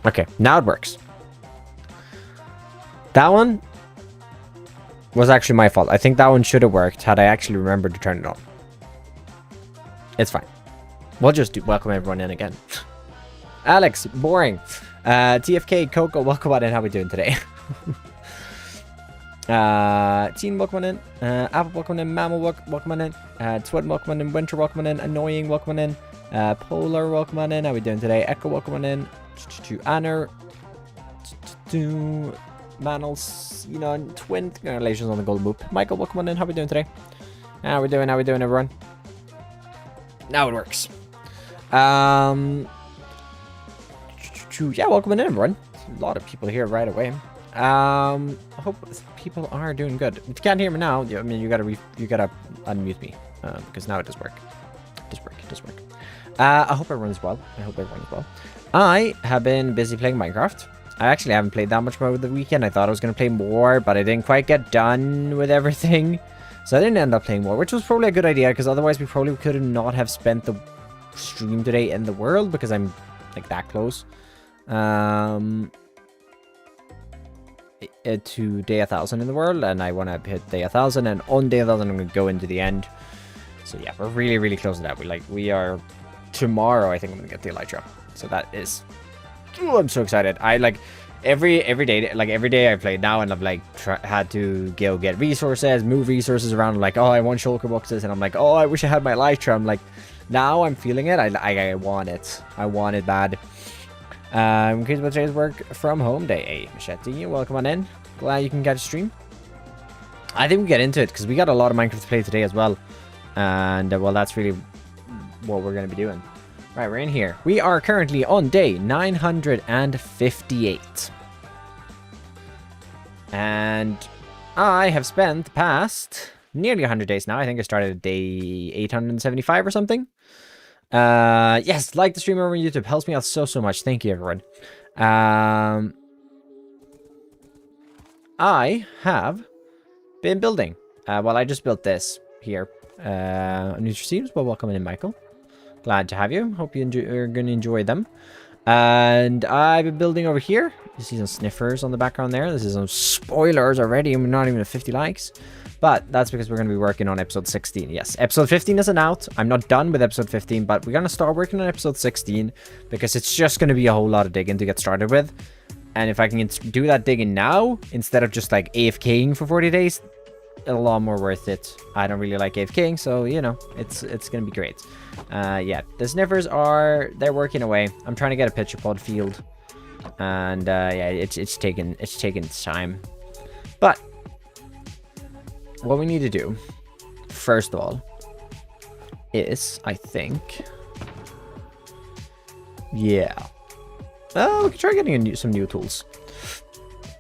Okay, now it works. That one was actually my fault. I think that one should have worked had I actually remembered to turn it on. It's fine. We'll just welcome everyone in again. Alex, boring. TFK, Coco, welcome on in. How we doing today? Teen, welcome on in. Apple, welcome in. Mammal, welcome on in. Twin, welcome on in. Winter, welcome on in. Annoying, welcome on in. Polar, welcome on in. How we doing today? Echo, welcome on in. To Anna. To Manals, you know, Twin, congratulations on the gold boop. Michael, welcome on in. How we doing today? How we doing, everyone? Now it works. Yeah, welcome in, everyone. A lot of people here right away. I hope people are doing good. If you can't hear me now, I mean, you gotta unmute me, because now it does work. It does work. I hope everyone's well. I have been busy playing Minecraft. I actually haven't played that much more over the weekend. I thought I was going to play more, but I didn't quite get done with everything. So I didn't end up playing more, which was probably a good idea, because otherwise we probably could not have spent the stream today in the world, because I'm, like, that close. To day 1000 in the world, and I want to hit day 1000, and on day 1000 I'm going to go into the end. So yeah, we're really, really close to that. We are... Tomorrow, I think I'm going to get the Elytra. So that is... Ooh, I'm so excited. I like every day I played now, and I've like had to go get resources, move resources around. I'm like, oh, I want shulker boxes, and I'm like, oh, I wish I had my Elytra. I'm like, now I'm feeling it. I want it. I want it bad. In case of today's work from home day. Hey, Machete, welcome on in. Glad you can catch a stream. I think we get into it because we got a lot of Minecraft to play today as well, and well, that's really what we're going to be doing. Right, we're in here. We are currently on day 958. And I have spent the past nearly 100 days now. I think I started at day 875 or something. Yes, like the stream over on YouTube. Helps me out so much. Thank you, everyone. I have been building. Well, I just built this here. New streams. Well, welcome in, Michael. Glad to have you. Hope you are going to enjoy them. And I've been building over here. You see some sniffers on the background there. This is some spoilers already, and we're not even at 50 likes. But that's because we're going to be working on episode 16. Yes, episode 15 isn't out. I'm not done with episode 15, but we're going to start working on episode 16 because it's just going to be a whole lot of digging to get started with. And if I can do that digging now, instead of just like AFKing for 40 days, a lot more worth it. I don't really like AFKing, so, you know, it's going to be great. Yeah, the sniffers they're working away. I'm trying to get a pitcher pod field, and yeah, it's taking its time. But what we need to do first of all is, I think, yeah, we can try getting some new tools.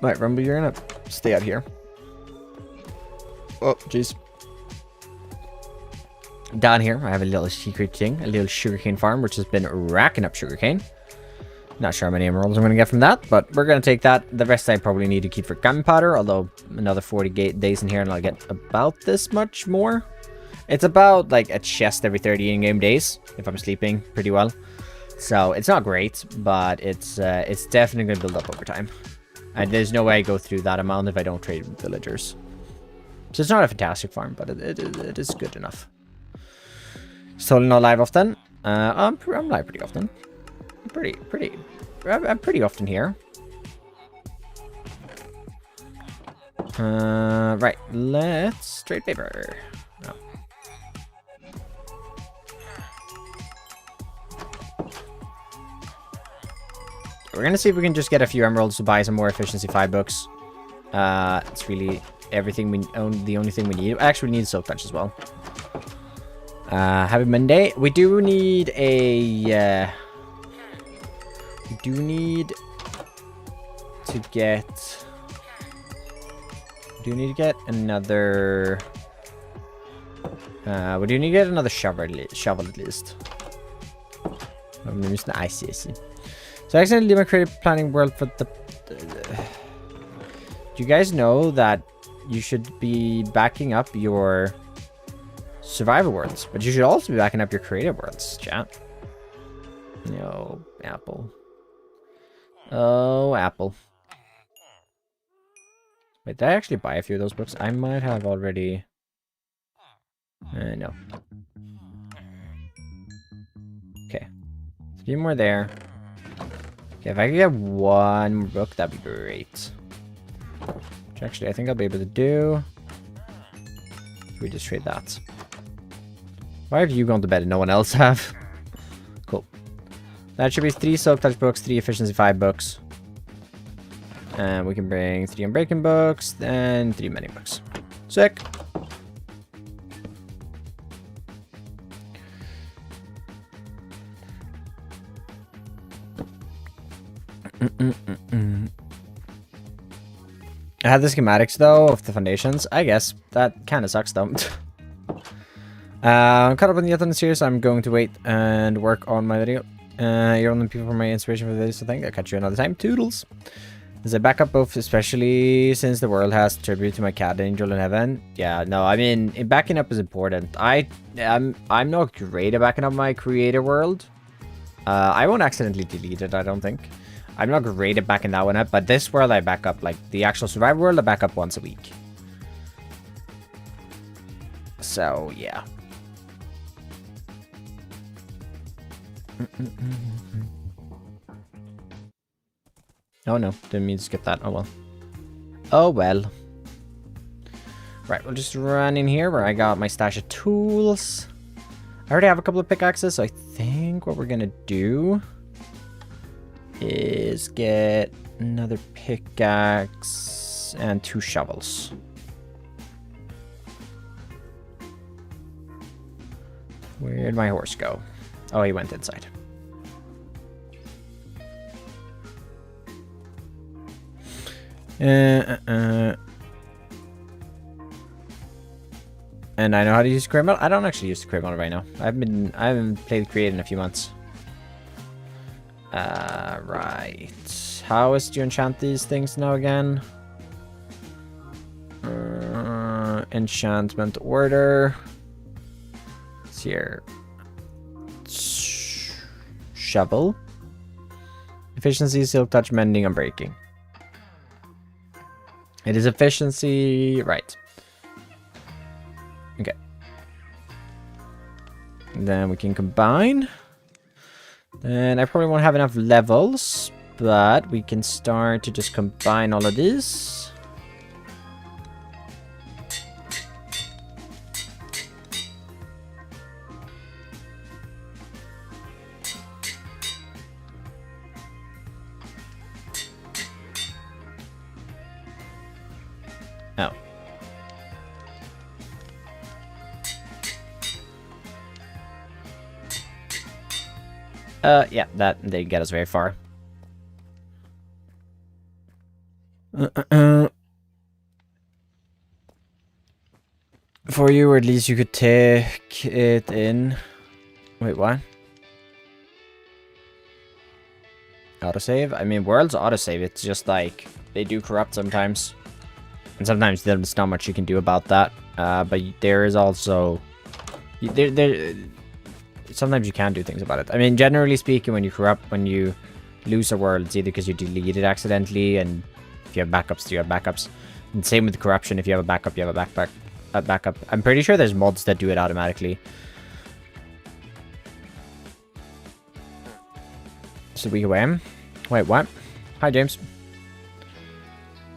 Right, Rumble, you're gonna stay out here. Oh, jeez. Down here, I have a little secret thing, a little sugarcane farm, which has been racking up sugarcane. Not sure how many emeralds I'm going to get from that, but we're going to take that. The rest I probably need to keep for gunpowder, although another 40 days in here and I'll get about this much more. It's about like a chest every 30 in-game days, if I'm sleeping pretty well. So it's not great, but it's definitely going to build up over time. And there's no way I go through that amount if I don't trade with villagers. So it's not a fantastic farm, but it is good enough. Still not live often. I'm live pretty often. I'm pretty often here. Right. Let's trade paper. No. We're gonna see if we can just get a few emeralds to buy some more efficiency 5 books. It's really everything we own. The only thing we need. Actually, we need silk touch as well. Happy Monday. We do need a. We do need to get. We do need to get another. We do need to get another shovel at least. I see. So I accidentally did my creative planning world for the. Do you guys know that you should be backing up your survival worlds, but you should also be backing up your creative worlds, chat? No, Apple. Oh, Apple. Wait, did I actually buy a few of those books? I might have already... no. Okay. 3 more there. Okay, if I could get 1 more book, that'd be great. Which actually, I think I'll be able to do. We just trade that. Why have you gone to bed and no one else have? Cool. That should be 3 Silk Touch books, 3 Efficiency 5 books. And we can bring 3 Unbreaking books, and 3 Mending books. Sick! I have the schematics, though, of the foundations. I guess that kind of sucks, though. I'm caught up on the other series. I'm going to wait and work on my video. You're one of the people for my inspiration for the video, so thank you. I'll catch you another time. Toodles! As I back up both, especially since the world has tribute to my cat angel in heaven. Yeah, no, I mean, backing up is important. I'm not great at backing up my creator world. I won't accidentally delete it, I don't think. I'm not great at backing that one up, but this world I back up, like the actual survival world, I back up once a week. So, yeah. Oh no, didn't mean to skip that. Oh well. Oh well. Right, we'll just run in here where I got my stash of tools. I already have a couple of pickaxes, so I think what we're gonna do is get another pickaxe and 2 shovels. Where'd my horse go? Oh, he went inside. And I know how to use creative mode. I don't actually use the creative mode right now. I haven't played create in a few months. Right. How is do you enchant these things now again? Enchantment order. It's here. Shovel. Efficiency, silk touch, mending, and breaking. It is efficiency, right. Okay. And then we can combine. Then I probably won't have enough levels, but we can start to just combine all of these. Oh. Yeah, that didn't get us very far. For you, or at least you could take it in. Wait, what? Autosave? I mean, worlds autosave. It's just like they do corrupt sometimes. And sometimes there's not much you can do about that. But there is also... sometimes you can do things about it. I mean, generally speaking, when you lose a world, it's either because you delete it accidentally, and if you have backups, you have backups. And same with the corruption. If you have a backup, you have a backup. I'm pretty sure there's mods that do it automatically. So we go in. Wait, what? Hi, James.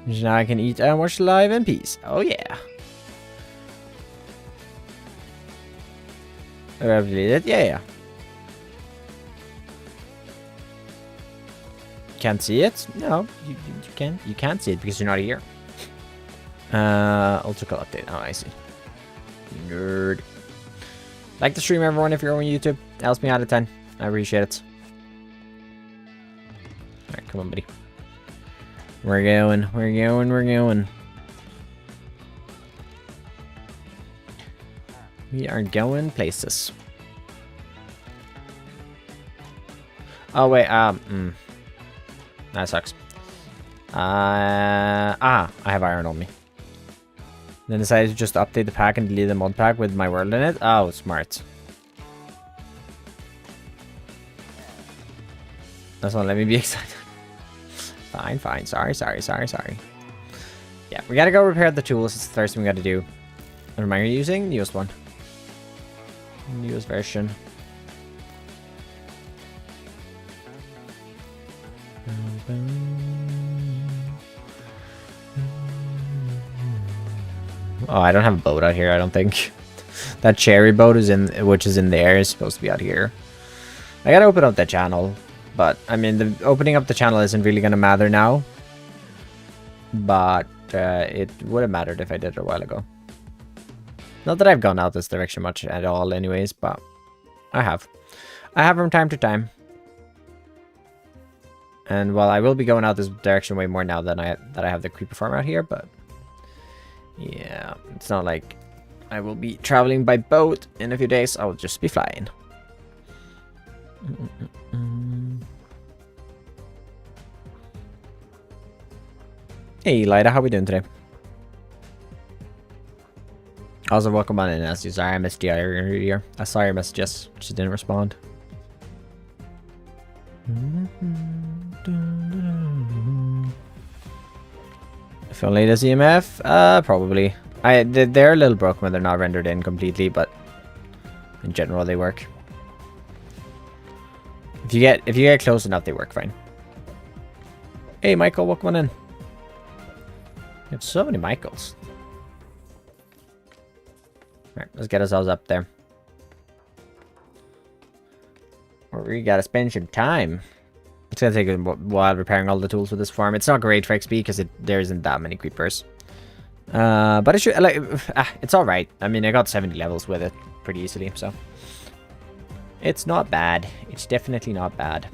Now I can eat and watch live in peace. Oh yeah. Yeah. Can't see it? No, you can't. You can't see it because you're not here. Ultra update. Oh, I see. Nerd. Like the stream, everyone, if you're on YouTube. Helps me out of 10. I appreciate it. Alright, come on, buddy. We're going. We are going places. Oh, wait, that sucks. I have iron on me. Then decided to just update the pack and delete the mod pack with my world in it. Oh, smart. That's not let me be excited. Fine, fine. Sorry, sorry, sorry, sorry. Yeah, we gotta go repair the tools. It's the first thing we gotta do. What am I using? Newest one. Newest version. Oh, I don't have a boat out here, I don't think. That cherry boat is which is in there, is supposed to be out here. I gotta open up the channel. But, I mean, the opening up the channel isn't really gonna matter now. But, it would have mattered if I did it a while ago. Not that I've gone out this direction much at all anyways, but I have. I have from time to time. And while I will be going out this direction way more now than I have the creeper farm out here, but yeah, it's not like I will be traveling by boat in a few days. I will just be flying. Hey, Lida, how we doing today? Also, welcome on in, Nasty. Sorry, I missed you earlier. I saw your messages. She didn't respond. If only does EMF? Probably. They're a little broken when they're not rendered in completely, but in general they work. If you get close enough, they work fine. Hey, Michael, welcome on in. You have so many Michaels. Alright, let's get ourselves up there. We gotta spend some time. It's gonna take a while repairing all the tools for this farm. It's not great for XP because there isn't that many creepers. But it should, like, it's alright. I mean, I got 70 levels with it pretty easily, so. It's not bad. It's definitely not bad.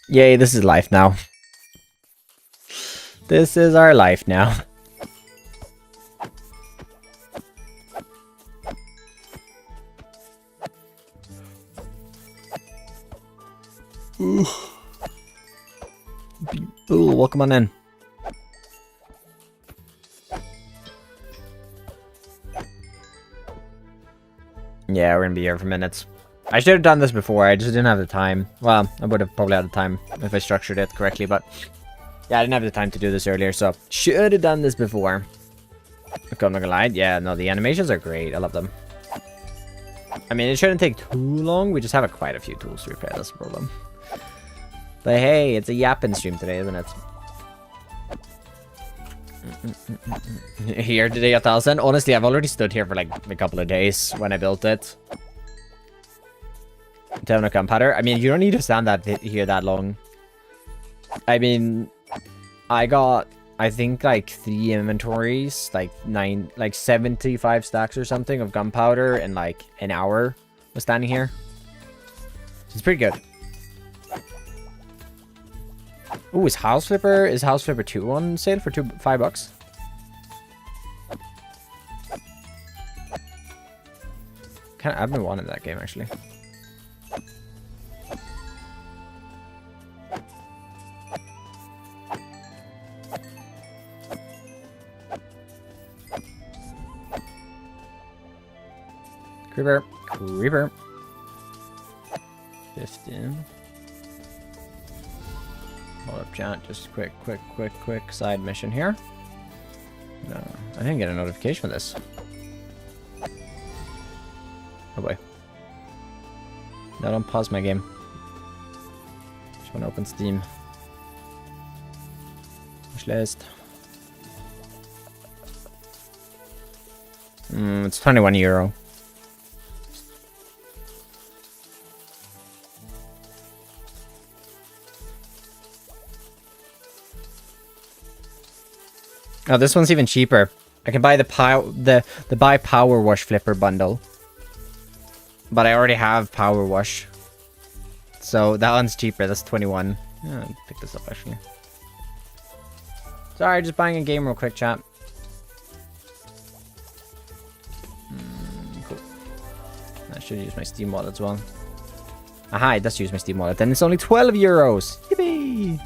Yay, this is life now. This is our life now. Ooh, welcome on in. Yeah, we're gonna be here for minutes. I should have done this before, I just didn't have the time. Well, I would have probably had the time if I structured it correctly, but yeah, I didn't have the time to do this earlier, so should have done this before. Okay, I'm not gonna lie. Yeah, no, the animations are great. I love them. I mean, it shouldn't take too long. We just have quite a few tools to repair. That's the problem. But hey, it's a yapping stream today, isn't it? Here today, 1,000. Honestly, I've already stood here for like a couple of days when I built it. To have a gunpowder. I mean, you don't need to stand here that long. I mean, I got, I think, like 3 inventories, like 75 stacks or something of gunpowder in like an hour was standing here. It's pretty good. Ooh, is House Flipper 2 on sale for $5? I've been wanting that game actually. Creeper. 15. Hold up, chat. Just quick side mission here. No, I didn't get a notification for this. Oh boy. No, don't pause my game. Just want to open Steam. Wish list. It's €21. Oh, this one's even cheaper. I can buy the buy power wash flipper bundle. But I already have power wash. So that one's cheaper. That's 21. Yeah, I'll pick this up actually. Sorry, just buying a game real quick, chat. Cool. I should use my Steam wallet as well. Aha, it does use my Steam wallet. Then it's only 12 euros. Yippee!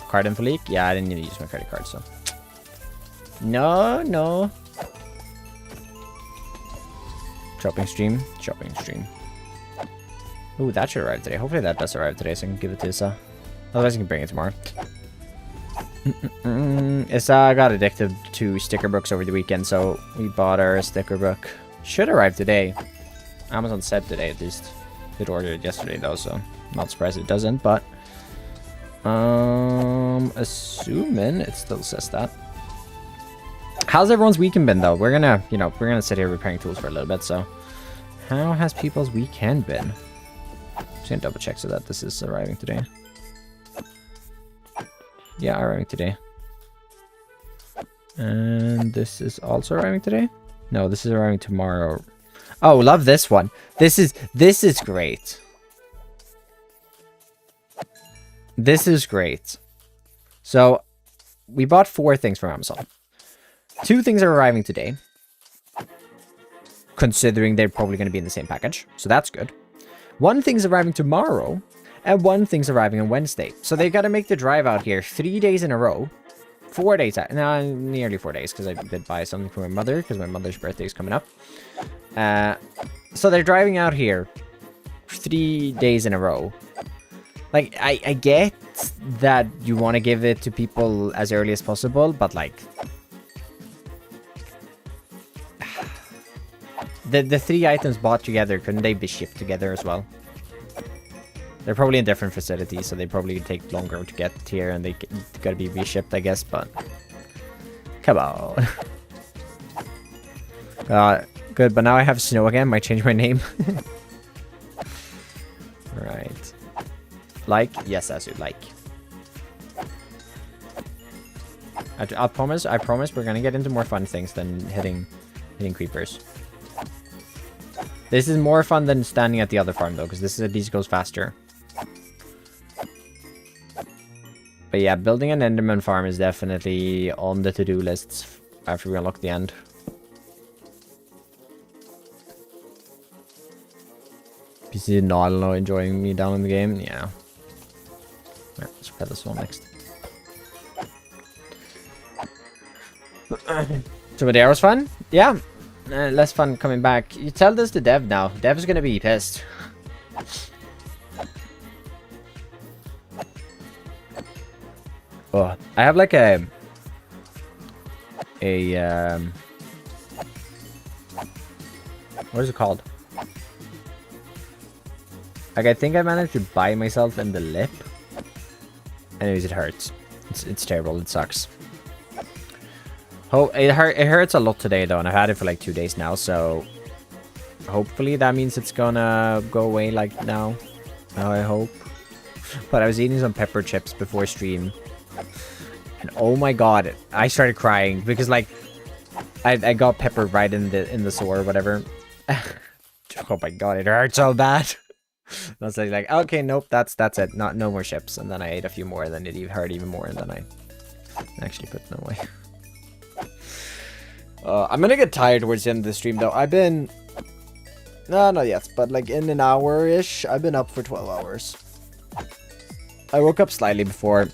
Card info leak? Yeah, I didn't need to use my credit card, so. No, no. Shopping stream. Shopping stream. Ooh, that should arrive today. Hopefully that does arrive today so I can give it to Issa. Otherwise I can bring it tomorrow. Issa got addicted to sticker books over the weekend, so we bought her a sticker book. Should arrive today. Amazon said today at least. Did order it yesterday though, so I'm not surprised it doesn't, but assuming it still says that. How's everyone's weekend been though? We're gonna sit here repairing tools for a little bit, so how has people's weekend been? Just gonna double check so that this is arriving today. Yeah, arriving today. And this is also arriving today? No, this is arriving tomorrow. Oh, love this one. This is great. This is great. So, we bought 4 things from Amazon. 2 things are arriving today. Considering they're probably going to be in the same package. So that's good. 1 thing's arriving tomorrow. And 1 thing's arriving on Wednesday. So they got to make the drive out here 3 days in a row. 4 days. No, nearly 4 days. Because I did buy something for my mother. Because my mother's birthday is coming up. So they're driving out here 3 days in a row. Like, I get that you want to give it to people as early as possible. But like... The 3 items bought together, couldn't they be shipped together as well? They're probably in different facilities, so they probably take longer to get here, and they gotta be reshipped, I guess, but... Come on. Good, but now I have snow again, might change my name. Right. Like? Yes, as you like. I promise we're gonna get into more fun things than hitting creepers. This is more fun than standing at the other farm, though, because this at least goes faster. But yeah, building an Enderman farm is definitely on the to-do lists after we unlock the end. PC no, I don't know, enjoying me down in the game? Yeah. Alright, let's try this one next. So the was fun? Yeah. Less fun coming back. You tell this to Dev now. Dev's gonna be pissed. Oh, I have like a what is it called? Like, I think I managed to bite myself in the lip. Anyways, it hurts. It's terrible. It sucks. Oh, it hurts a lot today though, and I've had it for like 2 days now, so hopefully that means it's gonna go away like now. I hope. But I was eating some pepper chips before stream, and oh my god, I started crying because like I got pepper right in the sore or whatever. Oh my god, it hurt so bad. I was like, okay, nope, that's it, no more chips. And then I ate a few more, and then it hurt even more, and then I actually put them away. I'm gonna get tired towards the end of the stream though. I've been... No, not yet, but like in an hour-ish, I've been up for 12 hours. I woke up slightly before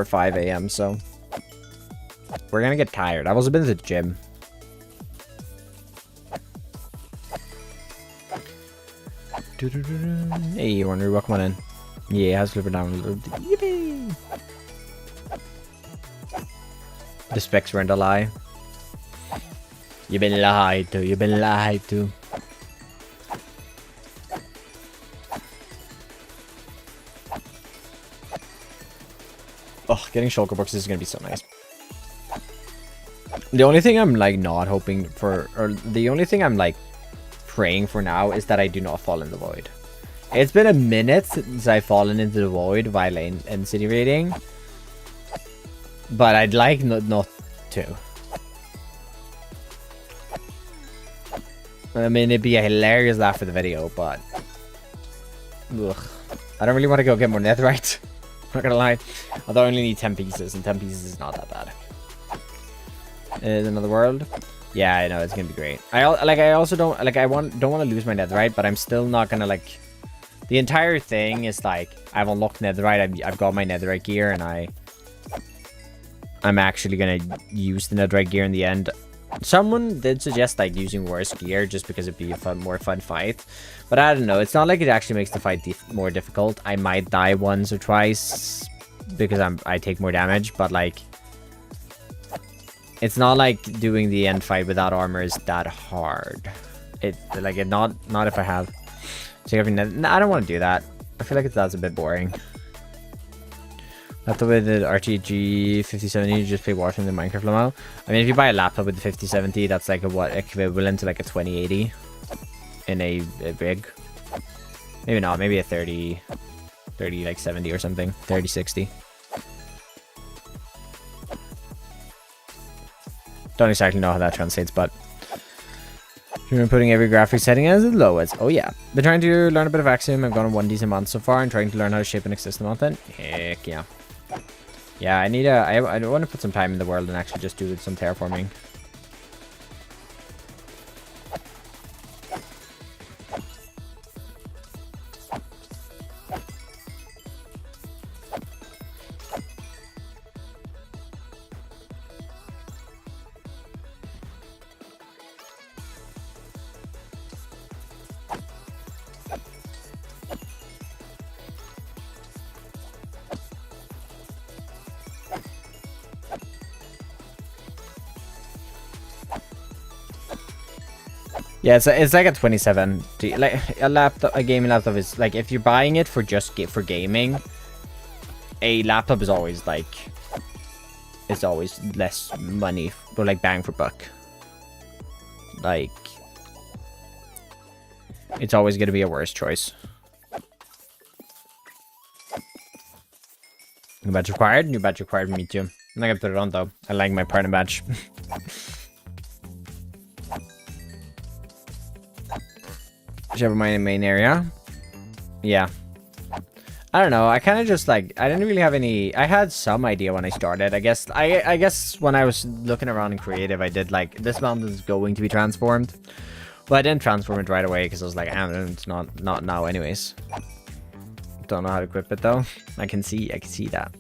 5 AM, so... We're gonna get tired. I've also been to the gym. Hey, Warner, welcome on in. Yeah, how's Flipper down a little bit? Yippee! The specs weren't a lie. You've been lied to. You've been lied to. Oh, getting shulker boxes is gonna be so nice. The only thing I'm like not hoping for, or the only thing I'm like praying for now, is that I do not fall in the void. It's been a minute since I've fallen into the void while in city raiding, but I'd like not too. I mean, it'd be a hilarious laugh for the video, but... Ugh. I don't really want to go get more netherite. Not gonna lie. Although I only need 10 pieces, and 10 pieces is not that bad. Is another world? Yeah, I know, it's gonna be great. I also don't... Like, don't want to lose my netherite, but I'm still not gonna, like... The entire thing is, like, I've unlocked netherite, I've got my netherite gear, and I'm actually gonna use the netherite gear in the end. Someone did suggest like using worse gear just because it'd be a more fun fight, but I don't know. It's not like it actually makes the fight more difficult. I might die once or twice because I take more damage, but like it's not like doing the end fight without armor is that hard. Not if I have take everything. I don't want to do that. I feel like that's a bit boring. Laptop with the RTG 5070, you just play watching the Minecraft Lamo. I mean, if you buy a laptop with the 5070, that's like equivalent to like a 2080 in a rig. Maybe not, maybe a 30 like 70 or something, 3060. Don't exactly know how that translates, but you're putting every graphic setting as low as. Oh yeah, been trying to learn a bit of Axiom. I've gone on 1 decent month so far and trying to learn how to shape and exist the mountain. Heck yeah. Yeah, I want to put some time in the world and actually just do some terraforming. Yeah, it's like a 27. Like a gaming laptop is like if you're buying it for for gaming, a laptop is always like it's always less money or like bang for buck. Like it's always gonna be a worse choice. New badge required. New badge required for me too. I'm not gonna put it on though. I like my partner badge. Have my main area. Yeah, I don't know. I kind of just like I didn't really have any. I had some idea when I started. I guess when I was looking around in creative, I did like this mountain is going to be transformed, but I didn't transform it right away because I was like, it's not now anyways. Don't know how to equip it though. I can see that.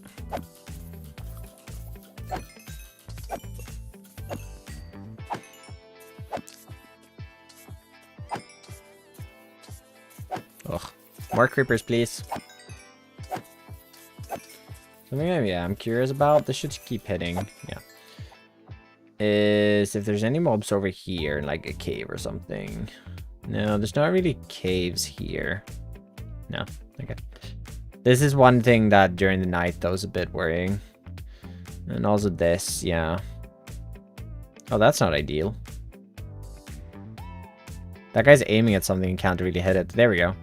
Ugh. More creepers, please. Something I'm curious about. This should keep hitting. Yeah. Is if there's any mobs over here, like a cave or something. No, there's not really caves here. No. Okay. This is one thing that during the night that was a bit worrying. And also this, yeah. Oh, that's not ideal. That guy's aiming at something and can't really hit it. There we go.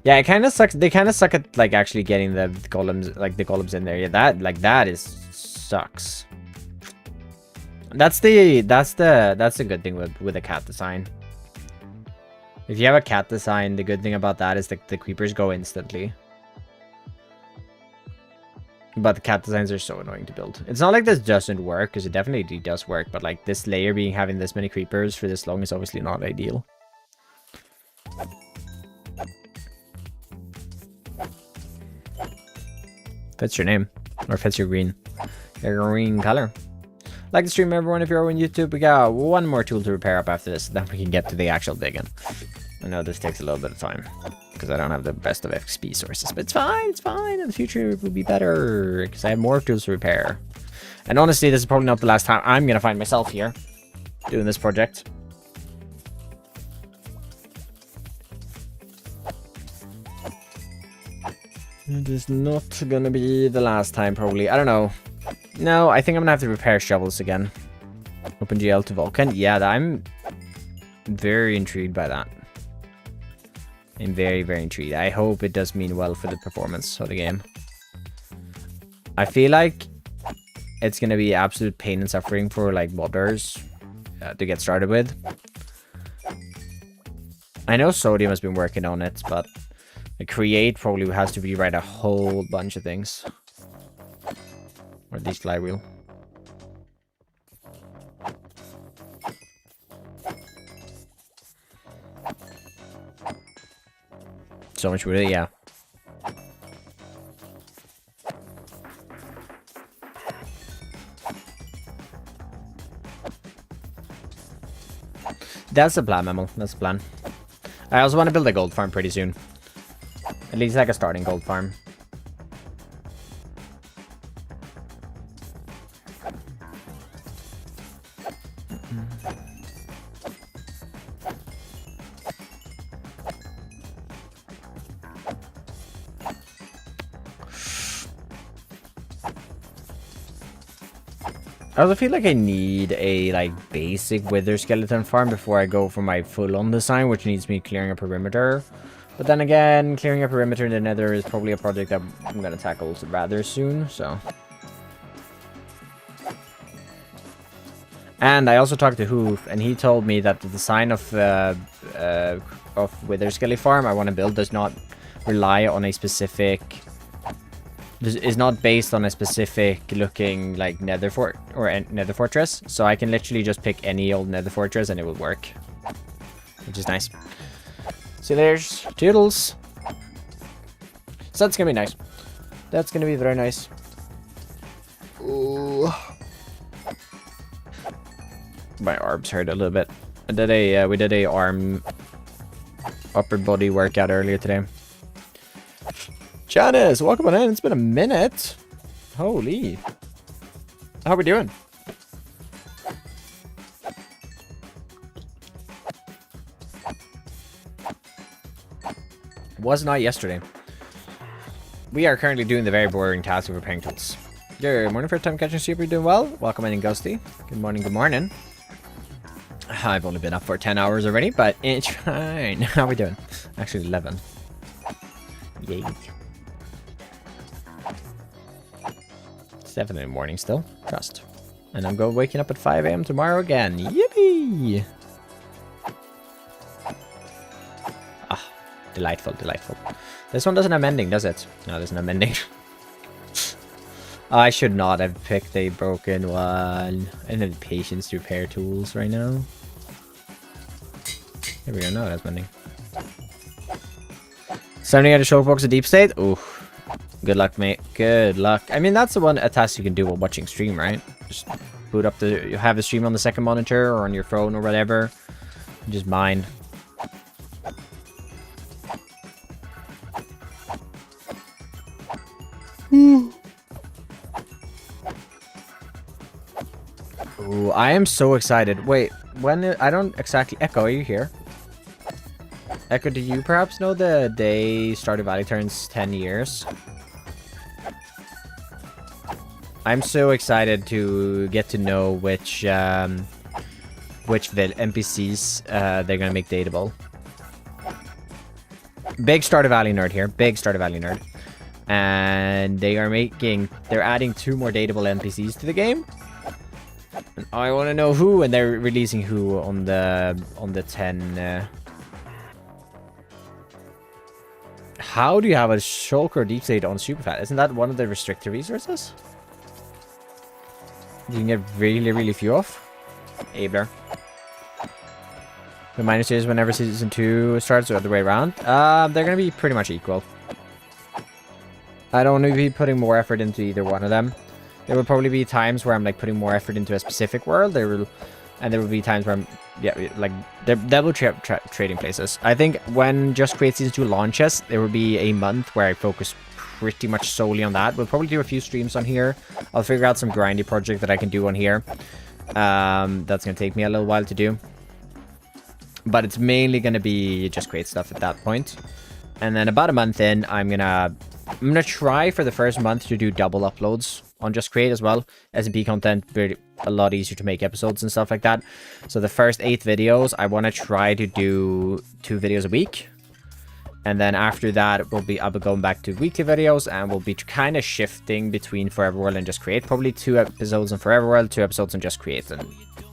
Yeah, it kind of sucks. They kind of suck at like actually getting the golems, like the golems in there. Yeah, that sucks. That's the good thing with a cat design. If you have a cat design, the good thing about that is that the creepers go instantly. But the cat designs are so annoying to build. It's not like this doesn't work, because it definitely does work. But like this layer having this many creepers for this long is obviously not ideal. Fits your name. Or fits your green. Your green color. Like the stream, everyone. If you're on YouTube, we got one more tool to repair up after this. Then we can get to the actual digging. I know this takes a little bit of time. Because I don't have the best of XP sources. But it's fine. It's fine. In the future, it will be better. Because I have more tools to repair. And honestly, this is probably not the last time I'm going to find myself here. Doing this project. It is not gonna be the last time, probably. I don't know. No, I think I'm gonna have to repair shovels again. OpenGL to Vulcan. Yeah, I'm very intrigued by that. I'm very, very intrigued. I hope it does mean well for the performance of the game. I feel like it's going to be absolute pain and suffering for like modders to get started with. I know Sodium has been working on it, but Create probably has to rewrite a whole bunch of things. Or at least Flywheel. So much wood, yeah. That's the plan, Memo. That's the plan. I also want to build a gold farm pretty soon. At least like a starting gold farm. I also feel like I need a like basic wither skeleton farm before I go for my full-on design, which needs me clearing a perimeter. But then again, clearing a perimeter in the nether is probably a project that I'm gonna tackle rather soon, so. And I also talked to Hoof, and he told me that the design of Wither Skelly Farm I want to build does not rely on a specific... is not based on a specific looking like nether fortress, so I can literally just pick any old nether fortress and it will work, which is nice. See, there's Toodles. So that's gonna be nice. That's gonna be very nice. Ooh. My arms hurt a little bit. I did a we did a arm upper body workout earlier today. Janice, welcome on in. It's been a minute. Holy. How are we doing? Was not yesterday. We are currently doing the very boring task of repairing tools. Good morning, first time catching super. Doing well. Welcome in, Ghosty. Good morning, good morning. I've only been up for 10 hours already, but it's fine. How are we doing? Actually, 11. Yay. 7 in the morning still. Trust. And I'm waking up at 5 AM tomorrow again. Yippee! Ah, delightful, delightful. This one doesn't have mending, does it? No, there's no mending. I should not have picked a broken one. I don't have the patience to repair tools right now. Here we go, no, that's mending. Starting at a show box of deep state? Ooh. Good luck, mate. Good luck. I mean, that's the one a task you can do while watching stream, right? Just boot up the... You have the stream on the second monitor or on your phone or whatever. Just mine. Ooh, I am so excited. Wait, I don't exactly... Echo, are you here? Echo, do you perhaps know the day Stardew Valley turns 10 years? I'm so excited to get to know which NPCs they're gonna make dateable. Big Stardew Valley nerd here. Big Stardew Valley nerd. And they're adding 2 more dateable NPCs to the game. And I want to know who, and they're releasing who on the 10. How do you have a shulker or deep state on Superfat? Isn't that one of the restricted resources? You can get really, really few off. Abler. The minus is whenever season 2 starts, or the other way around. They're gonna be pretty much equal. I don't want to be putting more effort into either one of them. There will probably be times where I'm like putting more effort into a specific world. There will be times where I'm, yeah, like there will trading places. I think when Just Create Season 2 launches, there will be a month where I focus pretty much solely on that. We'll probably do a few streams on here. I'll figure out some grindy project that I can do on here. That's gonna take me a little while to do, but it's mainly gonna be Just Create stuff at that point. And then about a month in, I'm gonna try for the first month to do double uploads on Just Create as well. SMP content, a lot easier to make episodes and stuff like that. So the first 8 videos, I want to try to do 2 videos a week. And then after that, I'll be going back to weekly videos, and we'll be kind of shifting between Forever World and Just Create. Probably 2 episodes on Forever World, 2 episodes on Just Create, and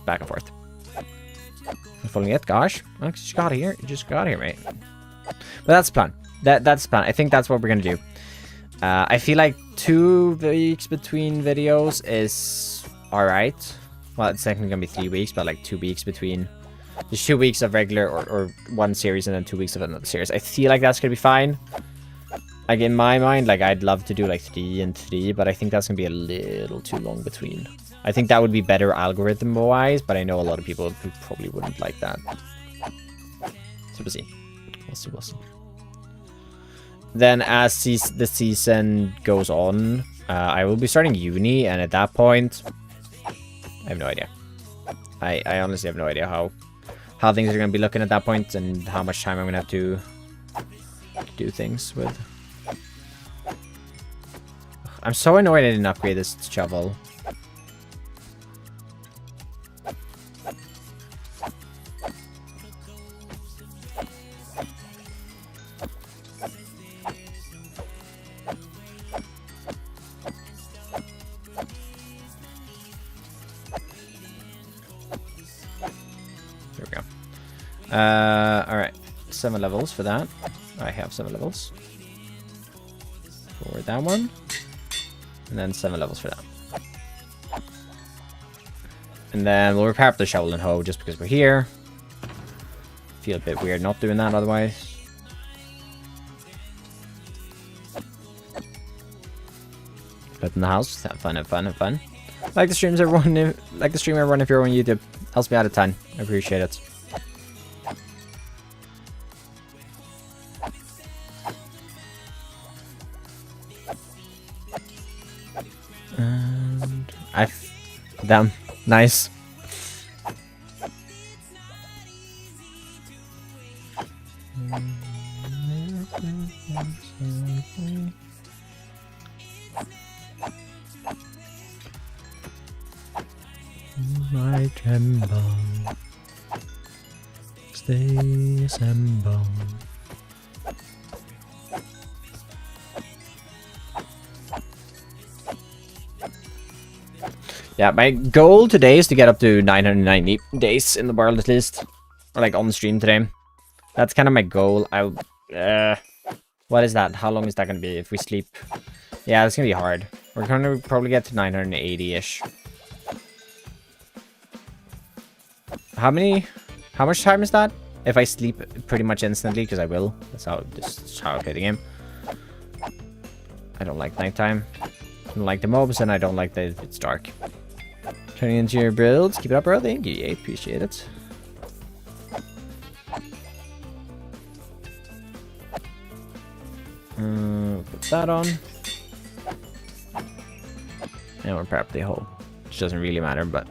back and forth. I'm following it, gosh. I just got here. You just got here, mate. But that's the plan. That's the plan. I think that's what we're gonna do. I feel like 2 weeks between videos is alright. Well, it's technically gonna be 3 weeks, but like 2 weeks between. There's 2 weeks of regular or 1 series and then 2 weeks of another series. I feel like that's gonna be fine. Like in my mind, like I'd love to do like 3 and 3, but I think that's gonna be a little too long between. I think that would be better algorithm-wise, but I know a lot of people who probably wouldn't like that. So we'll see. We'll see. Then as the season goes on, I will be starting uni, and at that point, I have no idea. I honestly have no idea how things are going to be looking at that point, and how much time I'm going to have to do things with. I'm so annoyed I didn't upgrade this shovel. Alright, 7 levels for that. I have 7 levels for that one, and then 7 levels for that. And then we'll repair up the shovel and hoe just because we're here. Feel a bit weird not doing that otherwise. But in the house, have fun, have fun, have fun. Like the streams everyone, like the stream everyone if you're on YouTube. Helps me out a ton. I appreciate it. And damn, nice. My tremble, stay assemble. Yeah, my goal today is to get up to 990 days in the world at least. Or like on the stream today. That's kind of my goal. What is that? How long is that going to be if we sleep? Yeah, it's going to be hard. We're going to probably get to 980-ish. How much time is that? If I sleep pretty much instantly, because I will. That's how I play the game. I don't like nighttime. I don't like the mobs, and I don't like that it's dark. Turning into your builds. Keep it up, bro. Thank you. Yeah, appreciate it. Put that on. And we're prep the hole. Which doesn't really matter, but...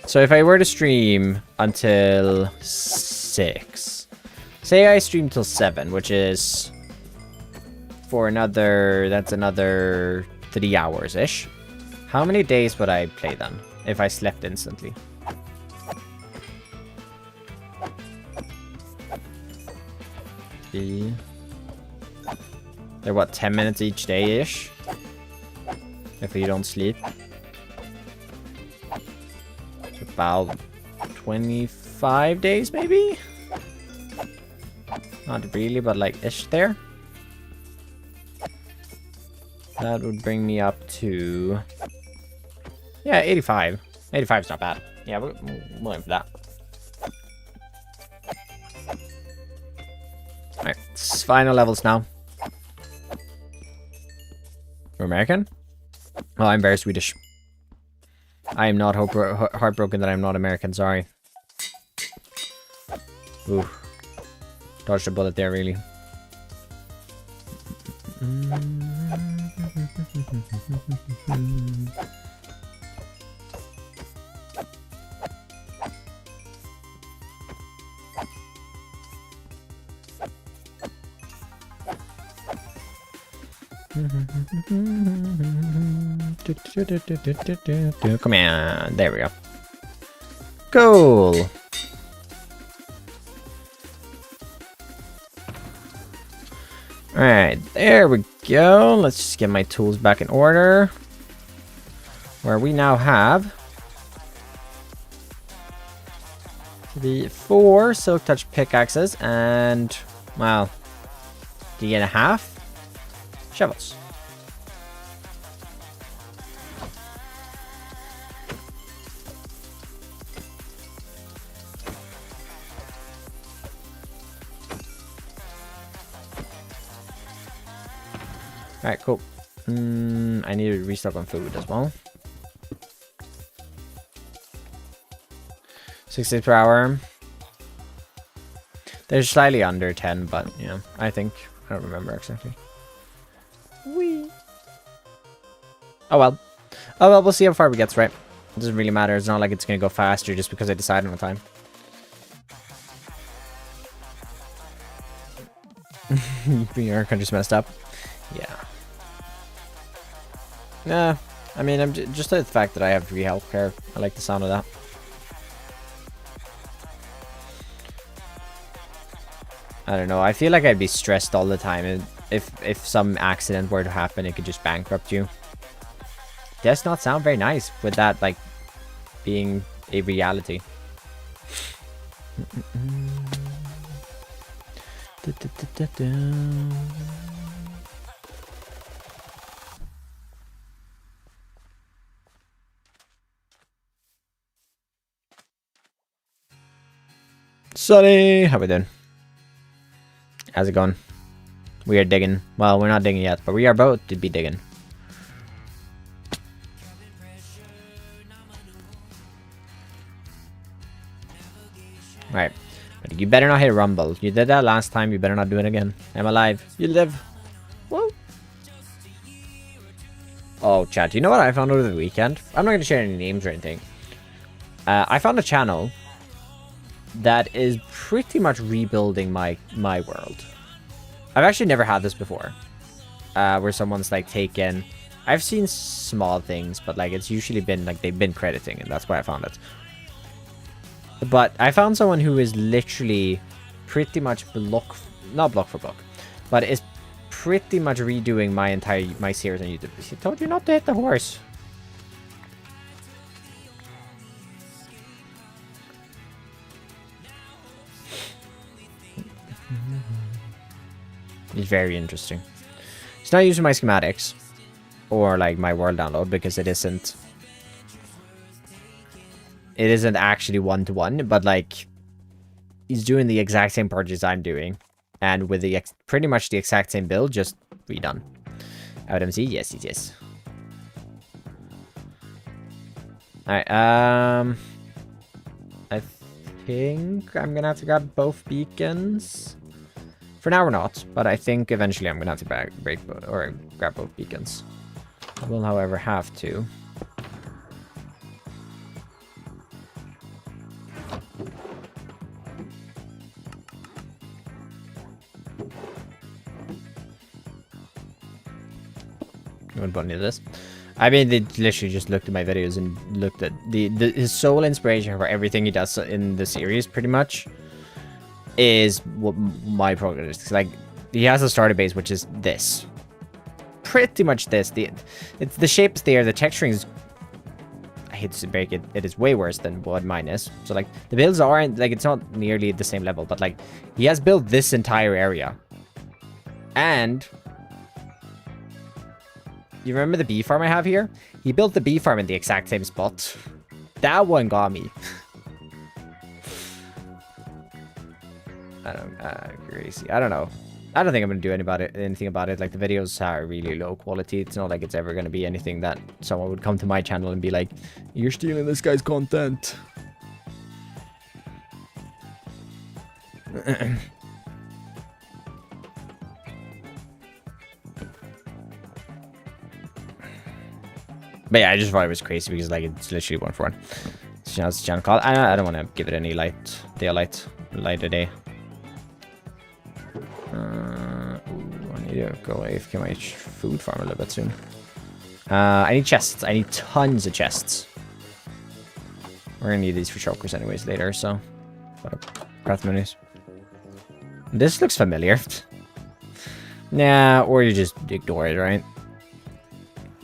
So if I were to stream until 6, say I stream till 7, which is for that's another 3 hours-ish. How many days would I play then if I slept instantly? They're what, 10 minutes each day-ish? If you don't sleep. About 25 days, maybe? Not really, but like ish there. That would bring me up to... yeah, 85. 85 is not bad. Yeah, we're aim for that. Alright, final levels now. We're American? Oh, I'm very Swedish. I am not heartbroken that I'm not American, sorry. Ooh. Dodged a bullet there, really. Come on. There we go. Cool. Alright, there we go. Let's just get my tools back in order. Where we now have the 4 Silk Touch pickaxes and, well, 3.5 shovels. Alright, cool. I need to restock on food as well. 6 per hour. They're slightly under 10, but yeah, I think. I don't remember exactly. Whee. Oh well. Oh well, we'll see how far we get, right? It doesn't really matter. It's not like it's going to go faster just because I decided on time. Our country's messed up. Yeah. Nah, I mean, I'm just the fact that I have free healthcare. I like the sound of that. I don't know. I feel like I'd be stressed all the time. If some accident were to happen, it could just bankrupt you. Does not sound very nice with that, like, being a reality. Sonny, how we doing? How's it going? We are digging. Well, we're not digging yet, but we are about to be digging. Right. But you better not hit rumble. You did that last time, you better not do it again. I'm alive. You live. Whoa. Oh, chat, you know what I found over the weekend? I'm not going to share any names or anything. I found a channel that is pretty much rebuilding my world. I've actually never had this before. Where someone's like taken... I've seen small things, but like it's usually been like they've been crediting, and that's why I found it. But I found someone who is literally pretty much not block for block, but is pretty much redoing my series on YouTube. He told you not to hit the horse. It's very interesting. It's not using my schematics or like my world download because it isn't actually one-to-one, but like he's doing the exact same purchase I'm doing, and with the pretty much the exact same build, just redone. LMC, yes, yes. All right, I think I'm gonna have to grab both beacons. For now, we're not, but I think eventually I'm gonna have to grab both beacons. I will, however, have to. You want to bunny this? I mean, they literally just looked at my videos and looked at his sole inspiration for everything he does in the series, pretty much, is what my progress is. Like, he has a starter base, which is this. Pretty much this. The shape's there, the texturing is... I hate to break it, it is way worse than what mine is. So, like, the builds aren't... Like, it's not nearly the same level, but, like, he has built this entire area. And... You remember the bee farm I have here? He built the bee farm in the exact same spot. That one got me. Crazy. I don't know. I don't think I'm going to do anything about it. Like, the videos are really low quality. It's not like it's ever going to be anything that someone would come to my channel and be like, you're stealing this guy's content. But yeah, I just thought it was crazy because, like, it's literally 1-for-1. It's a channel call. I don't want to give it any light of day. Ooh, I need Yeah, go AFK my food farm a little bit soon. I need chests. I need tons of chests. We're gonna need these for chokers anyways later, so... Craft menus. This looks familiar. Nah, or you just ignore it, right?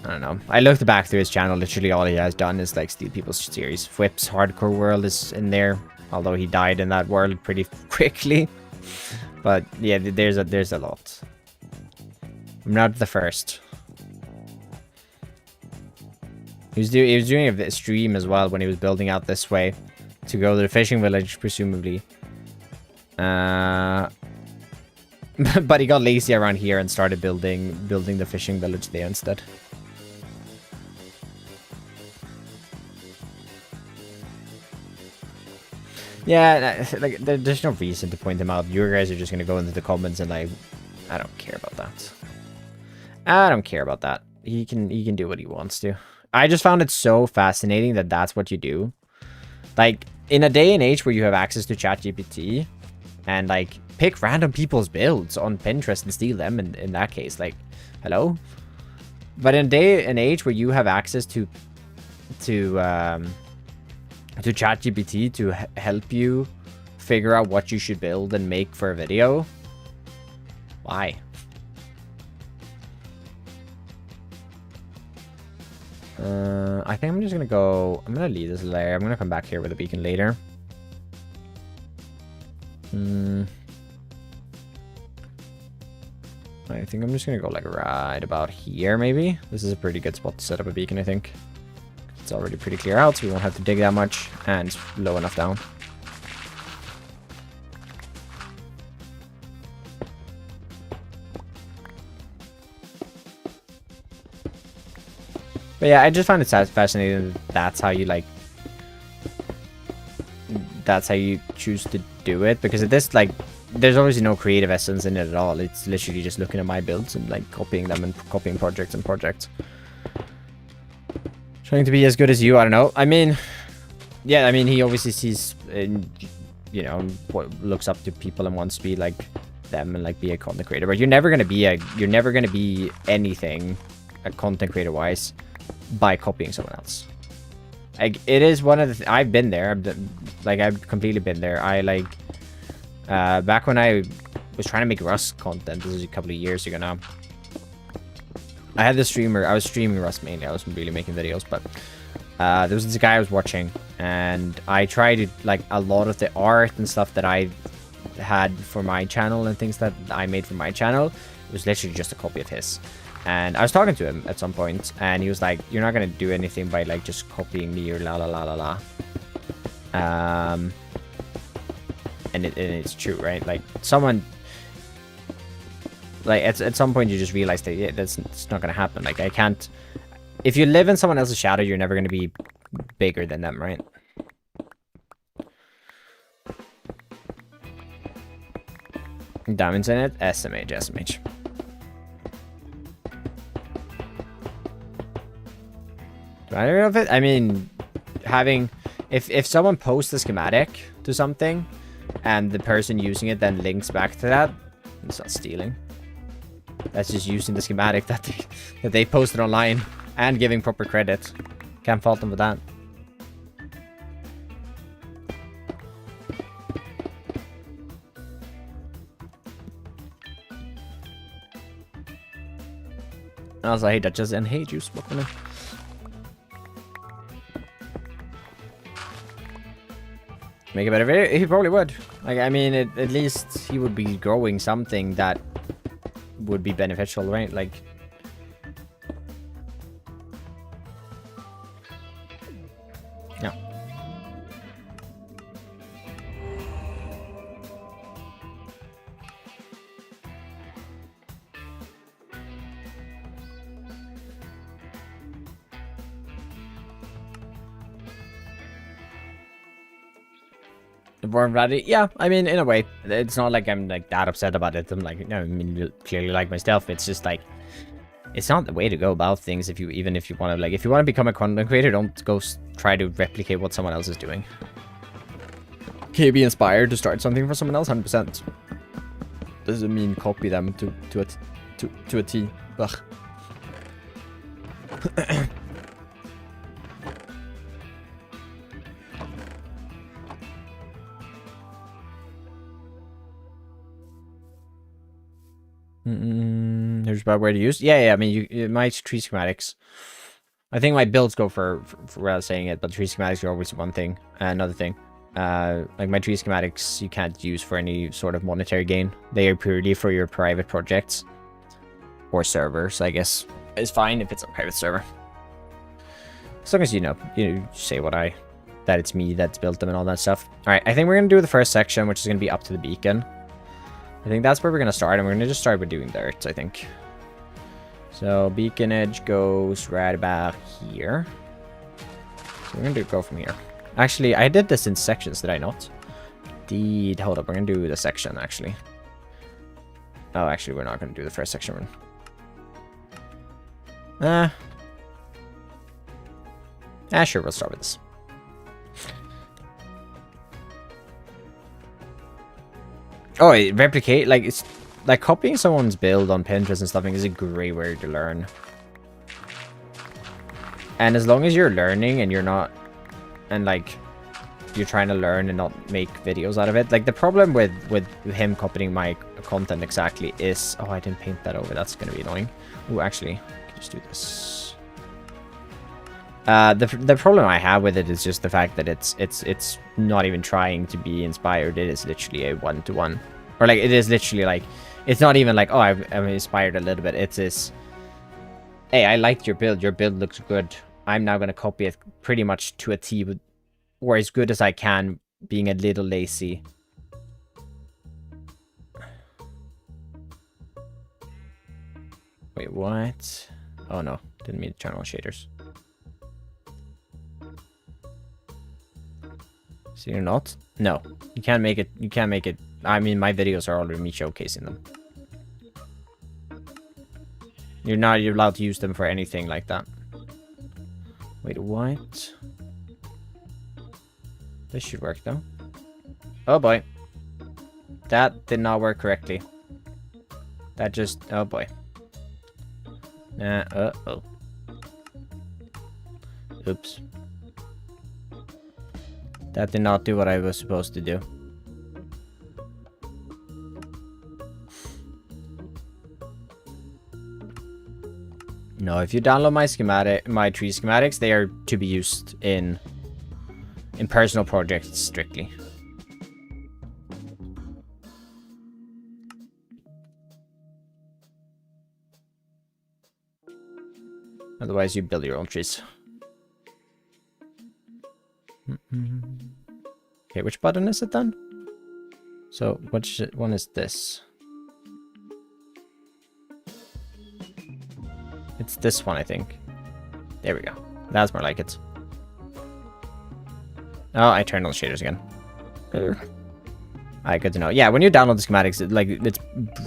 I don't know. I looked back through his channel. Literally all he has done is like steal people's series. Whip's Hardcore World is in there, although he died in that world pretty quickly. But yeah, there's a lot. I'm not the first. He was doing a stream as well when he was building out this way to go to the fishing village, presumably. But he got lazy around here and started building the fishing village there instead. Yeah, like there's no reason to point him out. You guys are just gonna go into the comments and like, I don't care about that. I don't care about that. He can do what he wants to. I just found it so fascinating that that's what you do. Like in a day and age where you have access to ChatGPT and like pick random people's builds on Pinterest and steal them in that case, like, hello? But in a day and age where you have access to ChatGPT to help you figure out what you should build and make for a video, why? I think I'm just gonna go... I'm gonna leave this layer. I'm gonna come back here with a beacon later. I think I'm just gonna go like right about here, maybe. This is a pretty good spot to set up a beacon, I think. It's already pretty clear out, so we won't have to dig that much, and it's low enough down. But yeah, I just find it fascinating that that's how you like... That's how you choose to do it, because at this, like, there's obviously no creative essence in it at all. It's literally just looking at my builds and like copying them and copying projects and projects. Trying to be as good as you, I don't know. I mean, yeah, I mean, he obviously sees, you know, what looks up to people and wants to be like them and like be a content creator. But you're never gonna be anything, content creator wise, by copying someone else. Like it is one of the I've been there. I've completely been there. I like back when I was trying to make Rust content. This is a couple of years ago now. I had this streamer. I was streaming Rust mainly. I wasn't really making videos, but there was this guy I was watching, and I tried like a lot of the art and stuff that I had for my channel and things that I made for my channel. It was literally just a copy of his. And I was talking to him at some point, and he was like, "You're not gonna do anything by like just copying me or la la la la la." And it's true, right? Like someone. Like, at some point, you just realize that yeah, it's not going to happen. Like, I can't... If you live in someone else's shadow, you're never going to be bigger than them, right? Diamonds in it? SMH, SMH. Do I know of it? I mean, having... If someone posts a schematic to something, and the person using it then links back to that, it's not stealing. That's just using the schematic that they posted online and giving proper credit. Can't fault them for that. Also, hey Duchess and hey Juice, welcome in. Make a better video? He probably would. Like, I mean, at least he would be growing something that would be beneficial, right? Like, yeah. Born ready? Yeah, I mean, in a way. It's not like I'm like that upset about it. I'm like, no, I mean, you clearly like my stuff. It's just like, it's not the way to go about things. Even if you want to, like, if you want to become a content creator, don't go try to replicate what someone else is doing. Can you be inspired to start something for someone else? 100%. Doesn't mean copy them to to a T. Ugh. There's about where to use. Yeah. I mean, my tree schematics. I think my builds go for without saying it, but tree schematics are always one thing. Another thing, like my tree schematics, you can't use for any sort of monetary gain. They are purely for your private projects or servers. I guess it's fine if it's a private server, as long as you say that it's me that's built them and all that stuff. All right, I think we're gonna do the first section, which is gonna be up to the beacon. I think that's where we're gonna start, and we're gonna just start with doing dirt, I think. So beacon edge goes right about here. So we're gonna go from here. Actually, I did this in sections, did I not? Indeed. Hold up, we're gonna do the section actually. Oh, actually, we're not gonna do the first section. Sure, we'll start with this. Oh, replicate, like, it's like copying someone's build on Pinterest and stuff is a great way to learn. And as long as you're learning and you're not, and like, you're trying to learn and not make videos out of it. Like, the problem with him copying my content exactly is, oh, I didn't paint that over. That's going to be annoying. Oh, actually, I can just do this. The problem I have with it is just the fact that it's not even trying to be inspired. It is literally a one-to-one. Or like, it is literally like, it's not even like, oh, I'm inspired a little bit. It's this, hey, I liked your build. Your build looks good. I'm now going to copy it pretty much to a T, or as good as I can, being a little lazy. Wait, what? Oh no, didn't mean to turn on shaders. So you're not? No, you can't make it. You can't make it. I mean, my videos are already me showcasing them. You're not allowed to use them for anything like that. Wait, what? This should work though. Oh boy. That did not work correctly. That just... oh boy. Uh-oh. Oops. That did not do what I was supposed to do. No, if you download my tree schematics, they are to be used in personal projects strictly. Otherwise, you build your own trees. Okay, which button is it then? So, which one is this? It's this one, I think. There we go. That's more like it. Oh, I turned on the shaders again. Alright, good to know. Yeah, when you download the schematics, it's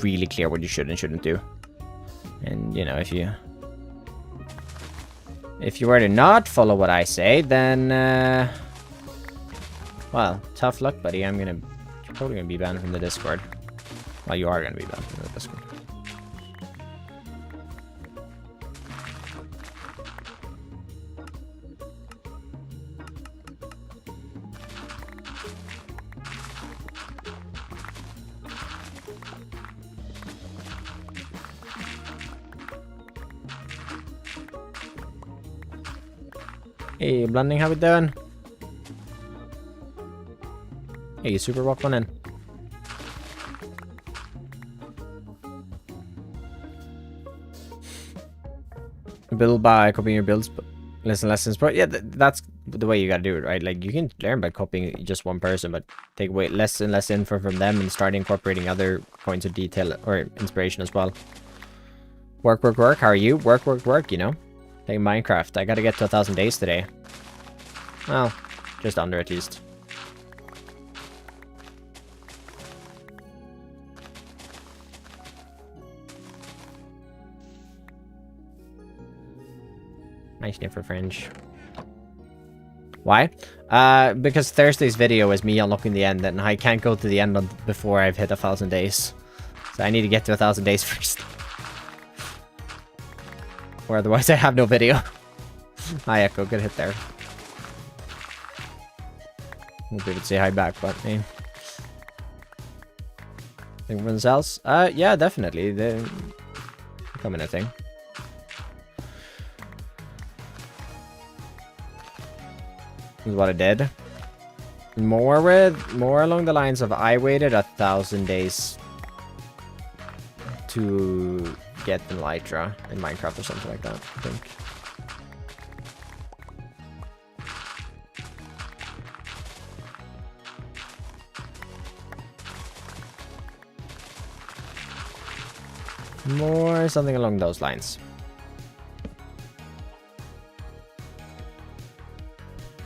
really clear what you should and shouldn't do. And, you know, if you were to not follow what I say, then, well, tough luck, buddy. You're probably gonna be banned from the Discord. Well, you are gonna be banned from the Discord. Hey, Blending, how we doing? Hey, super walk on in. Build by copying your builds, but lessons. But yeah, that's the way you gotta do it, right? Like, you can learn by copying just one person, but take away less and less info from them and start incorporating other points of detail or inspiration as well. Work. How are you? Work, you know? Like Minecraft, I gotta get to 1,000 days today. Well, just under at least. Nice name for Fringe. Why? Because Thursday's video is me unlocking the end, and I can't go to the end before I've hit 1,000 days. So I need to get to 1,000 days first. Or otherwise I have no video. Hi, Echo. Good hit there. Won't be able to say hi back, but hey. Everyone else? Yeah, definitely. They're becoming a thing. Is what I did. More along the lines of I waited 1,000 days to get the Elytra in Minecraft or something like that, I think. More something along those lines.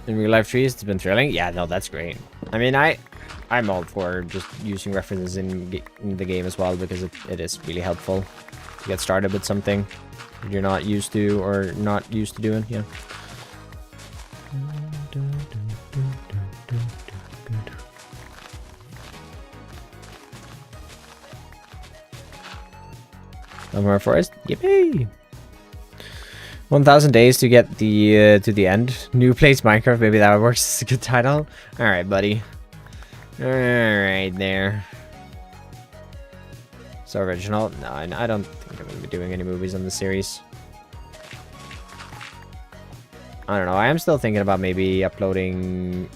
In real life trees, it's been thrilling. Yeah, no, that's great. I mean, I'm all for just using references in the game as well, because it is really helpful to get started with something you're not used to or not used to doing. Yeah. No more forest. Yippee! 1,000 days to get the to the end. New place Minecraft. Maybe that works. It's a good title. All right, buddy. All right, there. So original. No, I don't think I'm gonna be doing any movies on the series. I don't know. I am still thinking about maybe uploading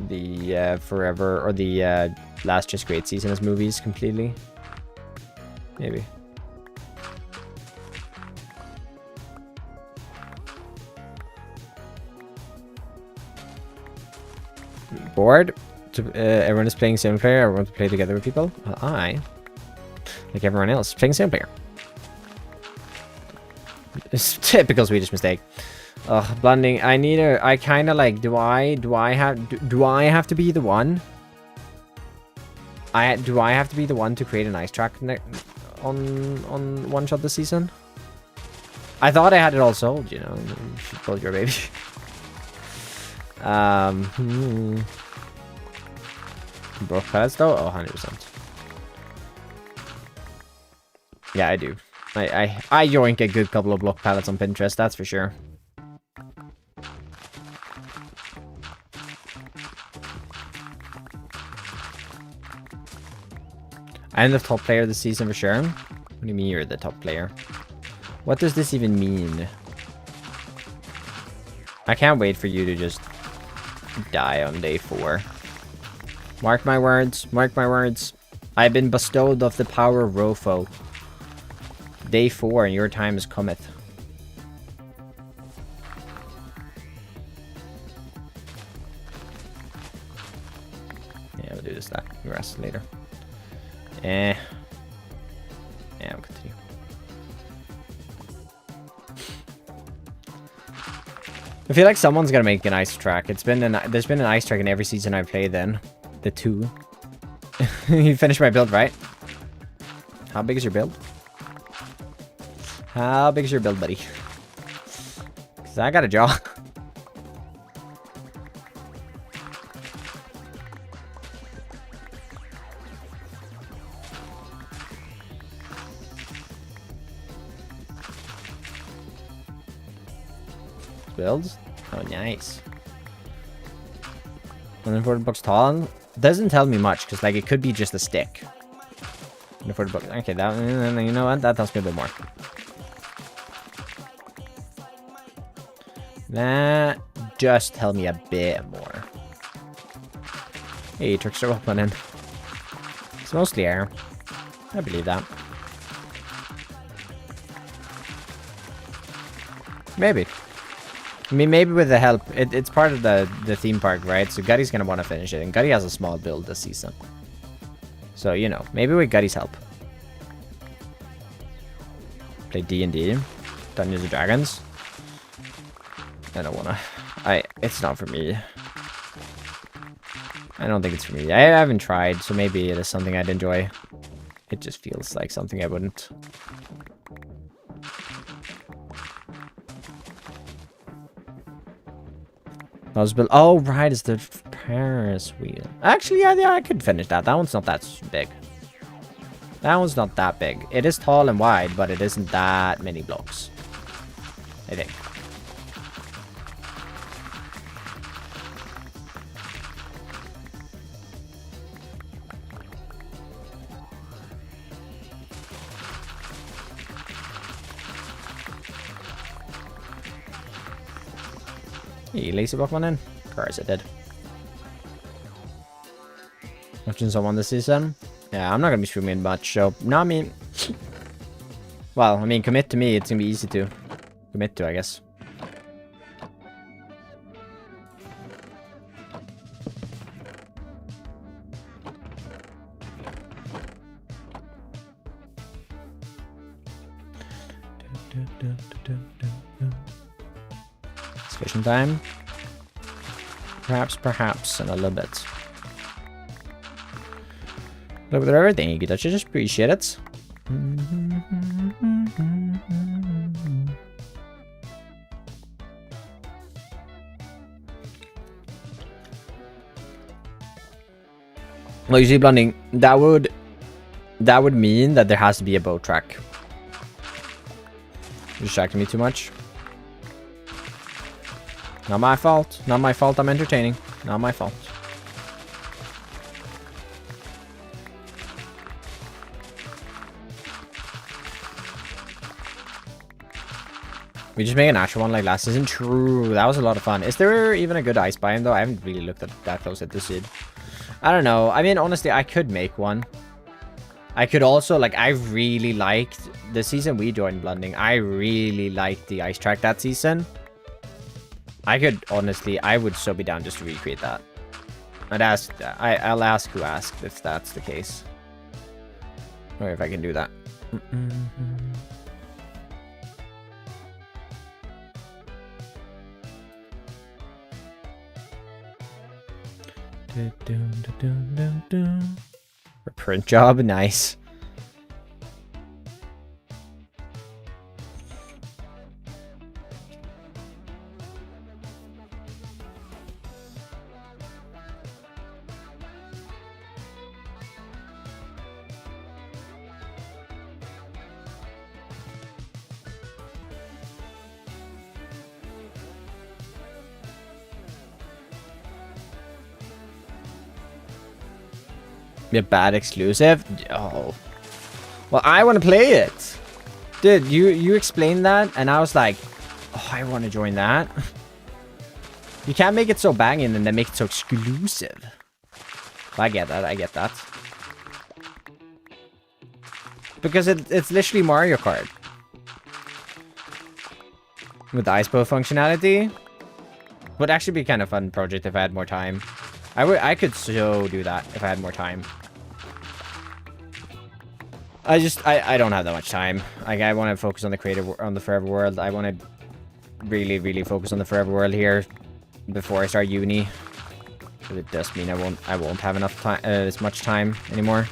the Forever or the Last Just Great season as movies completely. Maybe. Bored? Everyone is playing single player. I want to play together with people. I, like everyone else, playing single player. It's typical Swedish mistake. Ugh, blending. I need a. I kind of like. Do I have to be the one? Do I have to be the one to create an ice track on one shot this season? I thought I had it all sold. You know, you should build your baby. Block pallets though? Oh, 100%. Yeah, I do. I yoink a good couple of block pallets on Pinterest, that's for sure. I'm the top player this season for sure. What do you mean you're the top player? What does this even mean? I can't wait for you to just die on day 4. Mark my words. Mark my words. I've been bestowed of the power of Rofo. Day 4 and your time is cometh. Yeah, we'll do this that. Rest later. Yeah, we'll continue. I feel like someone's gonna make an ice track. There's been an ice track in every season I've played then. The 2. You finished my build, right? How big is your build? How big is your build, buddy? Cause I got a jaw. Builds? Oh, nice. 140 bucks tall? Doesn't tell me much, because like it could be just a stick. 140 bucks. Okay, that, you know what? That tells me a bit more. That just tell me a bit more. Hey, trickster opening. It's mostly air. I believe that. Maybe. I mean, maybe with the help. It's part of the theme park, right? So Gutty's going to want to finish it. And Gutty has a small build this season. So, you know, maybe with Gutty's help. Play D&D. Dungeons and Dragons. I don't want to. It's not for me. I don't think it's for me. I haven't tried, so maybe it is something I'd enjoy. It just feels like something I wouldn't. Oh, right, it's the Paris wheel. Actually, yeah, I could finish that. That one's not that big. That one's not that big. It is tall and wide, but it isn't that many blocks, I think. You lazy block one in? Of course it did. Watching someone this season? Yeah, I'm not gonna be streaming much, so no, I mean, well, I mean, commit to me, it's gonna be easy to commit to, I guess. It's fishing time. Perhaps, in a little bit. A little bit of everything you could touch, I just appreciate it. Well, you see, blending, that would mean that there has to be a boat track. Distracting me too much. Not my fault. Not my fault. I'm entertaining. Not my fault. We just made an actual one like last season. True. That was a lot of fun. Is there even a good ice biome though? I haven't really looked at that close at this seed. I don't know. I mean, honestly, I could make one. I could also, like, I really liked the season we joined Blending. I really liked the ice track that season. I could, honestly, I would so be down just to recreate that. I'll ask who asked if that's the case. Or if I can do that. Print job, nice. Be a bad exclusive? Oh. Well, I want to play it. Dude, you explained that, and I was like, oh, I want to join that. You can't make it so banging and then make it so exclusive. I get that, I get that. Because it's literally Mario Kart. With the ice bow functionality. Would actually be kind of fun project if I had more time. I could so do that if I had more time. I don't have that much time. Like, I want to focus on the Forever World. I want to really focus on the Forever World here before I start uni. But it does mean I won't have enough time, as much time anymore.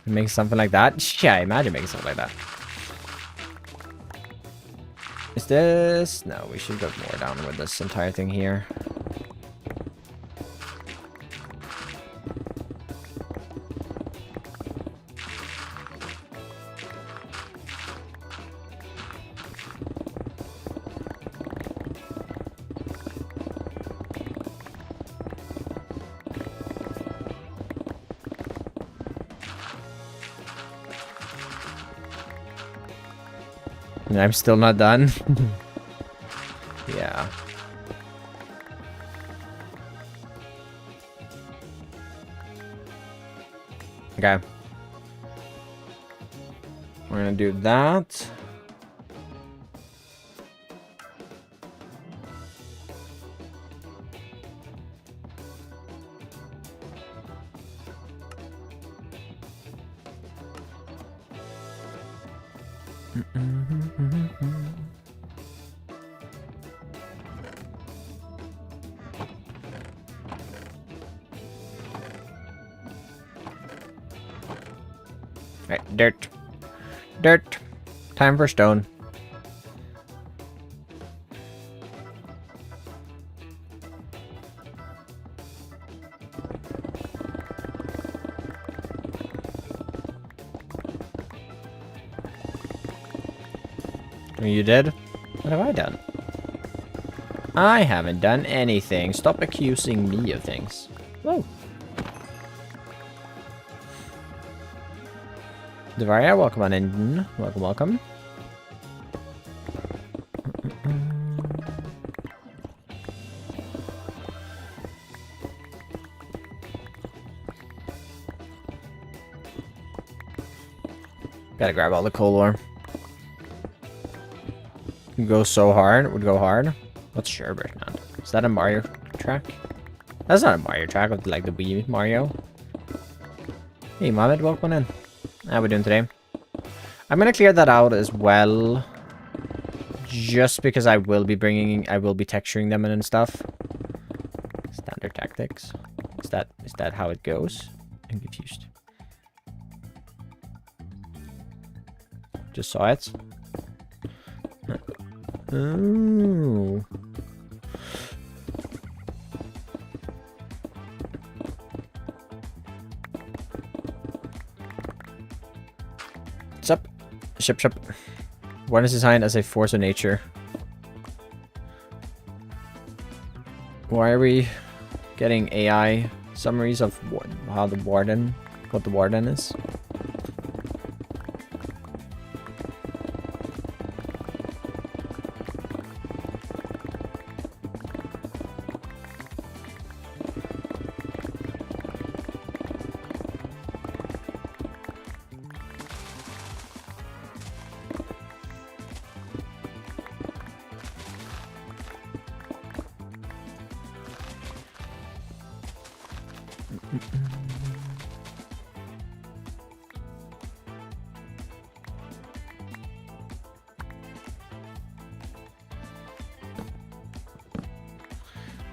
Make something like that? Yeah, imagine making something like that. Is this? No, we should go more down with this entire thing here. And I'm still not done. Yeah. Okay. We're gonna do that. Right, dirt. Dirt. Time for stone. You did? What have I done? I haven't done anything. Stop accusing me of things. Whoa. Devaria, welcome on in. Welcome, welcome. Gotta grab all the coal ore. Go so hard. It would go hard. What's Sherbert, man? Is that a Mario track? That's not a Mario track with like the Wii Mario. Hey, Mohammed, welcome in. How we doing today? I'm gonna clear that out as well. Just because I will be texturing them and stuff. Standard tactics. Is that how it goes? I'm confused. Just saw it. Oh. What's up? Ship. One is designed as a force of nature. Why are we getting AI summaries of what the warden is?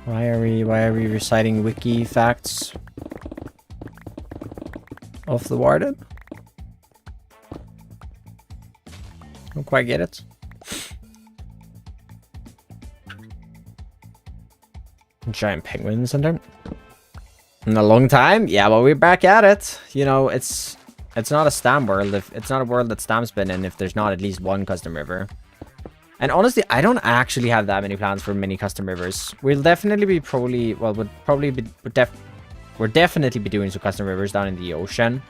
Why are we reciting wiki facts of the warden? Don't quite get it. Giant penguins in there. In a long time? Yeah, well, we're back at it. You know, it's not a stam world. It's not a world that Stam's been in if there's not at least one custom river. And honestly, I don't actually have that many plans for many custom rivers. We'll definitely be we're definitely be doing some custom rivers down in the ocean.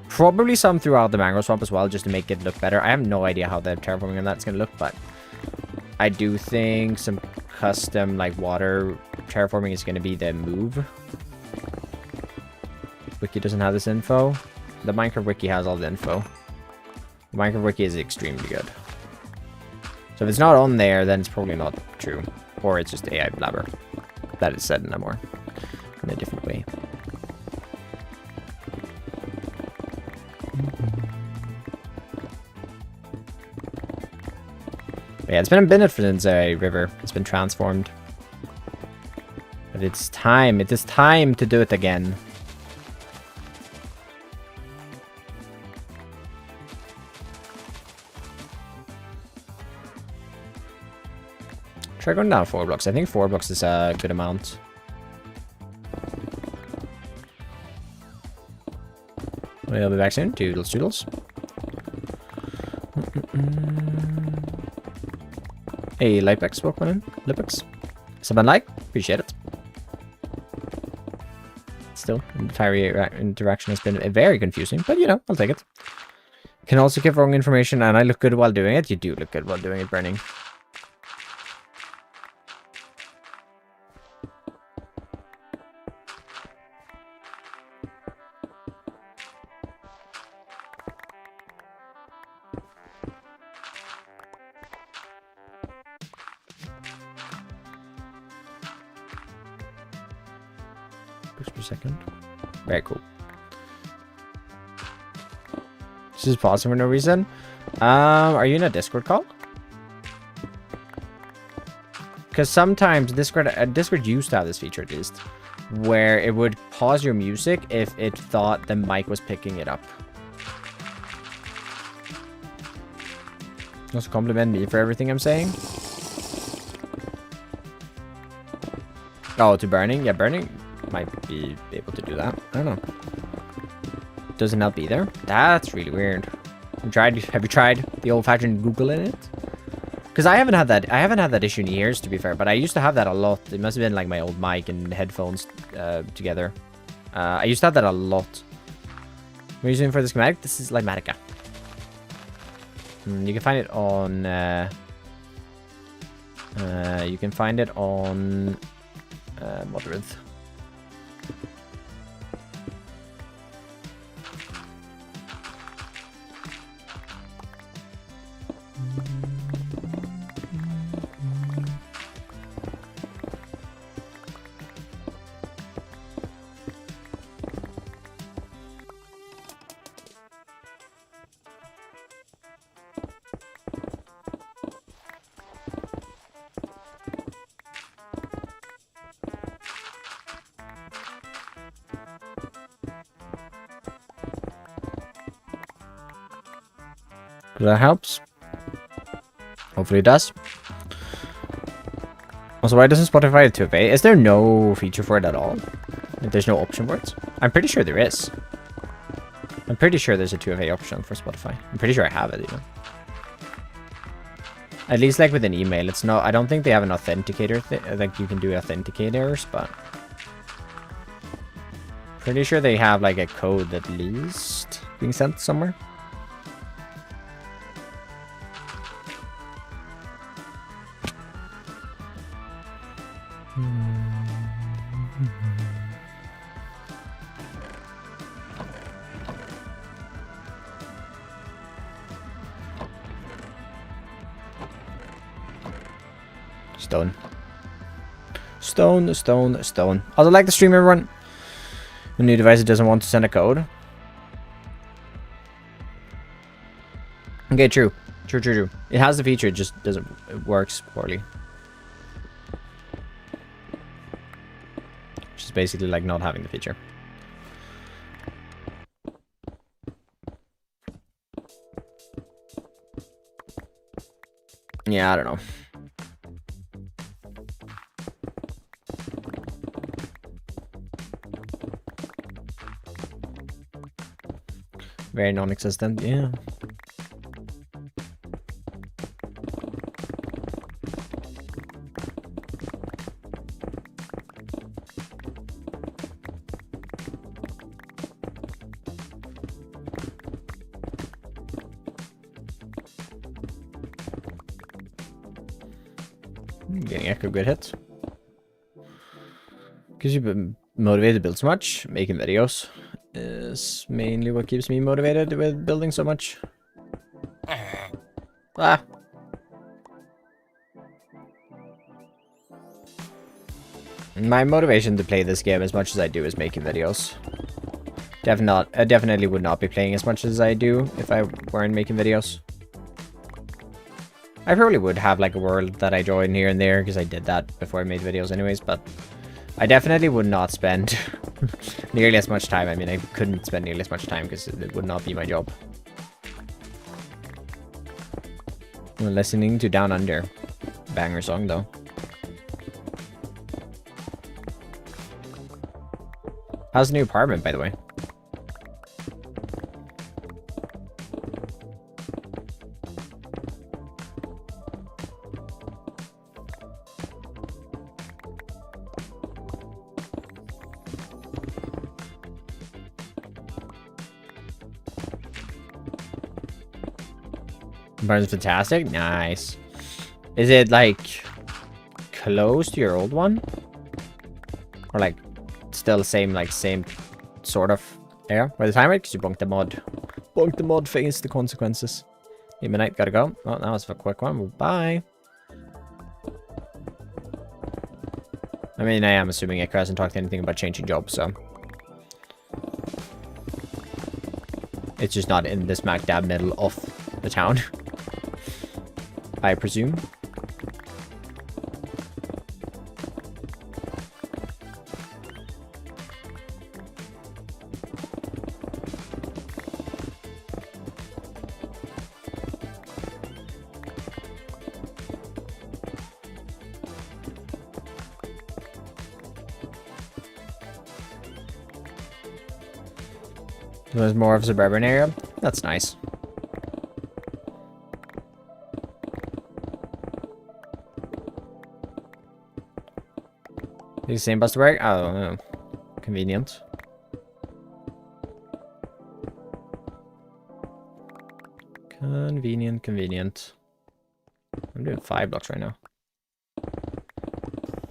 Probably some throughout the mangrove swamp as well, just to make it look better. I have no idea how the terraforming on that's gonna look, but I do think some custom like water terraforming is gonna be the move. Wiki doesn't have this info. The Minecraft wiki has all the info. The Minecraft wiki is extremely good. So if it's not on there, then it's probably not true. Or it's just AI blabber. That is said in a different way. But yeah, it's been a minute since a river. It's been transformed. But it's time. It is time to do it again. Try going down 4 blocks. I think 4 blocks is a good amount. We'll be back soon. Toodles. Hey, Lipex, welcome in. Lipex. Someone like? Appreciate it. Still, the entire interaction has been very confusing, but you know, I'll take it. Can also give wrong information, and I look good while doing it. You do look good while doing it, Burning. Per second. Very cool. This is pausing for no reason. Are you in a Discord call? Because sometimes Discord used to have this feature at least, where it would pause your music if it thought the mic was picking it up. Also compliment me for everything I'm saying. Oh, to Burning? Yeah, Burning might be able to do that. I don't know. Doesn't help either. That's really weird. Have you tried the old-fashioned Googling it? Because I haven't had that issue in years, to be fair, but I used to have that a lot. It must have been like my old mic and headphones together. I used to have that a lot. What are you using for the schematic? This is Limatica. You can find it on Modrith. That helps. Hopefully it does. Also, why doesn't Spotify have 2FA? Is there no feature for it at all? Like, there's no option for it? I'm pretty sure there is. I'm pretty sure there's a 2FA option for Spotify. I'm pretty sure I have it, even. At least, like, with an email. It's not... I don't think they have an authenticator thing. Like, you can do authenticators, but... Pretty sure they have, like, a code at least being sent somewhere. Stone. Stone, stone, stone. Also, like the stream, everyone. A new device that doesn't want to send a code. Okay, true. True, true, true. It has the feature, it just doesn't... It works poorly. Which is basically like not having the feature. Yeah, I don't know. Very non-existent, yeah. Getting echo good hits. Because you've been motivated to build so much, making videos is mainly what keeps me motivated with building so much. Ah. My motivation to play this game as much as I do is making videos. I definitely would not be playing as much as I do if I weren't making videos. I probably would have like a world that I join here and there because I did that before I made videos anyways, but I definitely would not spend nearly as much time. I mean, I couldn't spend nearly as much time because it would not be my job. I'm listening to Down Under. Banger song though. How's the new apartment, by the way? Barn's fantastic. Nice. Is it like close to your old one? Or like still the same, like same sort of area by the time, right? Because you bunked the mod. Bunked the mod, face the consequences. Hey, midnight, gotta go. Oh, that was a quick one. Bye. I mean, I am assuming it hasn't talked anything about changing jobs, so. It's just not in the smack dab middle of the town. I presume. It was more of a suburban area. That's nice. The same bus to work? Oh, no. Convenient. Convenient, convenient. I'm doing 5 blocks right now.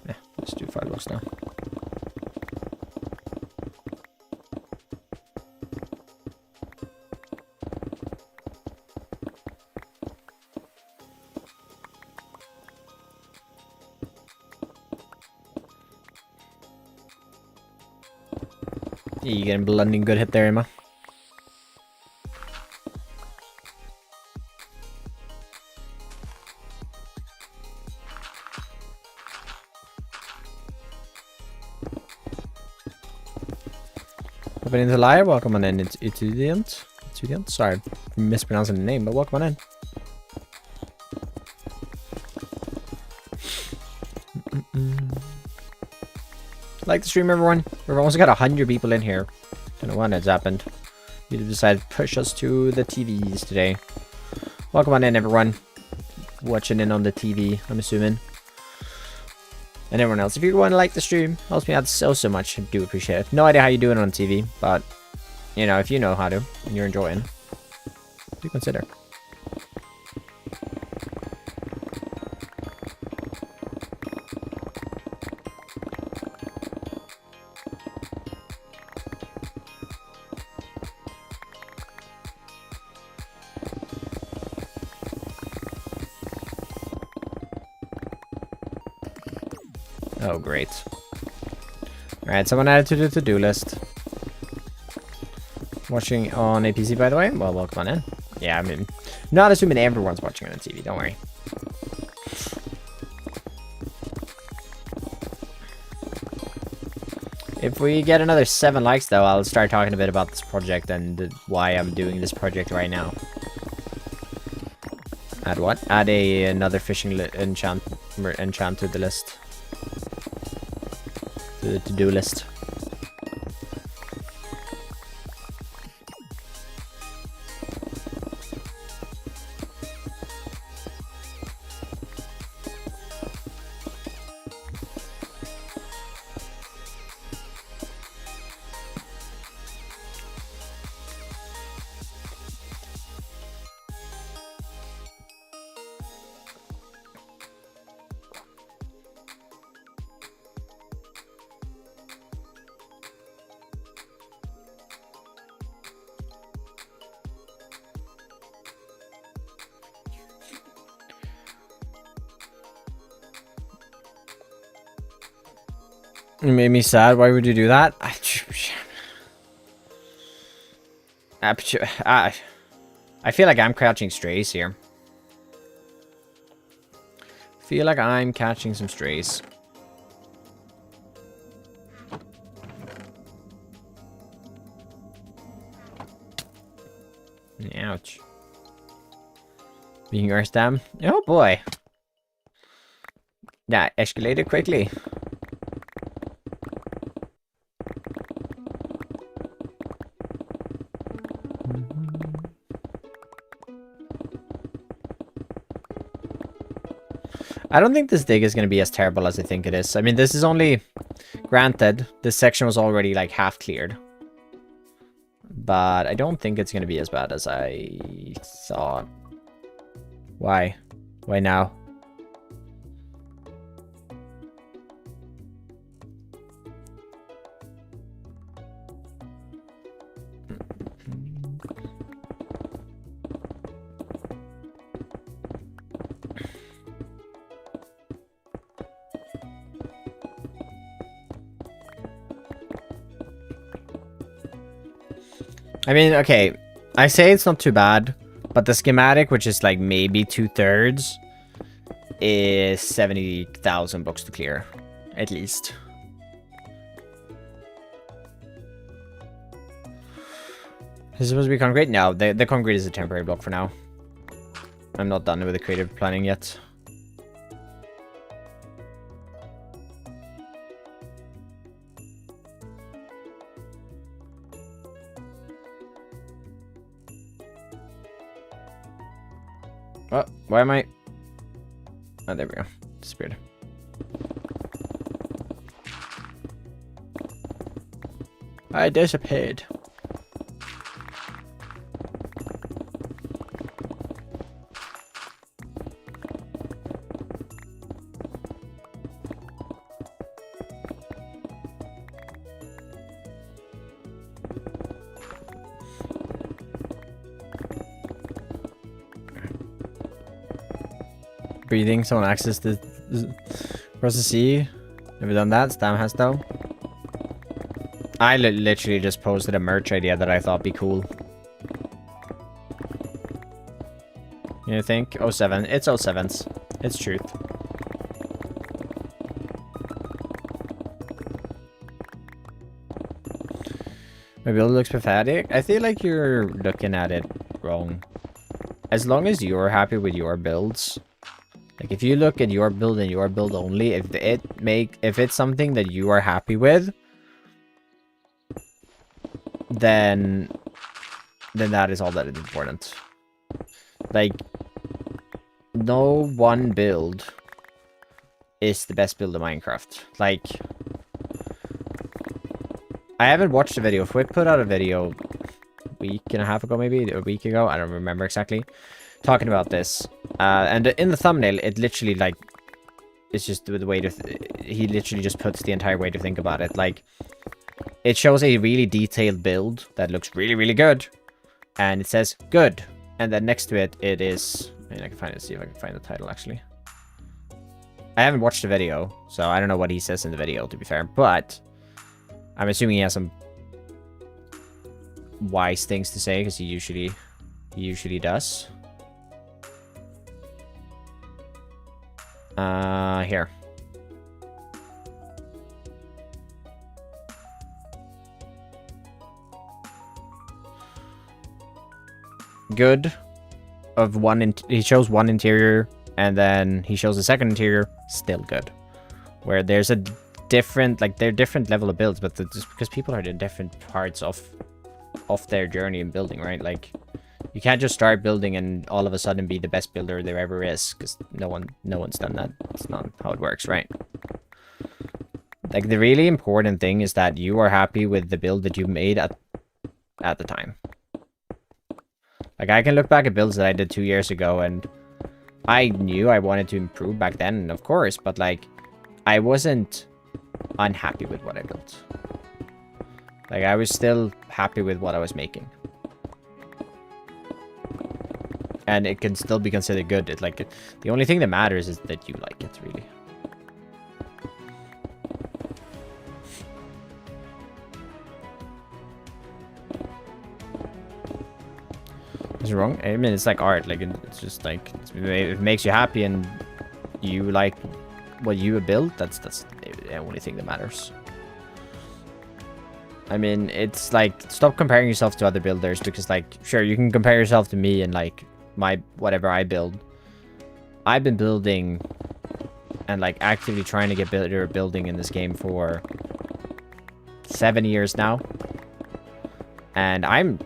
Yeah, let's do 5 blocks now. You getting blending good hit there, Emma. Hopping into live, welcome on in. It's Etudiant. Sorry, I'm mispronouncing the name, but welcome on in. Like the stream, everyone. We've almost got 100 people in here. Don't know when it's happened. You decided to push us to the TVs today. Welcome on in, everyone. Watching in on the TV, I'm assuming. And everyone else, if you want to like the stream, helps me out so much. I do appreciate it. No idea how you do it on TV, but you know, if you know how to and you're enjoying, do consider. Oh, great. Alright, someone added to the to-do list. Watching on a PC, by the way? Well, welcome on in. Yeah, I mean, not assuming everyone's watching on a TV, don't worry. If we get another 7 likes, though, I'll start talking a bit about this project and why I'm doing this project right now. Add what? Add another fishing enchant to the list. The to-do list. It made me sad. Why would you do that? I feel like I'm catching strays here. Feel like I'm catching some strays. Ouch. Being earth dam. Oh boy. That escalated quickly. I don't think this dig is going to be as terrible as I think it is. I mean, this is only... Granted, this section was already, like, half cleared. But I don't think it's going to be as bad as I thought. Why? Why now? I mean, okay, I say it's not too bad, but the schematic, which is like maybe 2/3, is 70,000 blocks to clear, at least. This is supposed to be concrete? No, the concrete is a temporary block for now. I'm not done with the creative planning yet. Oh, why am I... Oh, there we go. Disappeared. I disappeared. Breathing, someone access the across the sea. Never done that. Stam has though. I literally just posted a merch idea that I thought be cool. You think? 07. It's 07s. It's truth. My build looks pathetic. I feel like you're looking at it wrong. As long as you're happy with your builds. Like if you look at your build and your build only, if it's something that you are happy with, then that is all that is important. Like no one build is the best build in Minecraft. Like I haven't watched the video. If we put out a video a week and a half ago, maybe a week ago, I don't remember exactly, talking about this. And in the thumbnail, it literally, like, it's just the way to... he literally just puts the entire way to think about it. Like, it shows a really detailed build that looks really, really good. And it says, good. And then next to it, it is... I mean, I can see if I can find the title, actually. I haven't watched the video, so I don't know what he says in the video, to be fair. But I'm assuming he has some wise things to say, because he usually does. Here. Good. Of one, he shows one interior, and then he shows the second interior, still good. Where there's a different, like, they're different level of builds, but just because people are in different parts of their journey in building, right? Like, you can't just start building and all of a sudden be the best builder there ever is, because no one's done that. It's not how it works, right? Like, the really important thing is that you are happy with the build that you made at the time. Like, I can look back at builds that I did 2 years ago, and I knew I wanted to improve back then, of course, but, like, I wasn't unhappy with what I built. Like, I was still happy with what I was making. And it can still be considered good. The only thing that matters is that you like it, really. It's wrong. I mean, it's like art. Like, it's just like, it makes you happy and you like what you build. That's the only thing that matters. I mean, it's like, stop comparing yourself to other builders, because, like, sure, you can compare yourself to me and, like, my whatever I build. I've been building and, like, actively trying to get better at building in this game for 7 years now. And I'm,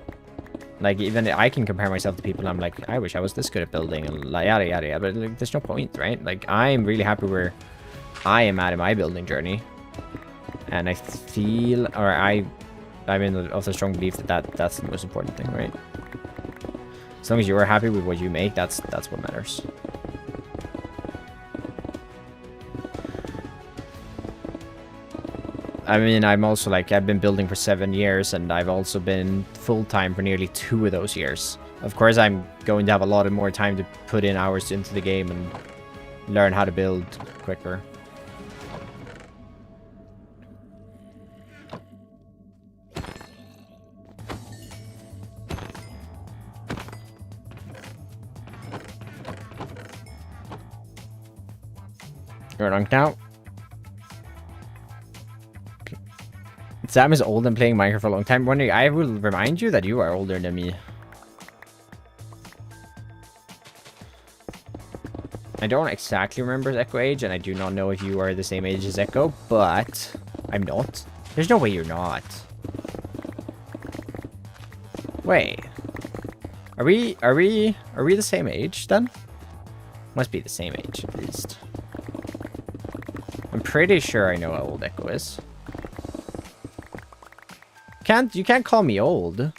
like, even I can compare myself to people, I'm like, I wish I was this good at building, and like, yada, yada, yada. But, like, there's no point, right? Like, I'm really happy where I am at in my building journey. And I feel, or I'm of the strong belief that that's the most important thing, right? As long as you are happy with what you make, that's what matters. I mean, I'm also, like, I've been building for 7 years, and I've also been full-time for nearly 2 of those years. Of course, I'm going to have a lot of more time to put in hours into the game and learn how to build quicker. You're dunked out. Sam is old and playing Minecraft for a long time. Wondering, I will remind you that you are older than me. I don't exactly remember Echo age, and I do not know if you are the same age as Echo, but I'm not. There's no way you're not. Wait. Are we the same age then? Must be the same age at least. I'm pretty sure I know how old Echo is. You can't call me old.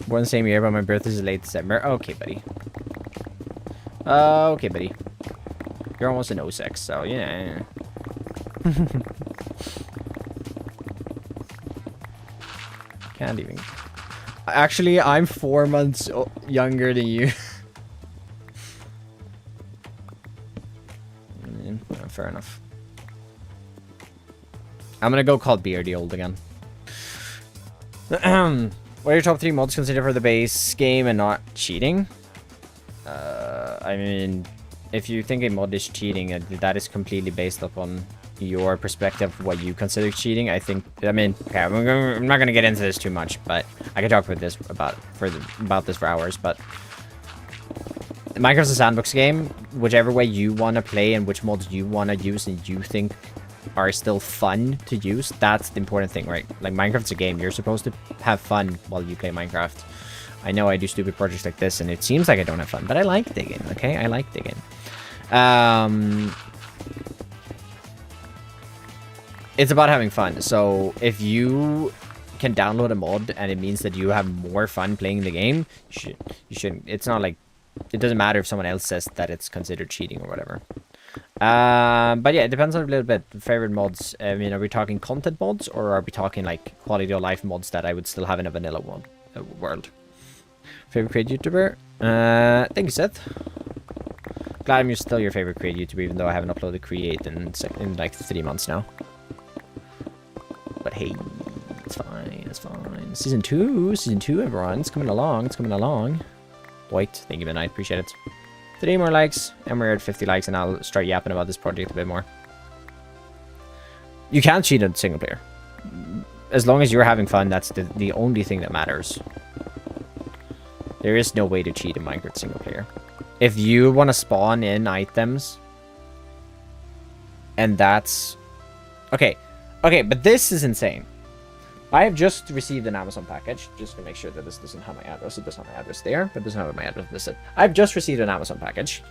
Born the same year, but my birthday is late December. Okay, buddy. Okay, buddy. You're almost an 06, so yeah. Can't even. Actually, I'm 4 months younger than you. Fair enough. I'm gonna go call Beardy old again. What are your top 3 mods considered for the base game and not cheating? I mean, if you think a mod is cheating, that is completely based upon your perspective of what you consider cheating. I mean, okay, I'm not gonna get into this too much, but I could talk about this for hours. But Minecraft's a sandbox game. Whichever way you want to play and which mods you want to use and you think are still fun to use, that's the important thing, right? Like, Minecraft's a game. You're supposed to have fun while you play Minecraft. I know I do stupid projects like this, and it seems like I don't have fun, but I like digging, okay? I like digging. It's about having fun. So if you can download a mod and it means that you have more fun playing the game, you shouldn't. It's not like, it doesn't matter if someone else says that it's considered cheating or whatever. But yeah, it depends on a little bit. Favorite mods. I mean, are we talking content mods, or are we talking like quality of life mods that I would still have in a vanilla world? Favorite create YouTuber? Thank you, Seth. Glad I'm still your favorite create YouTuber, even though I haven't uploaded create in like 3 months now. But hey, it's fine. It's fine. Season 2, everyone. It's coming along. It's coming along. White, thank you, Midnight. Appreciate it. 3 more likes, and we're at 50 likes, and I'll start yapping about this project a bit more. You can't cheat on single player. As long as you're having fun, that's the only thing that matters. There is no way to cheat in Minecraft single player. If you want to spawn in items, and that's... Okay, but this is insane. I have just received an Amazon package, just to make sure that this doesn't have my address. It does have my address there, but it doesn't have my address listed. I've just received an Amazon package.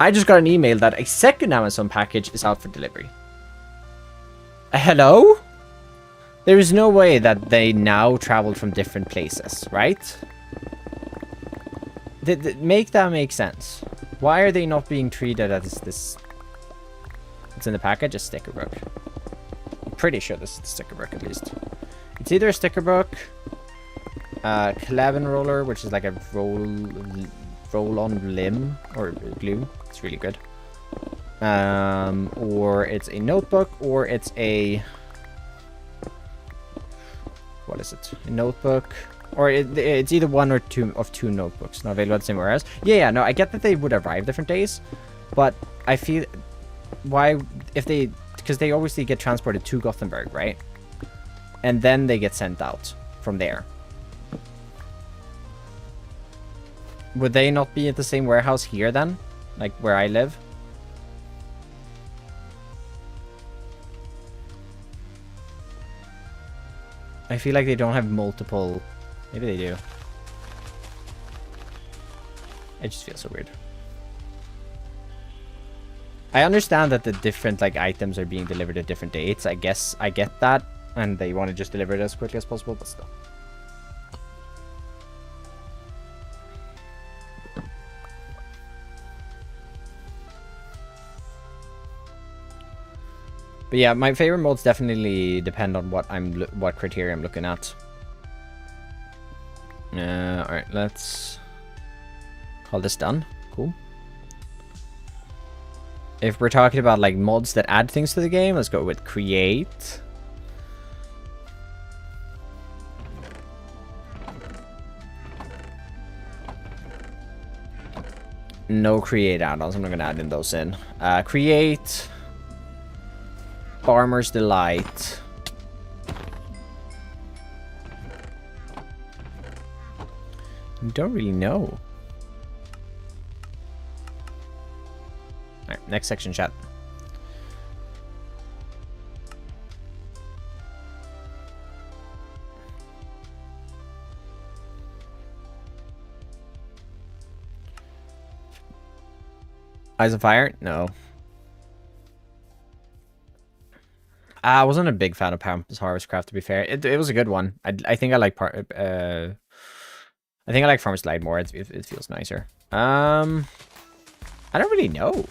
I just got an email that a second Amazon package is out for delivery. Hello? There is no way that they now traveled from different places, right? Make that make sense. Why are they not being treated as this? It's in the package, a sticker book. I'm pretty sure this is the sticker book, at least. It's either a sticker book, Clavin roller, which is like a roll-on limb or glue. It's really good. Or it's a notebook, or it's a... What is it? A notebook, or it's either one or two of 2 notebooks not available at the same warehouse. Yeah, no, I get that they would arrive different days, but I feel why if they, because they obviously get transported to Gothenburg, right? And then they get sent out from there. Would they not be at the same warehouse here then, like where I live? I feel like they don't have multiple... Maybe they do. It just feels so weird. I understand that the different like items are being delivered at different dates. I guess I get that. And they want to just deliver it as quickly as possible, but still. But yeah, my favorite modes definitely depend on what criteria I'm looking at. Alright, let's call this done. Cool. If we're talking about like mods that add things to the game, let's go with create. No create add-ons. I'm not gonna add in those in. Create. Farmer's Delight. I don't really know. Alright, next section, chat. Eyes of Fire? No. I wasn't a big fan of Pampas Harvest Craft, to be fair. It was a good one. I think I like I think I like Farmer's Delight more. It feels nicer. I don't really know.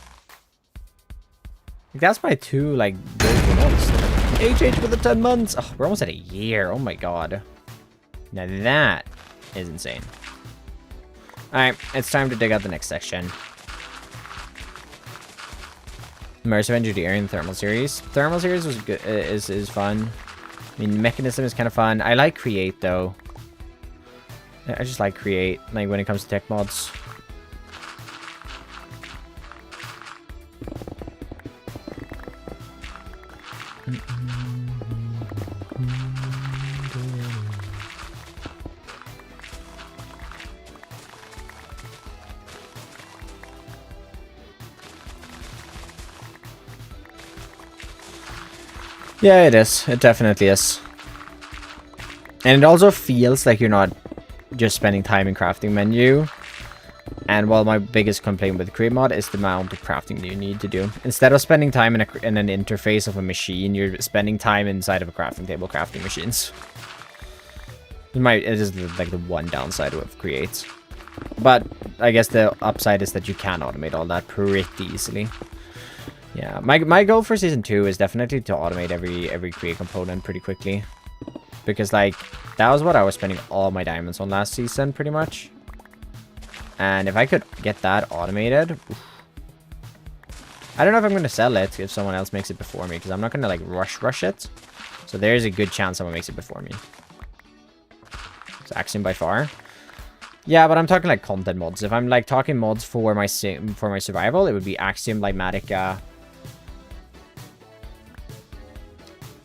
That's my two, like, good months. HH with the 10 months. Oh, we're almost at a year. Oh my god. Now that is insane. Alright, it's time to dig out the next section. Immersive Engineering Thermal Series. Thermal Series was good, is fun. I mean, Mechanism is kind of fun. I like Create, though. I just like Create, like, when it comes to tech mods. Yeah, it is. It definitely is. And it also feels like you're not just spending time in crafting menu. And while my biggest complaint with Create mod is the amount of crafting that you need to do. Instead of spending time in an interface of a machine, you're spending time inside of a crafting table crafting machines. It is like the one downside of Create. But I guess the upside is that you can automate all that pretty easily. Yeah, my goal for Season 2 is definitely to automate every Create component pretty quickly. Because, like, that was what I was spending all my diamonds on last season, pretty much. And if I could get that automated... Oof. I don't know if I'm going to sell it if someone else makes it before me, because I'm not going to, like, rush it. So there's a good chance someone makes it before me. It's Axiom by far. Yeah, but I'm talking, like, content mods. If I'm, like, talking mods for my survival, it would be Axiom, Limatica...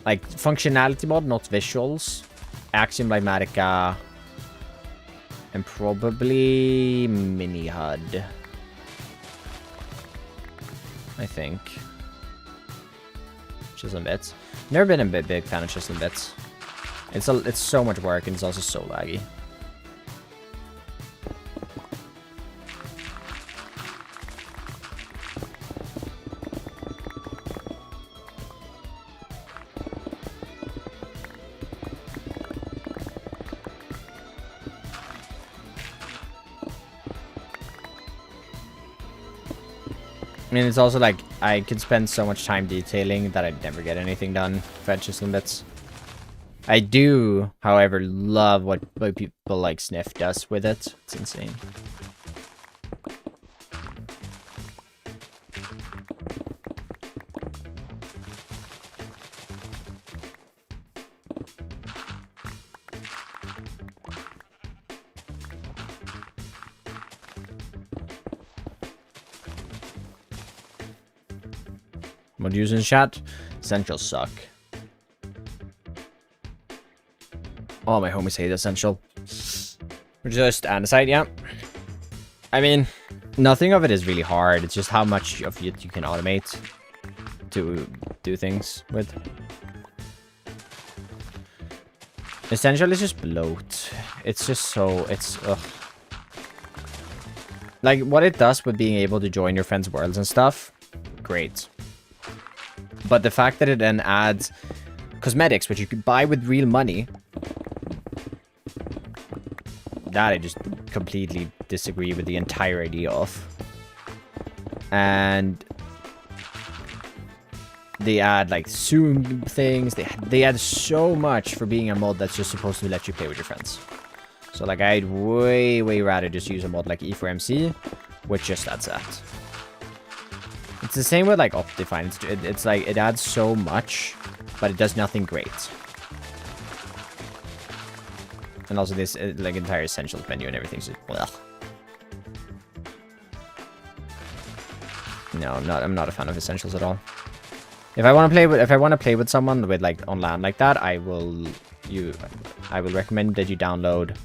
Like, functionality mod, not visuals. Axiom, Limatica... And probably Mini HUD. I think. Chisel bits. Never been a big fan of chisel bits. It's so much work and it's also so laggy. I mean, it's also like, I could spend so much time detailing that I'd never get anything done if I had chisel bits. I do, however, love what people like Sniff does with it. It's insane. Mod using chat. Essentials suck. All my homies hate Essential. Just andesite, yeah. I mean, nothing of it is really hard. It's just how much of it you can automate to do things with. Essential is just bloat. It's just so... It's... Ugh. Like, what it does with being able to join your friends' worlds and stuff, great. But the fact that it then adds cosmetics, which you could buy with real money, that I just completely disagree with the entire idea of. And they add like zoom things. They add so much for being a mod that's just supposed to let you play with your friends. So like I'd way rather just use a mod like E4MC, which just adds that. It's the same with like Optifine. It's like it adds so much, but it does nothing great. And also this like entire essentials menu and everything's just well. No, I'm not a fan of essentials at all. If I want to play with someone with like on land like that, I will recommend that you download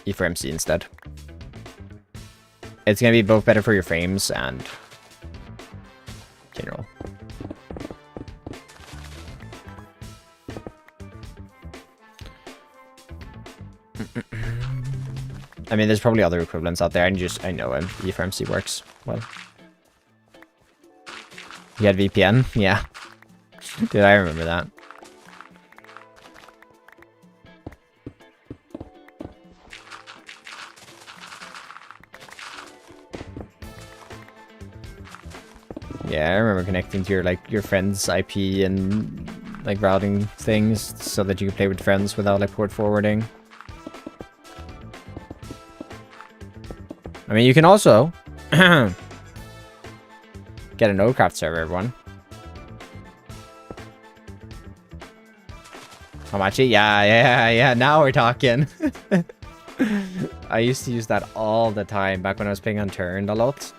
E4MC instead. It's gonna be both better for your frames and general. I mean, there's probably other equivalents out there. I know E4MC works well. You had VPN? Yeah. Dude, I remember that. Yeah, I remember connecting to your friend's IP and like routing things so that you could play with friends without like port forwarding. I mean, you can also get a NodeCraft server, everyone. Hamachi? Yeah. Now we're talking. I used to use that all the time back when I was playing Unturned a lot.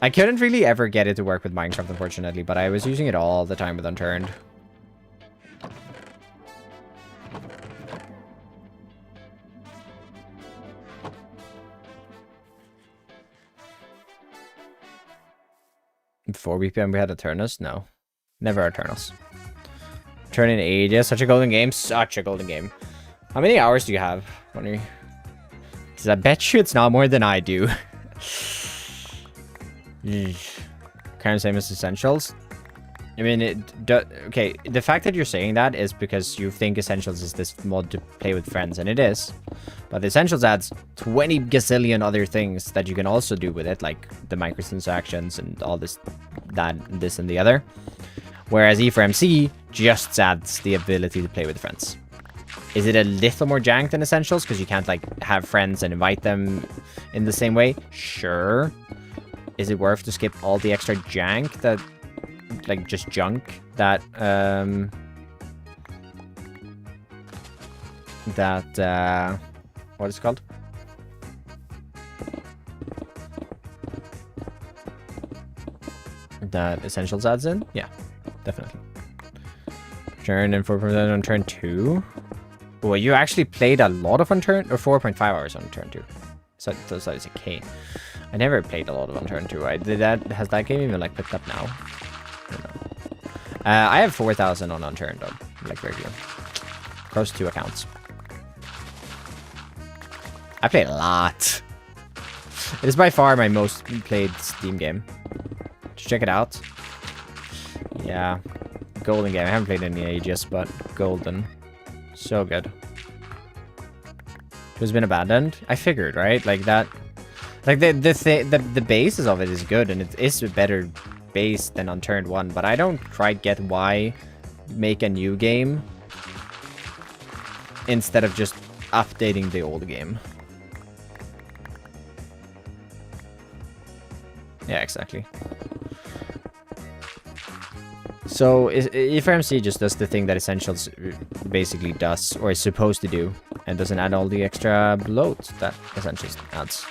I couldn't really ever get it to work with Minecraft, unfortunately, but I was using it all the time with Unturned. Before VPN, we had Eternus? No. Never Eternus. Turn in ages. Such a golden game. Such a golden game. How many hours do you have? Because I bet you it's not more than I do. Kind of same as Essentials. I mean, okay, the fact that you're saying that is because you think Essentials is this mod to play with friends, and it is. But Essentials adds 20 gazillion other things that you can also do with it, like the microtransactions and all this, this and the other. Whereas E4MC just adds the ability to play with friends. Is it a little more jank than Essentials because you can't like have friends and invite them in the same way? Sure. Is it worth to skip all the extra jank that, like, just junk that, what is it called? That Essentials adds in? Yeah, definitely. Turn and 4% on turn 2. Well, you actually played a lot of Unturned, or 4.5 hours on turn 2. So it's a K. I never played a lot of Unturned 2. Has that game even like picked up now? I don't know. I have 4,000 on Unturned though, like regular. Close to 2 accounts. I played a lot. It is by far my most played Steam game. Just check it out. Yeah. Golden game. I haven't played any ages, but golden. So good. It has been abandoned. I figured, right? Like that. Like the basis of it is good, and it is a better base than Unturned 1. But I don't quite get why make a new game instead of just updating the old game. Yeah, exactly. So E4MC just does the thing that Essentials basically does, or is supposed to do, and doesn't add all the extra bloat that Essentials adds.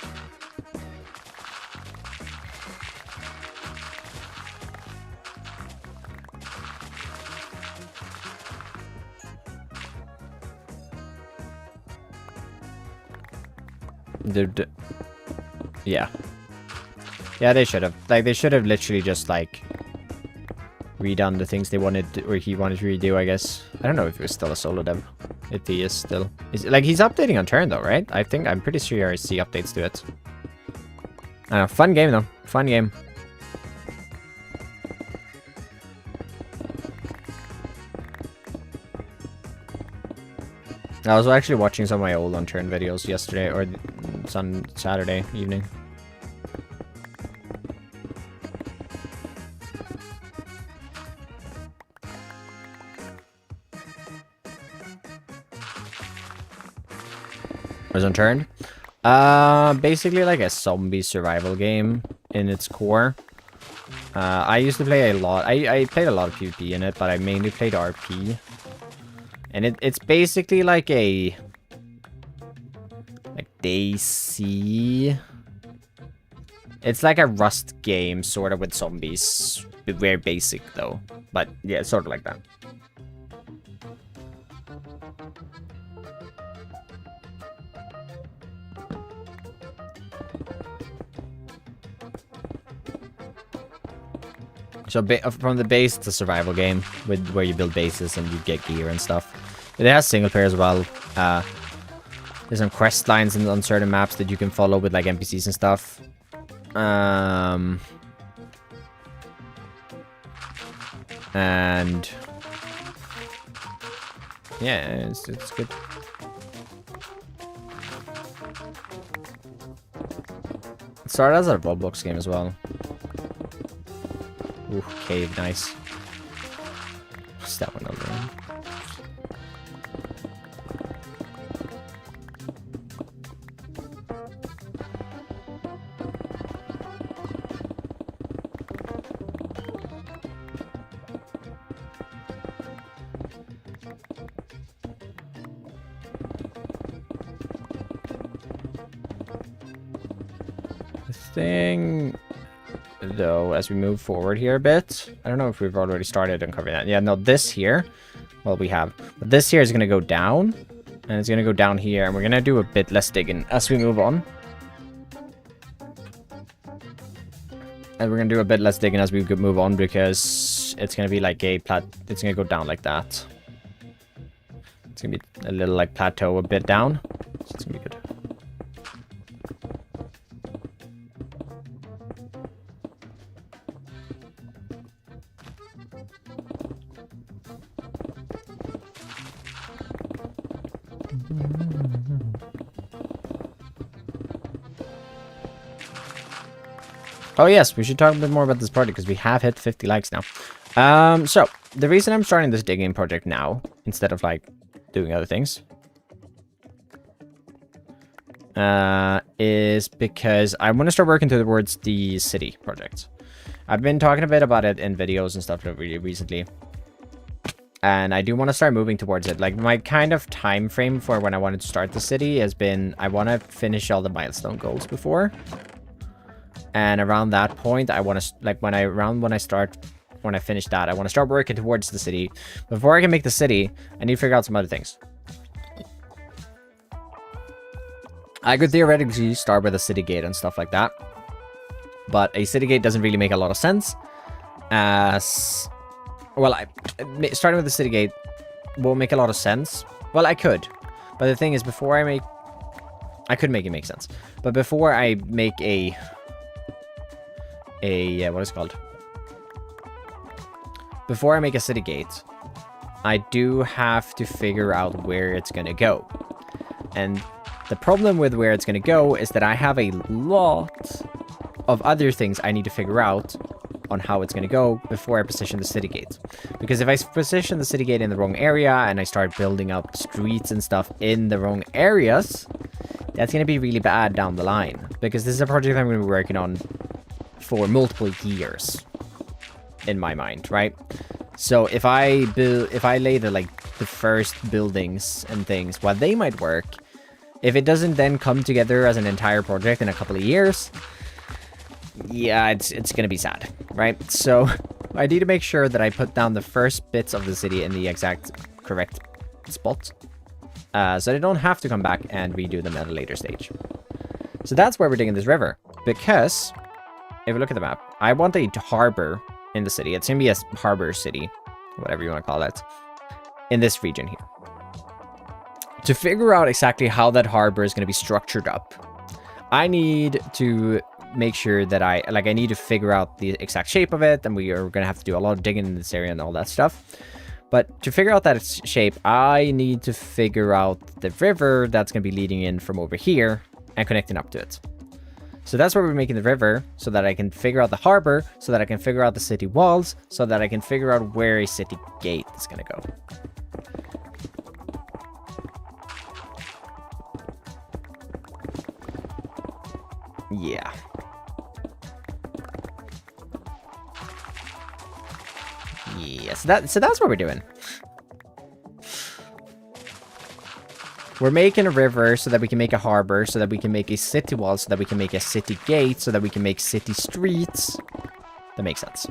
Yeah. Yeah, they should have. Like, they should have literally just, like, redone the things they wanted, or he wanted to redo, I guess. I don't know if it was still a solo dev. If he is still. Like, he's updating on turn, though, right? I'm pretty sure I see updates to it. I don't know. Fun game, though. Fun game. I was actually watching some of my old Unturned videos yesterday, or on Saturday evening. Was Unturned? Basically like a zombie survival game in its core. I used to play a lot. I played a lot of PvP in it, but I mainly played RP. And it's basically like a DayZ. It's like a Rust game, sort of, with zombies. Very basic though. But yeah, it's sort of like that. So from the base, it's a survival game with where you build bases and you get gear and stuff. It has single player as well. There's some quest lines on certain maps that you can follow with like NPCs and stuff. And yeah, it's good. It started as a Roblox game as well. Ooh, cave, nice. What's that one over there? Thing, though, as we move forward here a bit, I don't know if we've already started uncovering that. Yeah, no, this here, well, we have, but this here is going to go down, and it's going to go down here, and we're going to do a bit less digging as we move on. And we're going to do a bit less digging as we move on, because it's going to be like a it's going to go down like that. It's going to be a little like plateau a bit down, so it's going to be good. Oh yes, we should talk a bit more about this project because we have hit 50 likes now. So the reason I'm starting this digging project now instead of like doing other things is because I want to start working towards the city project. I've been talking a bit about it in videos and stuff really recently, and I do want to start moving towards it. Like my kind of time frame for when I wanted to start the city has been I want to finish all the milestone goals before. And around that point, I want to, like, when I finish that, I want to start working towards the city. Before I can make the city, I need to figure out some other things. I could theoretically start with a city gate and stuff like that. But a city gate doesn't really make a lot of sense. As, well, starting with the city gate won't make a lot of sense. Well, I could. But the thing is, before I could make it make sense. But before I make what is it called? Before I make a city gate, I do have to figure out where it's going to go. And the problem with where it's going to go is that I have a lot of other things I need to figure out on how it's going to go before I position the city gate. Because if I position the city gate in the wrong area and I start building up streets and stuff in the wrong areas, that's going to be really bad down the line. Because this is a project I'm going to be working on for multiple years in my mind, right? So if I lay the first buildings and things, while they might work, if it doesn't then come together as an entire project in a couple of years, yeah, it's gonna be sad, right? So I need to make sure that I put down the first bits of the city in the exact correct spot, so they don't have to come back and redo them at a later stage. So that's why we're digging this river, because if we look at the map, I want a harbor in the city. It's going to be a harbor city, whatever you want to call it, in this region here. To figure out exactly how that harbor is going to be structured up, I need to make sure that I need to figure out the exact shape of it, and we are going to have to do a lot of digging in this area and all that stuff. But to figure out that shape, I need to figure out the river that's going to be leading in from over here and connecting up to it. So that's why we're making the river, so that I can figure out the harbor, so that I can figure out the city walls, so that I can figure out where a city gate is going to go. Yeah. Yeah, so that's what we're doing. We're making a river so that we can make a harbor, so that we can make a city wall, so that we can make a city gate, so that we can make city streets. That makes sense.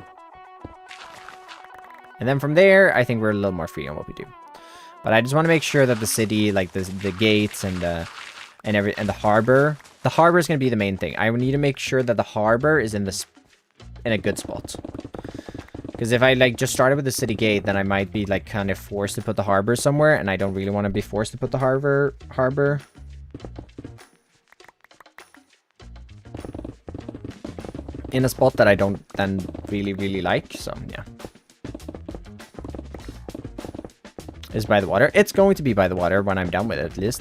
And then from there, I think we're a little more free on what we do. But I just want to make sure that the city, like the gates and the harbor, the harbor is going to be the main thing. I need to make sure that the harbor is in a good spot. Because if I just started with the city gate, then I might be kind of forced to put the harbor somewhere, and I don't really want to be forced to put the harbor in a spot that I don't then really like. So yeah. is by the water. It's going to be by the water when I'm done with it, at least.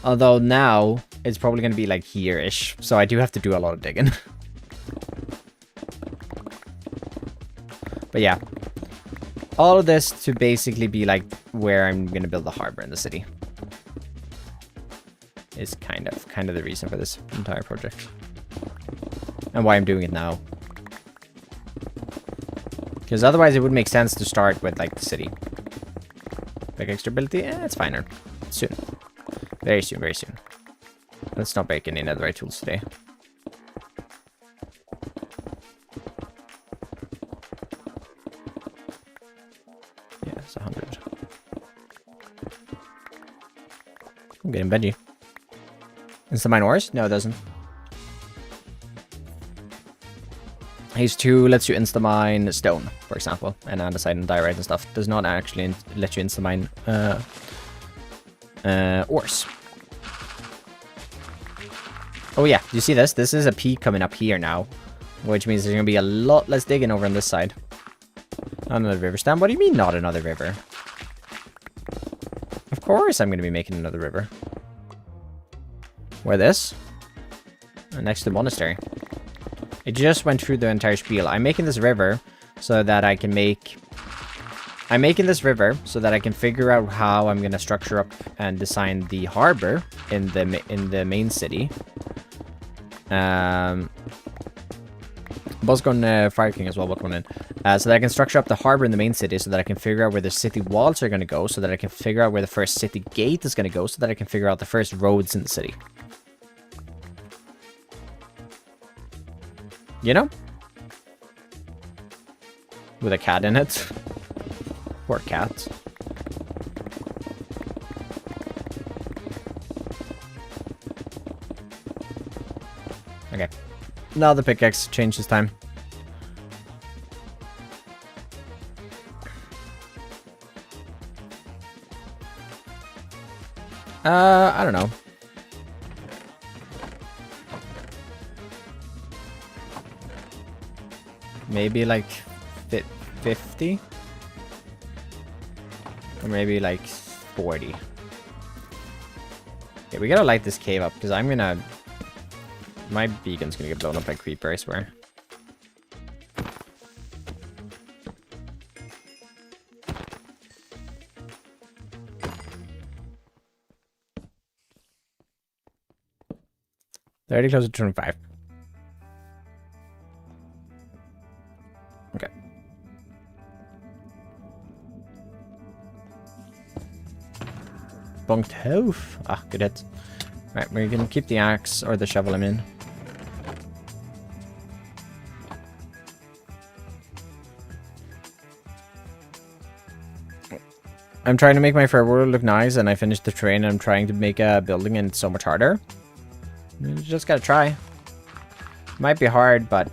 Although now, it's probably going to be like here-ish. So I do have to do a lot of digging. But yeah. All of this to basically be like where I'm going to build the harbor in the city. Is kind of the reason for this entire project. And why I'm doing it now. Because otherwise it would make sense to start with like the city. Like extra ability, it's fine. Soon. Very soon, very soon. Let's not break any netherite tools today. Yeah, it's 100. I'm getting veggie. Insta-mine ores? No, it doesn't. Haze 2 lets you insta-mine stone, for example, and andesite and diorite and stuff. Does not actually let you insta-mine ores. Oh yeah, do you see this? This is a peak coming up here now, which means there's going to be a lot less digging over on this side. Not another river stem? What do you mean not another river? Of course I'm going to be making another river. Where this? Next to the monastery. It just went through the entire spiel. I'm making this river so that I can make... I'm making this river so that I can figure out how I'm going to structure up and design the harbor in the main city. Buzzgun Fire King as well, welcome in. So that I can structure up the harbor in the main city so that I can figure out where the city walls are going to go, so that I can figure out where the first city gate is going to go, so that I can figure out the first roads in the city. You know? With a cat in it. Poor cat. Okay. Now the pickaxe changes time. I don't know. Maybe like 50? Or maybe like 40. Okay, we gotta light this cave up, because I'm gonna... My beacon's gonna get blown up by creeper, I swear. They're already close to 25. Okay. Bunked health. Ah, good hit. Right, we're gonna keep the axe or the shovel, I mean. I'm trying to make my fair world look nice, and I finished the train, and I'm trying to make a building, and it's so much harder. You just gotta try. Might be hard, but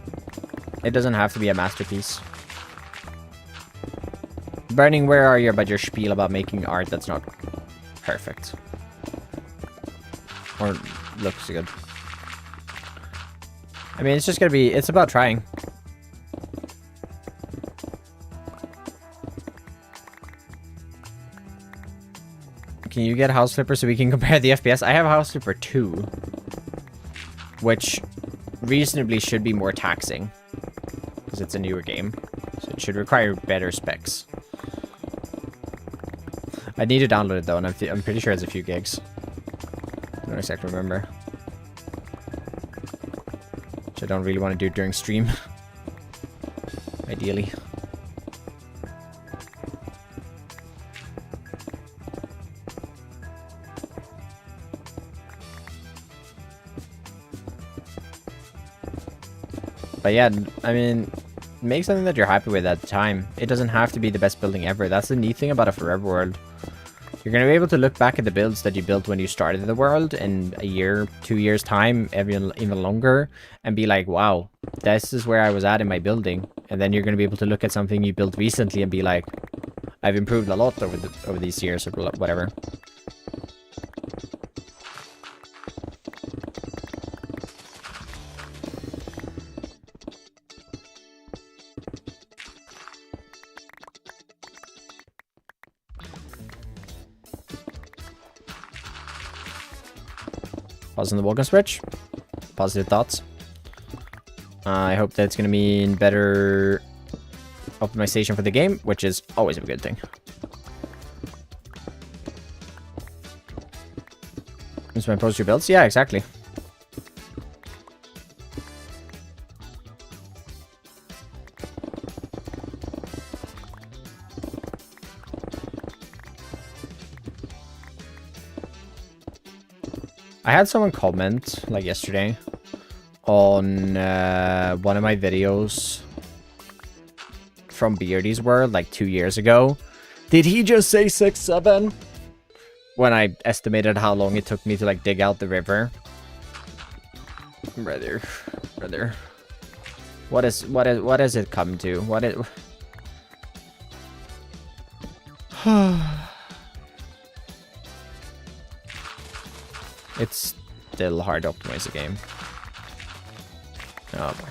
it doesn't have to be a masterpiece. Burning, where are you about your spiel about making art that's not perfect? Or looks good. I mean, it's just gonna be, it's about trying. Can you get House Flipper so we can compare the FPS? I have House Flipper 2. Which reasonably should be more taxing. Because it's a newer game. So it should require better specs. I need to download it though, and I'm pretty sure it's a few gigs. I don't exactly remember. Which I don't really want to do during stream. Ideally. But yeah, I mean, make something that you're happy with at the time. It doesn't have to be the best building ever. That's the neat thing about a forever world. You're going to be able to look back at the builds that you built when you started the world in a year, 2 years time, even longer, and be like, wow, this is where I was at in my building. And then you're going to be able to look at something you built recently and be like, I've improved a lot over these years or whatever. Pausing the welcome switch. Positive thoughts. I hope that's going to mean better optimization for the game, which is always a good thing. Is my poster builds? Yeah, exactly. I had someone comment, like yesterday, on one of my videos from Beardy's World, like 2 years ago. Did he just say 6-7? When I estimated how long it took me to, like, dig out the river. Brother. What has it come to? What it... It's still hard to optimize the game. Oh boy.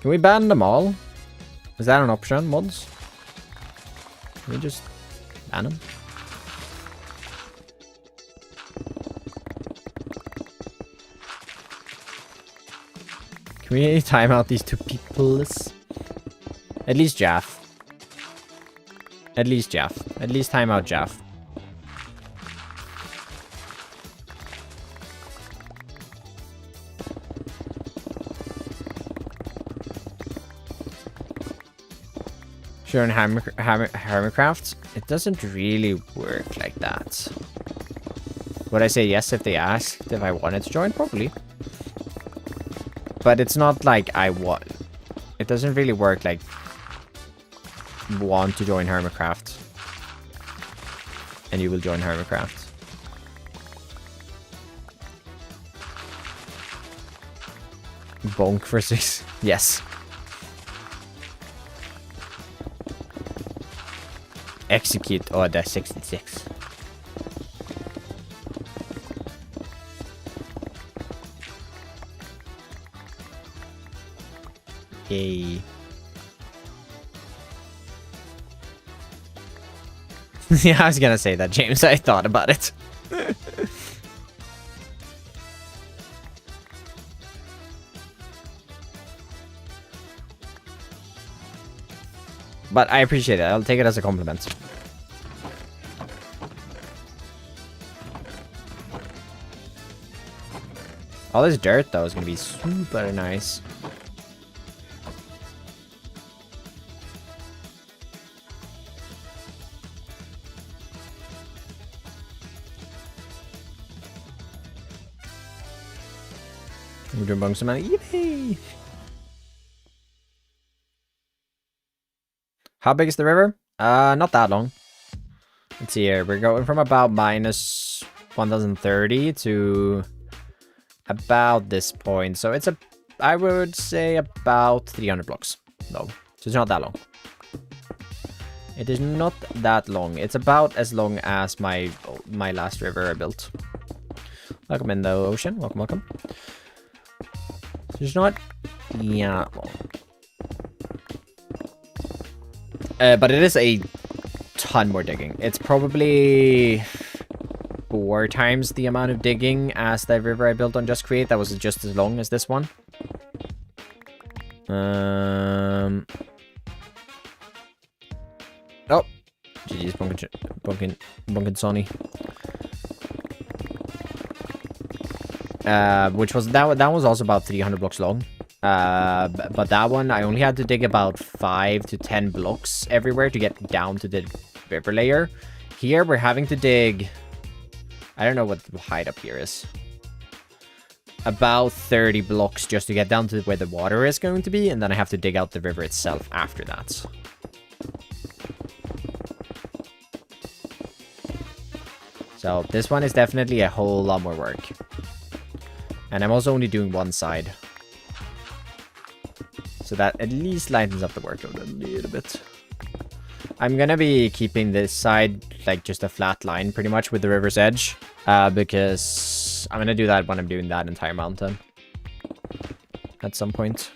Can we ban them all? Is that an option, mods? Can we just ban them? Can we time out these two people? At least Jaff. At least time out Jaff. Sure, in Hammercraft, it doesn't really work like that. Would I say yes if they asked if I wanted to join? Probably. But it's not like I want. It doesn't really work like want to join Hermitcraft and you will join Hermitcraft. Bonk for 6. Yes. Execute order 66. Yay. Yeah, I was gonna say that, James. I thought about it. But I appreciate it. I'll take it as a compliment. All this dirt, though, is gonna be super nice. We're doing bunks of money. Yippee! How big is the river? Not that long. Let's see here. We're going from about minus 1030 to about this point. So it's I would say about 300 blocks. No, so it's not that long. It is not that long. It's about as long as my last river I built. Welcome in the ocean. Welcome, welcome. So it's not yeah long. But it is a ton more digging. It's probably 4 times the amount of digging as the river I built on Just Create. That was just as long as this one. Oh. GG's Bunkin Sonny. Which was that was also about 300 blocks long. But that one I only had to dig about 5 to 10 blocks everywhere to get down to the river layer. Here we're having to dig, I don't know what the height up here is, about 30 blocks just to get down to where the water is going to be, and then I have to dig out the river itself after that. So this one is definitely a whole lot more work. And I'm also only doing one side. So that at least lightens up the workload a little bit. I'm gonna be keeping this side like just a flat line pretty much with the river's edge. Because I'm gonna do that when I'm doing that entire mountain. At some point.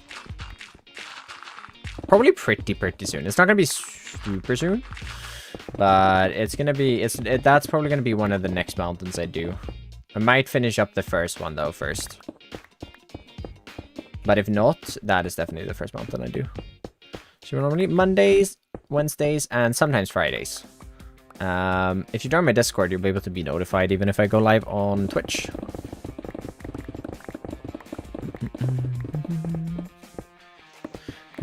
Probably pretty soon. It's not gonna be super soon. But it's gonna be that's probably gonna be one of the next mountains I do. I might finish up the first one though first. But if not, that is definitely the first mountain I do. So normally Mondays, Wednesdays, and sometimes Fridays. If you join my Discord, you'll be able to be notified even if I go live on Twitch.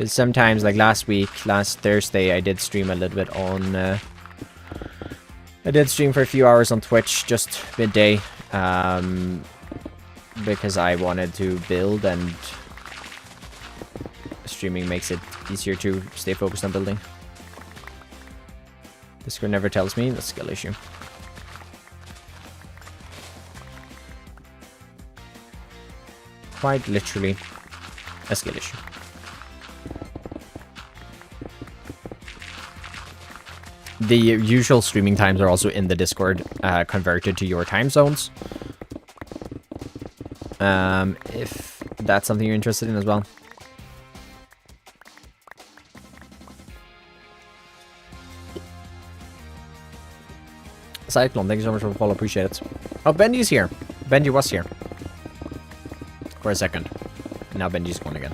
Sometimes, like last Thursday, I did stream a little bit on... I did stream for a few hours on Twitch, just midday. Because I wanted to build, and streaming makes it easier to stay focused on building. Discord never tells me, that's a skill issue. Quite literally a skill issue. The usual streaming times are also in the Discord, converted to your time zones. If that's something you're interested in as well. Cyclone, thank you so much for the follow, appreciate it. Oh, Benji's here. Benji was here. For a second. Now Benji's gone again.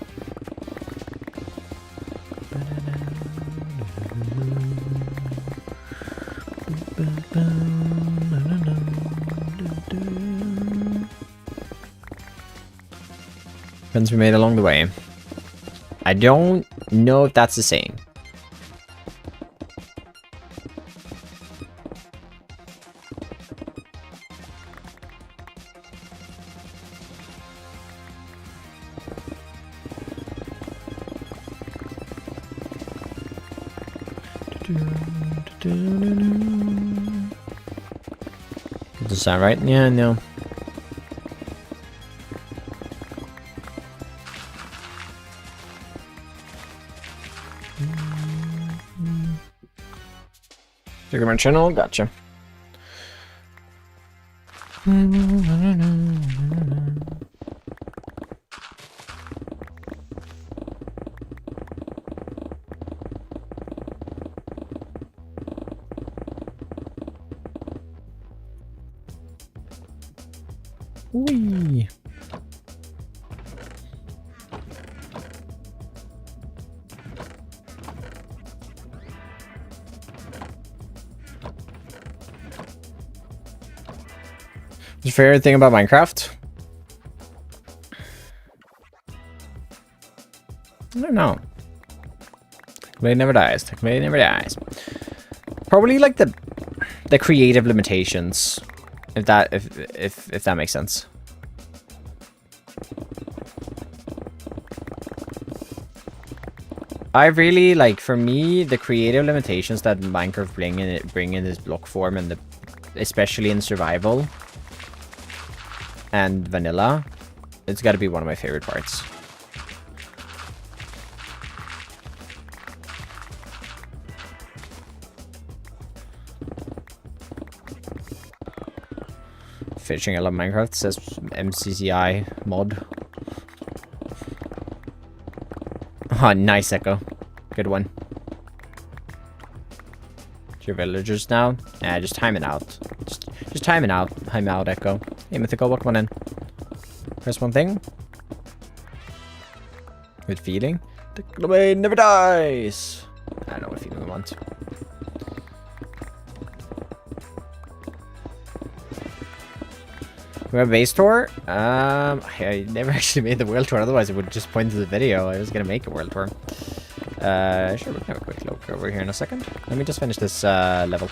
Friends we made along the way. I don't know if that's the saying. Does that sound right? Yeah, no. Check my channel, gotcha. Whee! Your favorite thing about Minecraft? I don't know. Technically never dies. Technically never dies. Probably like the creative limitations, if that makes sense. I really like, for me, the creative limitations that Minecraft bring in this block form, and especially in survival and vanilla, it's got to be one of my favorite parts. Fishing, I love Minecraft, says MCCI mod. Oh, nice, Echo. Good one. To your villagers now? Yeah, just time it out. Just time it out. Time out, Echo. Hey, Mythical, welcome on in. Press one thing. Good feeding. The domain never dies. I don't know what feeding we want. We have a base tour. I never actually made the world tour, otherwise it would just point to the video. I was gonna make a world tour. Sure, we can have a quick look over here in a second. Let me just finish this level.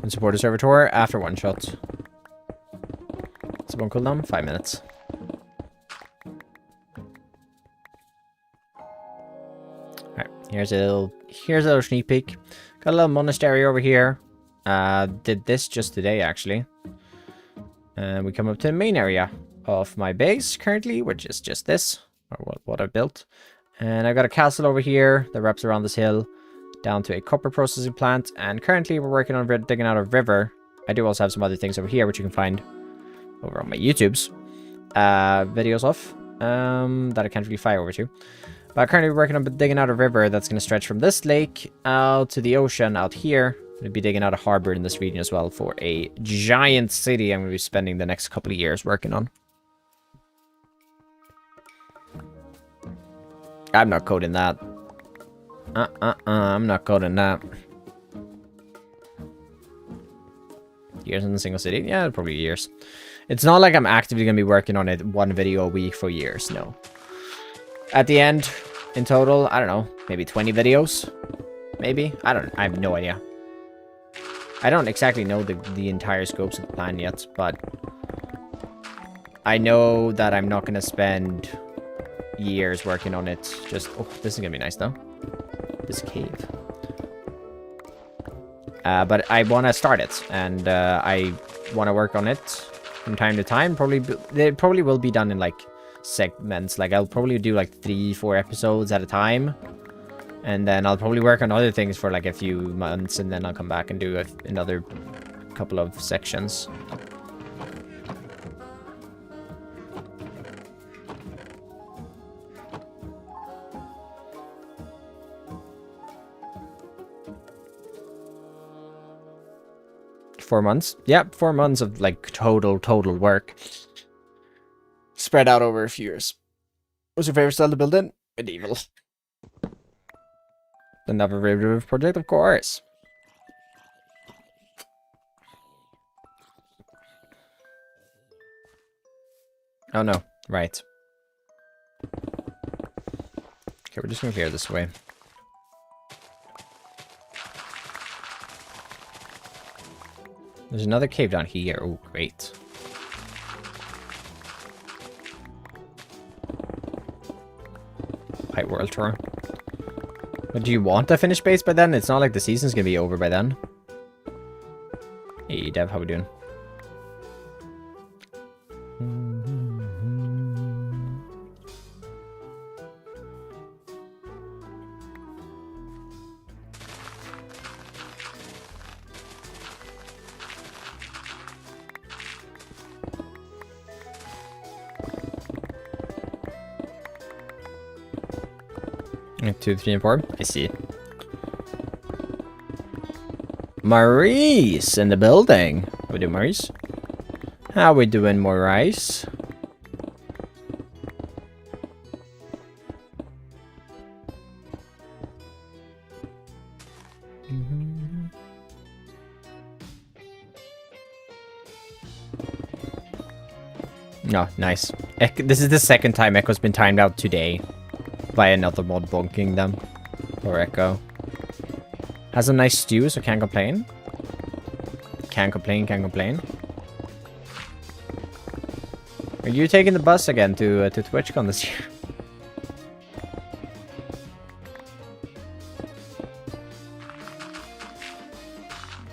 And support a server tour after one shot. It's one cooldown, 5 minutes. Alright, here's a little sneak peek. Got a little monastery over here. Did this just today, actually. We come up to the main area of my base currently, which is just this, or what I built. And I've got a castle over here that wraps around this hill. down to a copper processing plant. And currently we're working on digging out a river. I do also have some other things over here, which you can find over on my YouTube's videos of that I can't really fly over to. But currently we're working on digging out a river that's going to stretch from this lake out to the ocean out here. I'm going to be digging out a harbor in this region as well for a giant city I'm going to be spending the next couple of years working on. I'm not coding that. I'm not coding that. Years in a single city? Yeah, probably years. It's not like I'm actively going to be working on it one video a week for years, no. At the end, in total, I don't know, maybe 20 videos? Maybe? I have no idea. I don't exactly know the entire scopes of the plan yet, but I know that I'm not going to spend years working on it. Just, oh, this is going to be nice, though. This cave. But I want to start it, and I want to work on it from time to time. It probably will be done in, like, segments. Like, I'll probably do, like, 3-4 episodes at a time. And then I'll probably work on other things for, like, a few months, and then I'll come back and do another couple of sections. Four months? Yep, 4 months of, like, total work. Spread out over a few years. What's your favorite style to build in? Medieval. Another River project, of course. Oh no, right. Okay, we're just gonna clear this way. There's another cave down here. Oh, great. Pipe World Tour. But do you want a finished base by then? It's not like the season's gonna be over by then. Hey, Dev, how we doing? Two, three, and 4. I see. Maurice in the building. How we doing, Maurice? How we doing, Maurice? No, nice. This is the second time Echo's been timed out today. By another mod bonking them. Or Echo. Has a nice stew, so can't complain. Can't complain, can't complain. Are you taking the bus again to TwitchCon this year?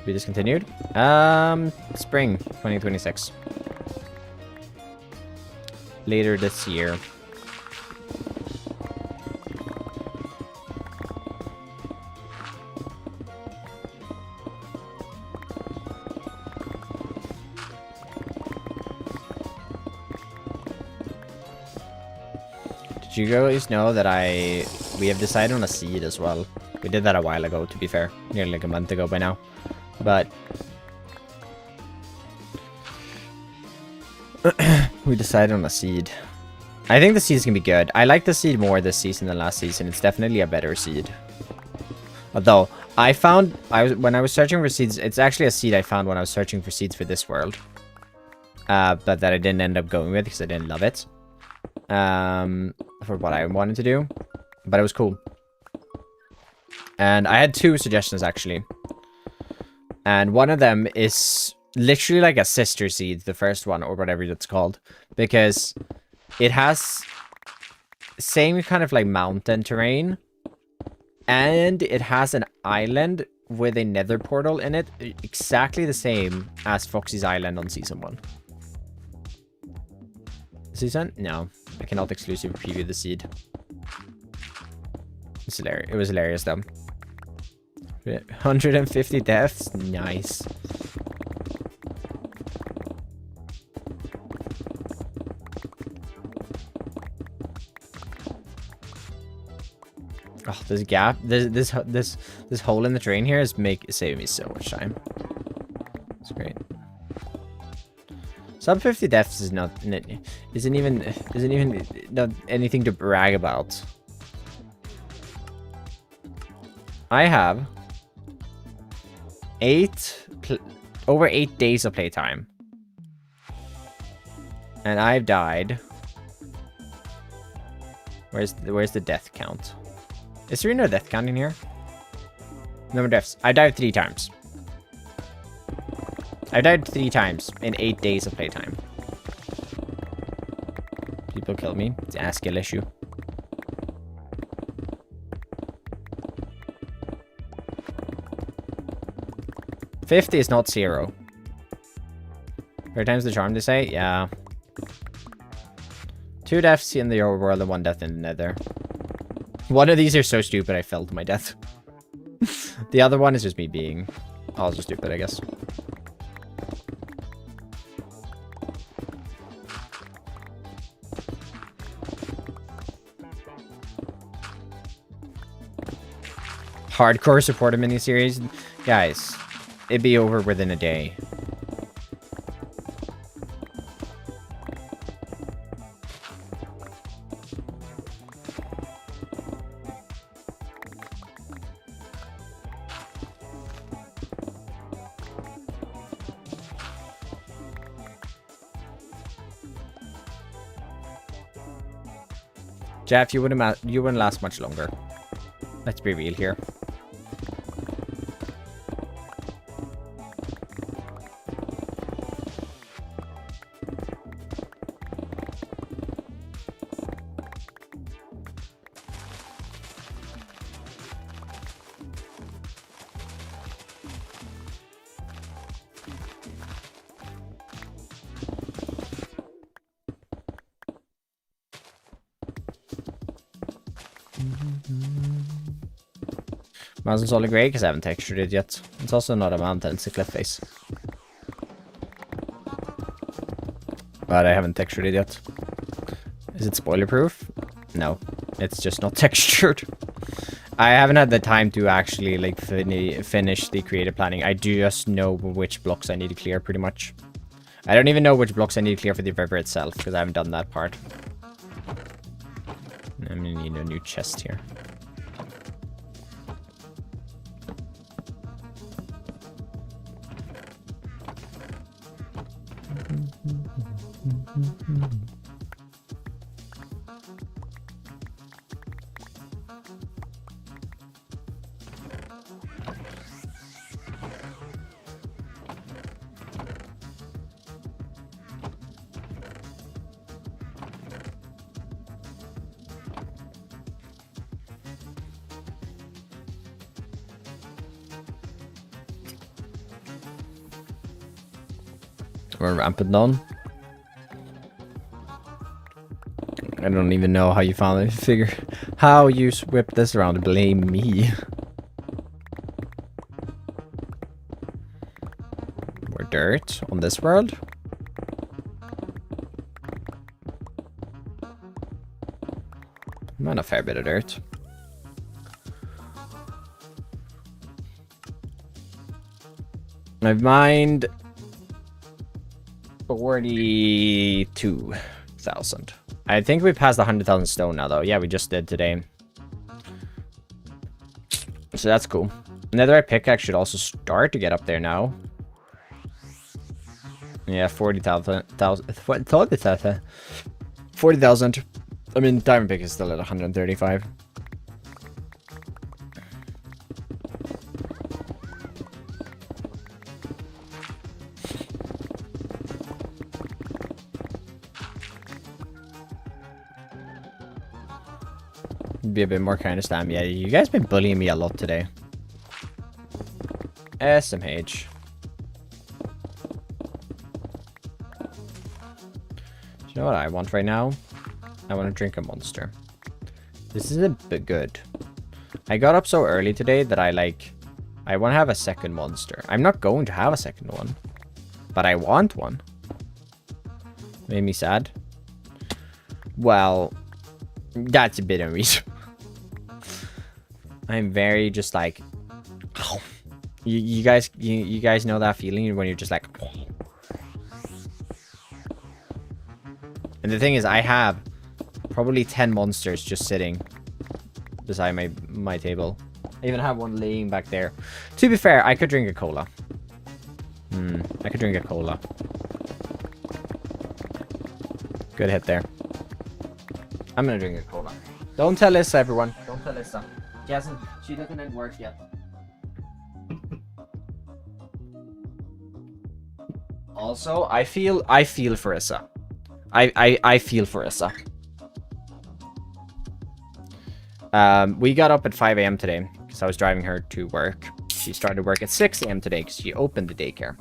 Be discontinued? Spring 2026. Later this year. Did you guys know that we have decided on a seed as well? We did that a while ago, to be fair. Nearly like a month ago by now. But we decided on a seed. I think the seed's gonna be good. I like the seed more this season than last season. It's definitely a better seed. Although, when I was searching for seeds, it's actually a seed I found when I was searching for seeds for this world. But that I didn't end up going with because I didn't love it. For what I wanted to do. But it was cool. And I had 2 suggestions, actually. And one of them is literally like a sister seed, the first one, or whatever it's called. Because it has same kind of like mountain terrain. And it has an island with a nether portal in it. Exactly the same as Foxy's Island on Season 1. Season? No. I cannot exclusively preview the seed. It's hilarious. It was hilarious, though. 150 deaths? Nice. Oh, this gap, this hole in the train here is saving me so much time. It's great. Sub 50 deaths isn't even not anything to brag about. I have over 8 days of playtime, and I've died. Where's the death count? Is there no death count in here? Number of deaths. I died 3 times. I died 3 times in 8 days of playtime. People kill me. It's a skill issue. $50 is not 0. 3 times the charm, they say? Yeah. 2 deaths in the overworld and 1 death in the nether. One of these are so stupid I fell to my death. The other one is just me being also stupid, I guess. Hardcore supporter miniseries. Guys, it'd be over within a day. Jeff, you wouldn't last much longer. Let's be real here. Mountain's solid grey because I haven't textured it yet. It's also not a mountain, it's a cliff face. But I haven't textured it yet. Is it spoiler proof? No, it's just not textured. I haven't had the time to actually like finish the creative planning. I just know which blocks I need to clear pretty much. I don't even know which blocks I need to clear for the river itself because I haven't done that part. I'm gonna need a new chest here. We're ramping down. I don't even know how you found it. Figure how you whipped this around to blame me. More dirt on this world. Man, a fair bit of dirt. I've mined 42,000. I think we passed 100,000 stone now, though. Yeah, we just did today. So that's cool. Netherite pickaxe should also start to get up there now. Yeah, 40,000. 40,000. I mean, diamond pick is still at 135. Be a bit more kind of stam. Yeah, you guys been bullying me a lot today. SMH. Do you know what I want right now? I want to drink a monster. This is a bit good. I got up so early today that I like I want to have a second monster. I'm not going to have a second one. But I want one. Made me sad. Well, that's a bit unreasonable. I'm very just like... You guys know that feeling when you're just like... And the thing is, I have probably 10 monsters just sitting beside my table. I even have one laying back there. To be fair, I could drink a cola. I could drink a cola. Good hit there. I'm gonna drink a cola. Don't tell Lisa, everyone. Don't tell Lisa. She doesn't work yet. Also, I feel for Issa. I feel for Issa. We got up at 5 a.m. today because I was driving her to work. She started work at 6 a.m. today because she opened the daycare.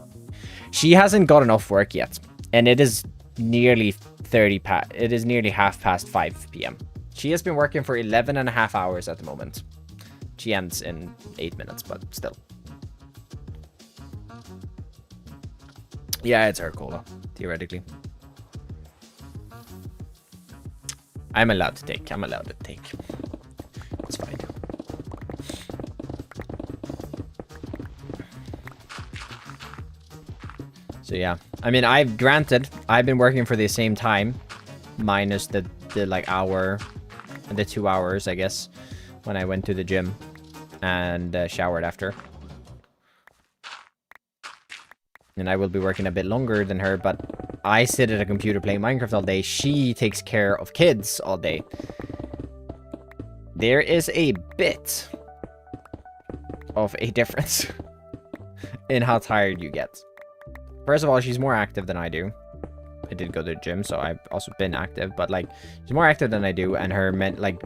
She hasn't gotten off work yet, and it is nearly half past 5 p.m. She has been working for 11 and a half hours at the moment. She ends in 8 minutes, but still. Yeah, it's her cola, theoretically. I'm allowed to take. It's fine. So yeah, I mean, I've been working for the same time, minus the like hour, and the 2 hours, I guess, when I went to the gym and showered after. And I will be working a bit longer than her, but I sit at a computer playing Minecraft all day. She takes care of kids all day. There is a bit of a difference in how tired you get. First of all, she's more active than I do. I did go to the gym, so I've also been active, but like, she's more active than I do, and her like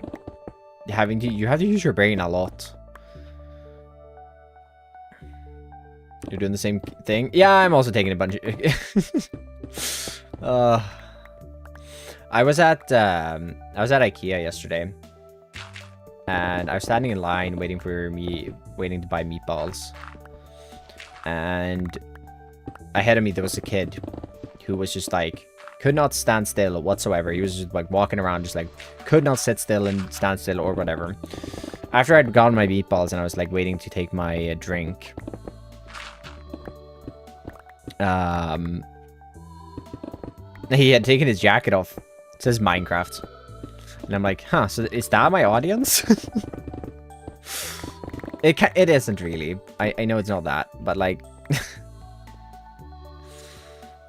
you have to use your brain a lot. You're doing the same thing? Yeah, I'm also taking a bunch of... I was at IKEA yesterday, and I was standing in line waiting to buy meatballs. And ahead of me there was a kid who was just like, could not stand still whatsoever. He was just like walking around, just like could not sit still and stand still or whatever. After I'd gotten my meatballs and I was like waiting to take my drink, he had taken his jacket off. It says Minecraft. And I'm like, huh, so is that my audience? It isn't really. I know it's not that, but like...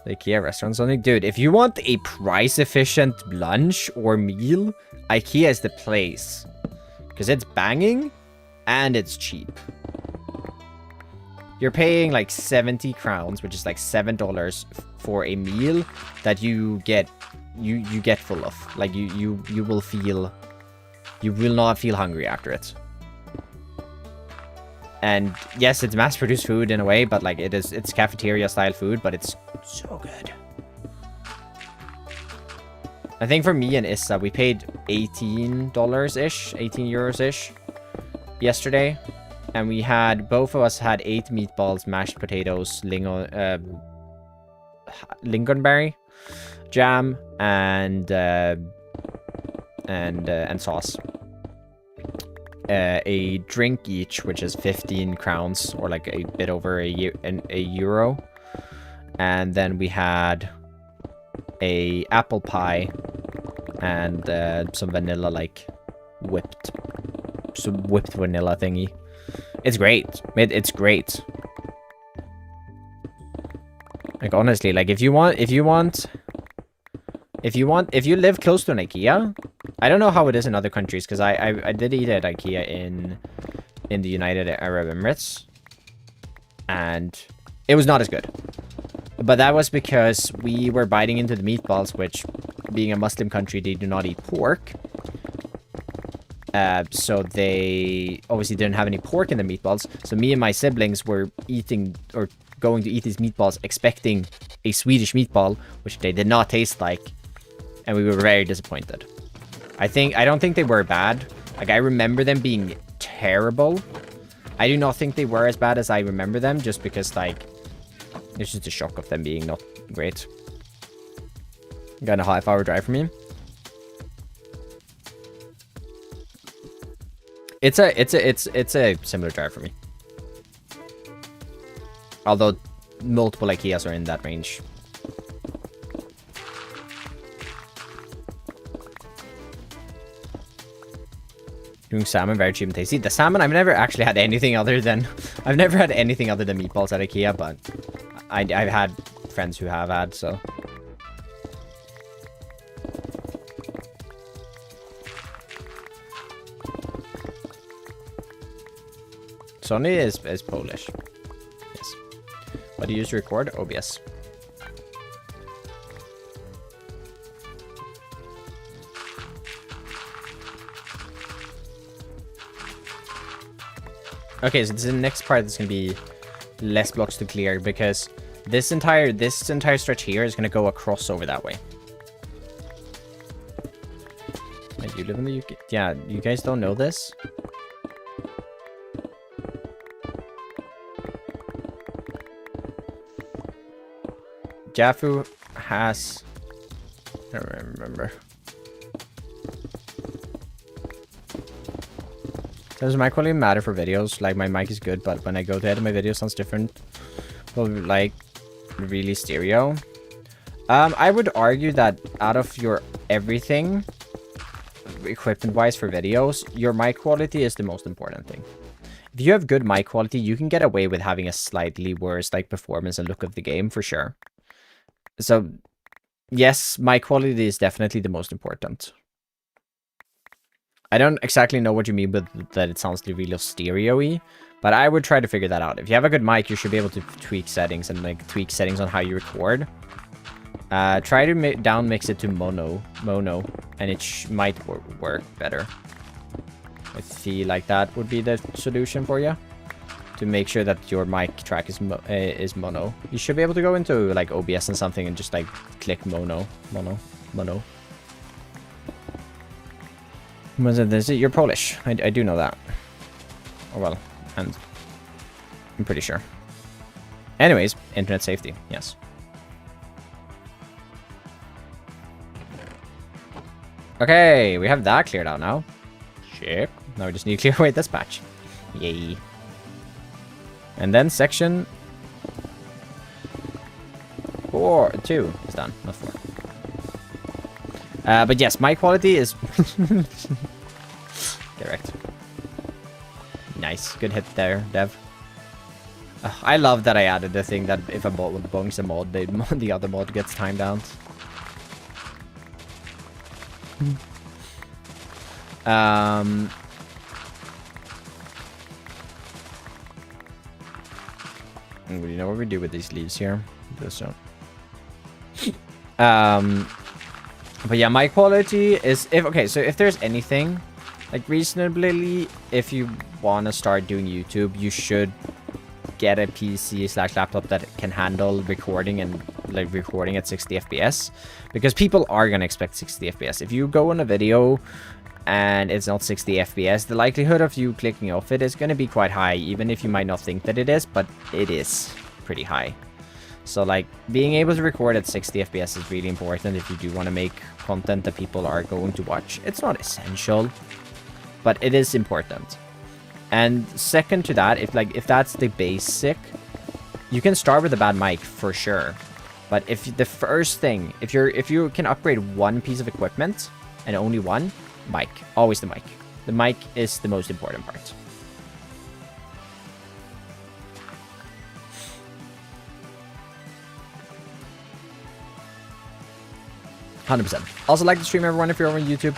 The IKEA restaurant something. Dude, if you want a price-efficient lunch or meal, IKEA is the place. Because it's banging, and it's cheap. You're paying like 70 crowns, which is like $7 for a meal that you get full of. Like you will not feel hungry after it. And yes, it's mass-produced food in a way, but like it's cafeteria-style food, but it's so good. I think for me and Issa, we paid $18-ish, 18 euros-ish yesterday. And we had, both of us had 8 meatballs, mashed potatoes, lingonberry, jam, and sauce. A drink each, which is 15 crowns, or like a bit over a euro. And then we had a apple pie and some vanilla, like whipped vanilla thingy. It's great. It's great. Like honestly, like if you live close to an IKEA, I don't know how it is in other countries, because I did eat at IKEA in the United Arab Emirates, and it was not as good. But that was because we were biting into the meatballs, which, being a Muslim country, they do not eat pork. So they obviously didn't have any pork in the meatballs. So me and my siblings were eating, or going to eat these meatballs, expecting a Swedish meatball, which they did not taste like. And we were very disappointed. I don't think they were bad. Like, I remember them being terrible. I do not think they were as bad as I remember them, just because, like, it's just a shock of them being not great. Got a half-hour drive from me. It's a similar drive for me. Although multiple IKEAs are in that range. Doing salmon very cheap and tasty. The salmon, I've never actually had anything other than... I've never had anything other than meatballs at IKEA, but I've had friends who have had, so... Sonny is Polish. Yes. What do you use to record? OBS. Okay, so this is the next part that's gonna be less blocks to clear, because this entire stretch here is gonna go across over that way. Wait, you live in the UK? Yeah, you guys don't know this? Jaffu has... I don't remember. Does my quality matter for videos? Like, my mic is good, but when I go to edit my video, it sounds different. Well, like, really stereo. I would argue that out of your everything, equipment-wise for videos, your mic quality is the most important thing. If you have good mic quality, you can get away with having a slightly worse, like, performance and look of the game, for sure. So, yes, mic quality is definitely the most important. I don't exactly know what you mean with that it sounds really stereo-y, but I would try to figure that out. If you have a good mic, you should be able to tweak settings and like tweak settings on how you record. Try to down mix it to mono, and it might work better. I feel like that would be the solution for you, to make sure that your mic track is mono. You should be able to go into like OBS and something and just like click mono. Was it this? You're Polish. I do know that. Oh well, and I'm pretty sure. Anyways, internet safety, yes. Okay, we have that cleared out now. Shit. Now we just need to clear away this patch. Yay. And then section 2 is done, not 4. But yes, my quality is correct. Nice, good hit there, Dev. I love that I added the thing that if a bot bongs a mod, the other mod gets timed out. You know what we do with these leaves here? Just so. But yeah, my quality is so if there's anything like reasonably, if you want to start doing YouTube, you should get a PC/laptop that can handle recording and like recording at 60 FPS, because people are gonna expect 60 FPS. If you go on a video and it's not 60 FPS, the likelihood of you clicking off it is gonna be quite high, even if you might not think that it is, but it is pretty high. So like being able to record at 60 FPS is really important if you do want to make content that people are going to watch. It's not essential, but it is important. And second to that, if that's the basic, you can start with a bad mic for sure. But if the first thing, if you can upgrade one piece of equipment and only one, mic, always the mic. The mic is the most important part. 100%. Also, like the stream, everyone, if you're over on YouTube.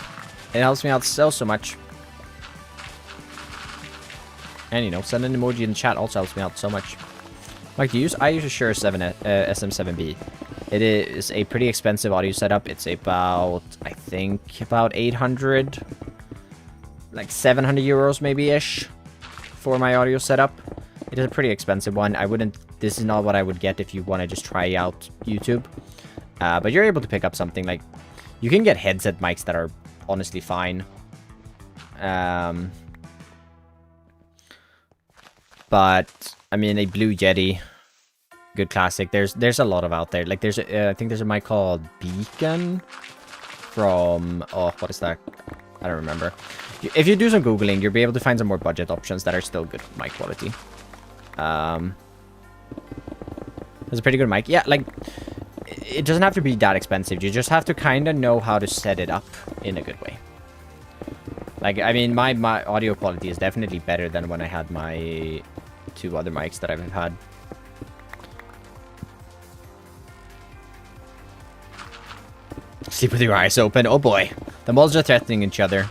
It helps me out so much. And, you know, send an emoji in the chat also helps me out so much. Like, I use a Shure SM7B. It is a pretty expensive audio setup. It's about, I think, about 800, like 700 euros maybe-ish for my audio setup. It is a pretty expensive one. This is not what I would get if you want to just try out YouTube. But you're able to pick up something like, you can get headset mics that are honestly fine. But I mean, a Blue Yeti, good classic. There's a lot of out there. Like there's I think there's a mic called Beacon from what is that? I don't remember. If you do some googling, you'll be able to find some more budget options that are still good mic quality. It's a pretty good mic. Yeah, like it doesn't have to be that expensive. You just have to kind of know how to set it up in a good way. Like, I mean, my audio quality is definitely better than when I had my 2 other mics that I've had. Sleep with your eyes open. Oh boy. The moles are threatening each other.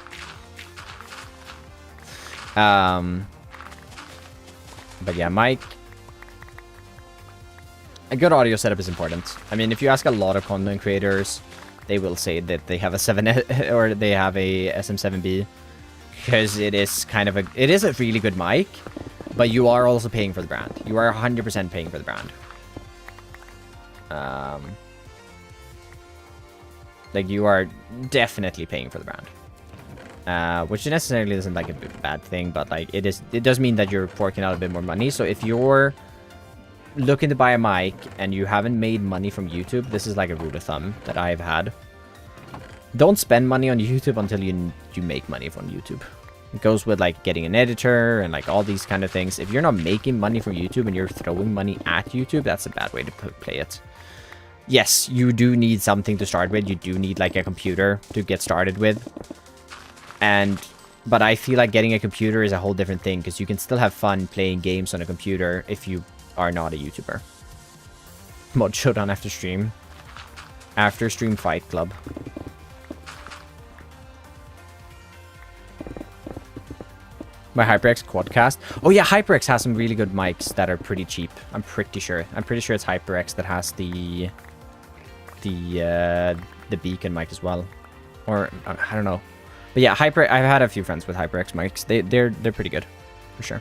But yeah, mic. A good audio setup is important. I mean, if you ask a lot of content creators, they will say that they have a 7 or they have a SM7B, because it is kind of it is a really good mic, but you are also paying for the brand. You are 100% paying for the brand. Like, you are definitely paying for the brand, which necessarily isn't like a bad thing, but like it does mean that you're forking out a bit more money. So if you're looking to buy a mic and you haven't made money from YouTube, this is like a rule of thumb that I've had. Don't spend money on YouTube until you make money from YouTube. It goes with like getting an editor and like all these kind of things. If you're not making money from YouTube and you're throwing money at YouTube, that's a bad way to play it. Yes, you do need something to start with. You do need like a computer to get started with. But I feel like getting a computer is a whole different thing, because you can still have fun playing games on a computer if you are not a YouTuber. Mod showdown after stream. After stream fight club. My HyperX Quadcast. Oh yeah, HyperX has some really good mics that are pretty cheap. I'm pretty sure. I'm pretty sure it's HyperX that has the Beacon mic as well. Or I don't know. But yeah, I've had a few friends with HyperX mics. They're pretty good, for sure.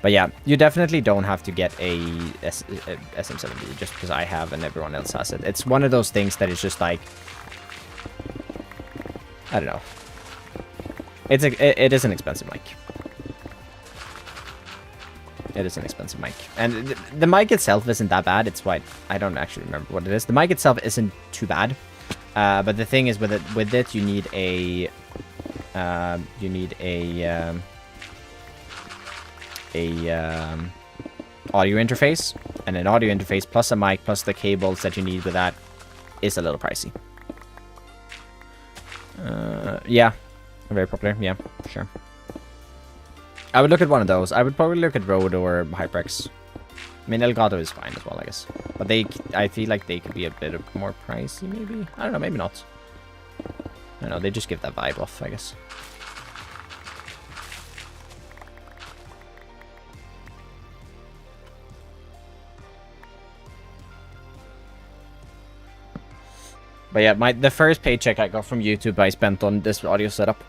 But yeah, you definitely don't have to get a SM7B just because I have and everyone else has it. It's one of those things that is just like, I don't know. It is an expensive mic. It is an expensive mic. And the mic itself isn't that bad. It's why I don't actually remember what it is. The mic itself isn't too bad. But the thing is with it you need a audio interface, and an audio interface plus a mic plus the cables that you need with that is a little pricey. Yeah, very popular. Yeah, sure. I would look at one of those. I would probably look at Rode or HyperX. I mean, Elgato is fine as well, I guess. But I feel like they could be a bit more pricey, maybe. I don't know, maybe not. I don't know, they just give that vibe off, I guess. But yeah, the first paycheck I got from YouTube I spent on this audio setup.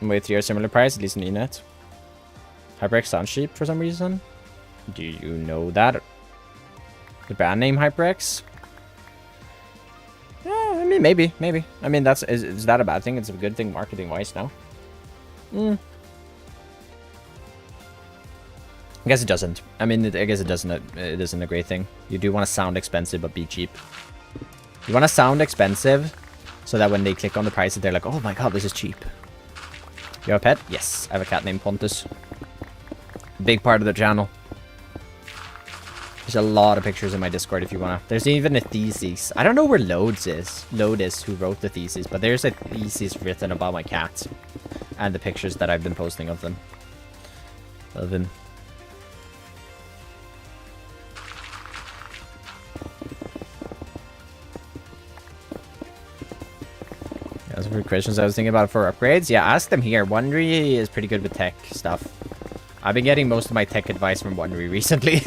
Wait, 3 years similar price, at least in Enet. HyperX sounds cheap for some reason. Do you know that? The brand name HyperX? Yeah, I mean, maybe. I mean, is that a bad thing? It's a good thing marketing-wise now. I guess it doesn't. I mean, I guess it doesn't. It isn't a great thing. You do want to sound expensive, but be cheap. You want to sound expensive, so that when they click on the prices, they're like, "Oh my god, this is cheap." You have a pet? Yes, I have a cat named Pontus. Big part of the channel. There's a lot of pictures in my Discord if you wanna. There's even a thesis. I don't know where Load is who wrote the thesis, but there's a thesis written about my cat and the pictures that I've been posting of them. Of him. Those were questions I was thinking about for upgrades. Yeah, ask them here. Wondery is pretty good with tech stuff. I've been getting most of my tech advice from Wondery recently.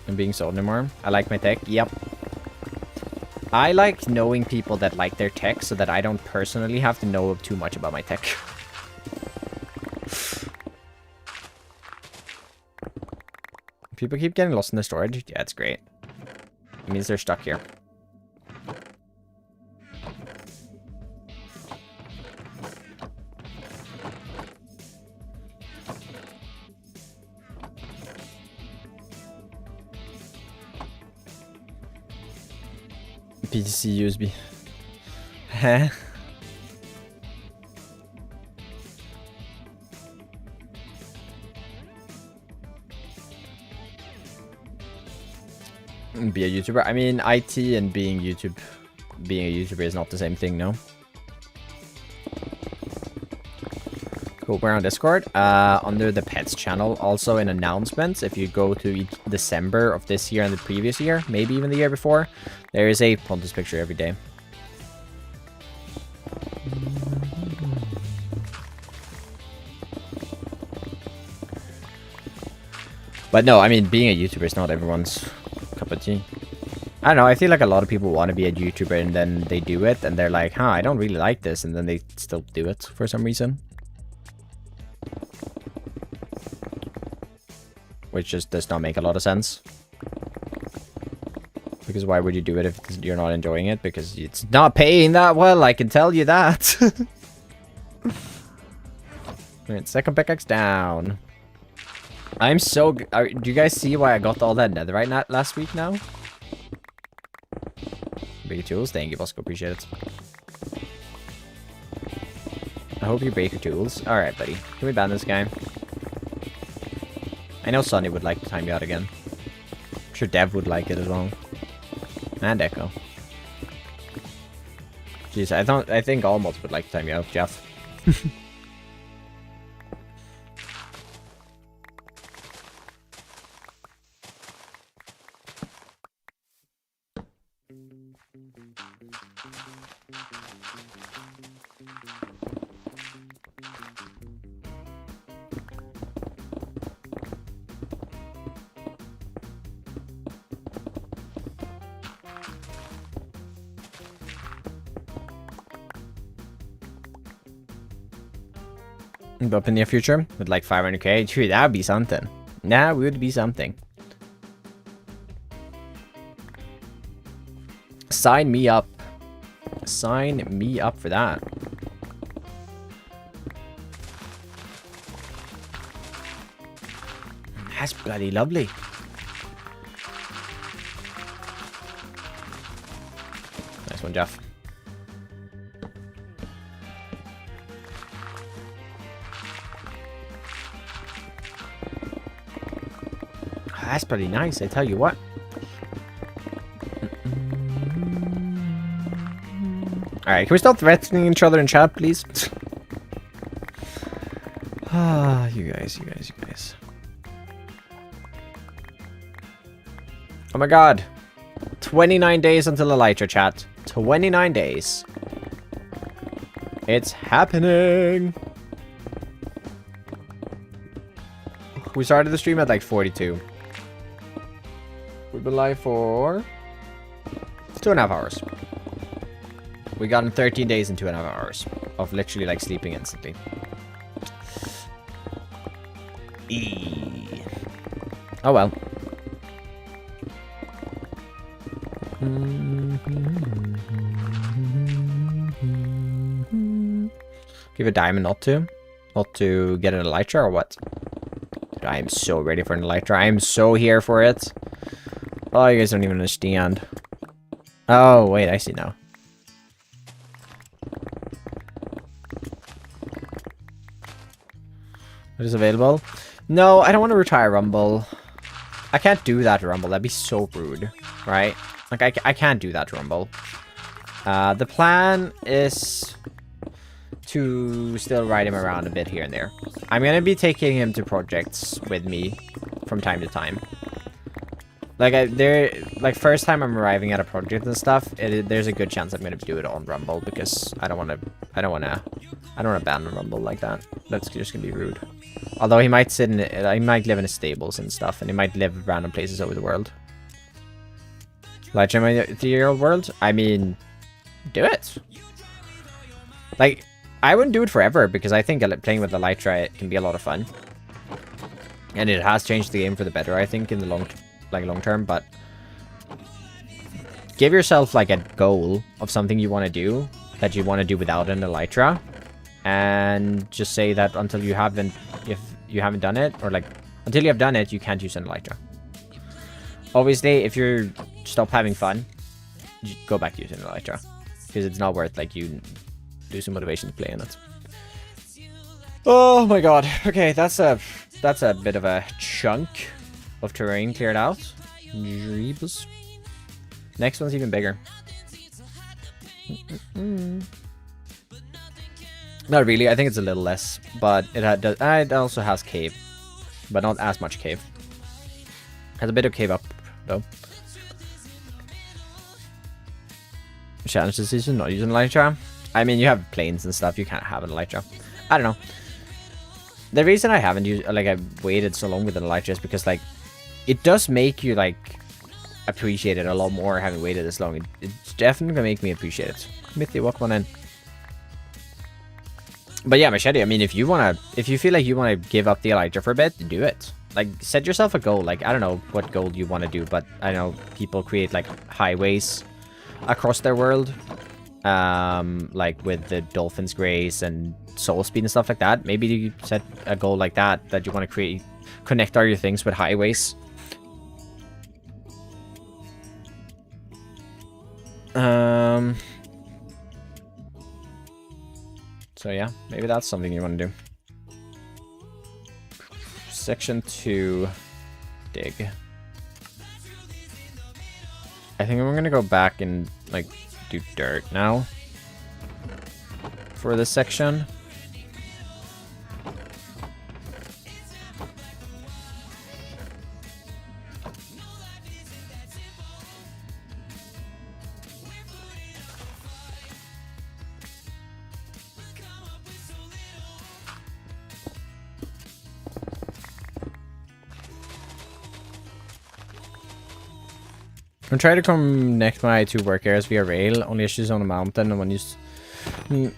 I'm being sold anymore. I like my tech. Yep. I like knowing people that like their tech so that I don't personally have to know too much about my tech. People keep getting lost in the storage. Yeah, it's great. It means they're stuck here. PC USB. Huh? Be a YouTuber. I mean, IT and being a YouTuber is not the same thing, no? Cool, we're on Discord. Under the pets channel, also in announcements, if you go to December of this year and the previous year, maybe even the year before, there is a Pontus picture every day. But no, I mean, being a YouTuber is not everyone's cup of tea. I don't know, I feel like a lot of people want to be a YouTuber and then they do it and they're like, huh, I don't really like this, and then they still do it for some reason. Which just does not make a lot of sense. Because why would you do it if you're not enjoying it? Because it's not paying that well, I can tell you that. Alright, second pickaxe down. I'm so... do you guys see why I got all that netherite last week now? Bigger tools? Thank you, Bosco. Appreciate it. I hope you break your tools. Alright, buddy. Can we ban this guy? I know Sonny would like to time you out again. I'm sure Dev would like it as well. And Echo. Jeez, I think all mods would like to time you out, Jeff. Up in the near future with like 500k. Dude, that would be something. That would be something. Sign me up. Sign me up for that. That's bloody lovely. Nice one, Jeff. That's pretty nice, I tell you what. Alright, can we stop threatening each other in chat, please? Ah, you guys. Oh my god. 29 days until Elytra, chat. 29 days. It's happening. We started the stream at like 42. We've been live for 2.5 hours. We got in 13 days and 2.5 hours of literally like sleeping instantly. Oh well. Give a diamond not to get an elytra or what? Dude, I am so ready for an elytra. I am so here for it. Oh, you guys don't even understand. Oh, wait, I see now. What is available? No, I don't want to retire Rumble. I can't do that to Rumble. That'd be so rude, right? Like, I can't do that to Rumble. The plan is to still ride him around a bit here and there. I'm going to be taking him to projects with me from time to time. Like, first time I'm arriving at a project and stuff, there's a good chance I'm gonna do it on Rumble because I don't wanna ban Rumble like that. That's just gonna be rude. Although he might he might live in his stables and stuff, and he might live random places over the world. Like in my 3-year-old world, I mean, do it. Like, I wouldn't do it forever because I think playing with Elytra can be a lot of fun, and it has changed the game for the better. I think in the long term, but give yourself like a goal of something you want to do that you want to do without an elytra, and just say that until you haven't, if you haven't done it, or like until you have done it, you can't use an elytra. Obviously, if you're stop having fun, go back to using an elytra, because it's not worth like you losing motivation to play in it. Oh my god. Okay, that's a bit of a chunk of terrain cleared out. Jeebus. Next one's even bigger. Not really. I think it's a little less, but it also has cave, but not as much cave. Has a bit of cave up though. Challenge this season, not using elytra. I mean, you have planes and stuff. You can't have an elytra. I don't know. The reason I haven't used, like, I've waited so long with an elytra is because, like, it does make you, like, appreciate it a lot more having waited this long. It's definitely gonna make me appreciate it. Mithy, welcome on in. But yeah, Machete, I mean, if you feel like you want to give up the elytra for a bit, do it. Like, set yourself a goal. Like, I don't know what goal you want to do, but I know people create, like, highways across their world. Like, with the Dolphin's Grace and Soul Speed and stuff like that. Maybe you set a goal like that you want to connect all your things with highways. So yeah, maybe that's something you want to do. Section 2, dig. I think I'm gonna go back and like do dirt now for this section. I'm trying to connect my two work areas via rail. Only issues on a mountain and one used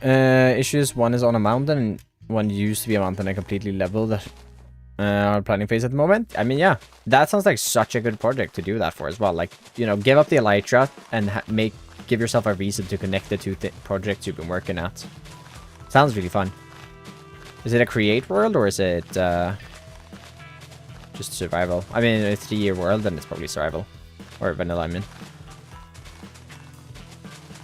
issues. One is on a mountain and one used to be a mountain and completely leveled. Our planning phase at the moment. I mean, yeah, that sounds like such a good project to do that for as well. Like, you know, give up the elytra and give yourself a reason to connect the two projects you've been working at. Sounds really fun. Is it a create world or is it just survival? I mean, a 3-year world, then it's probably survival. Or vanilla, I mean.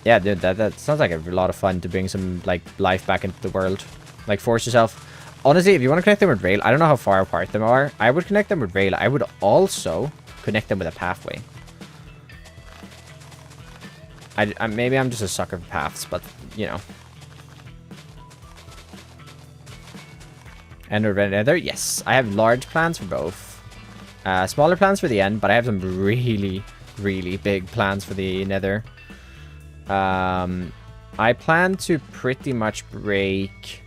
Yeah, dude, that sounds like a lot of fun to bring some, like, life back into the world. Like, force yourself. Honestly, if you want to connect them with rail, I don't know how far apart them are. I would connect them with rail. I would also connect them with a pathway. Maybe I'm just a sucker for paths, but, you know. End or nether? Yes, I have large plans for both. Smaller plans for the end, but I have some really, really big plans for the nether. I plan to pretty much break...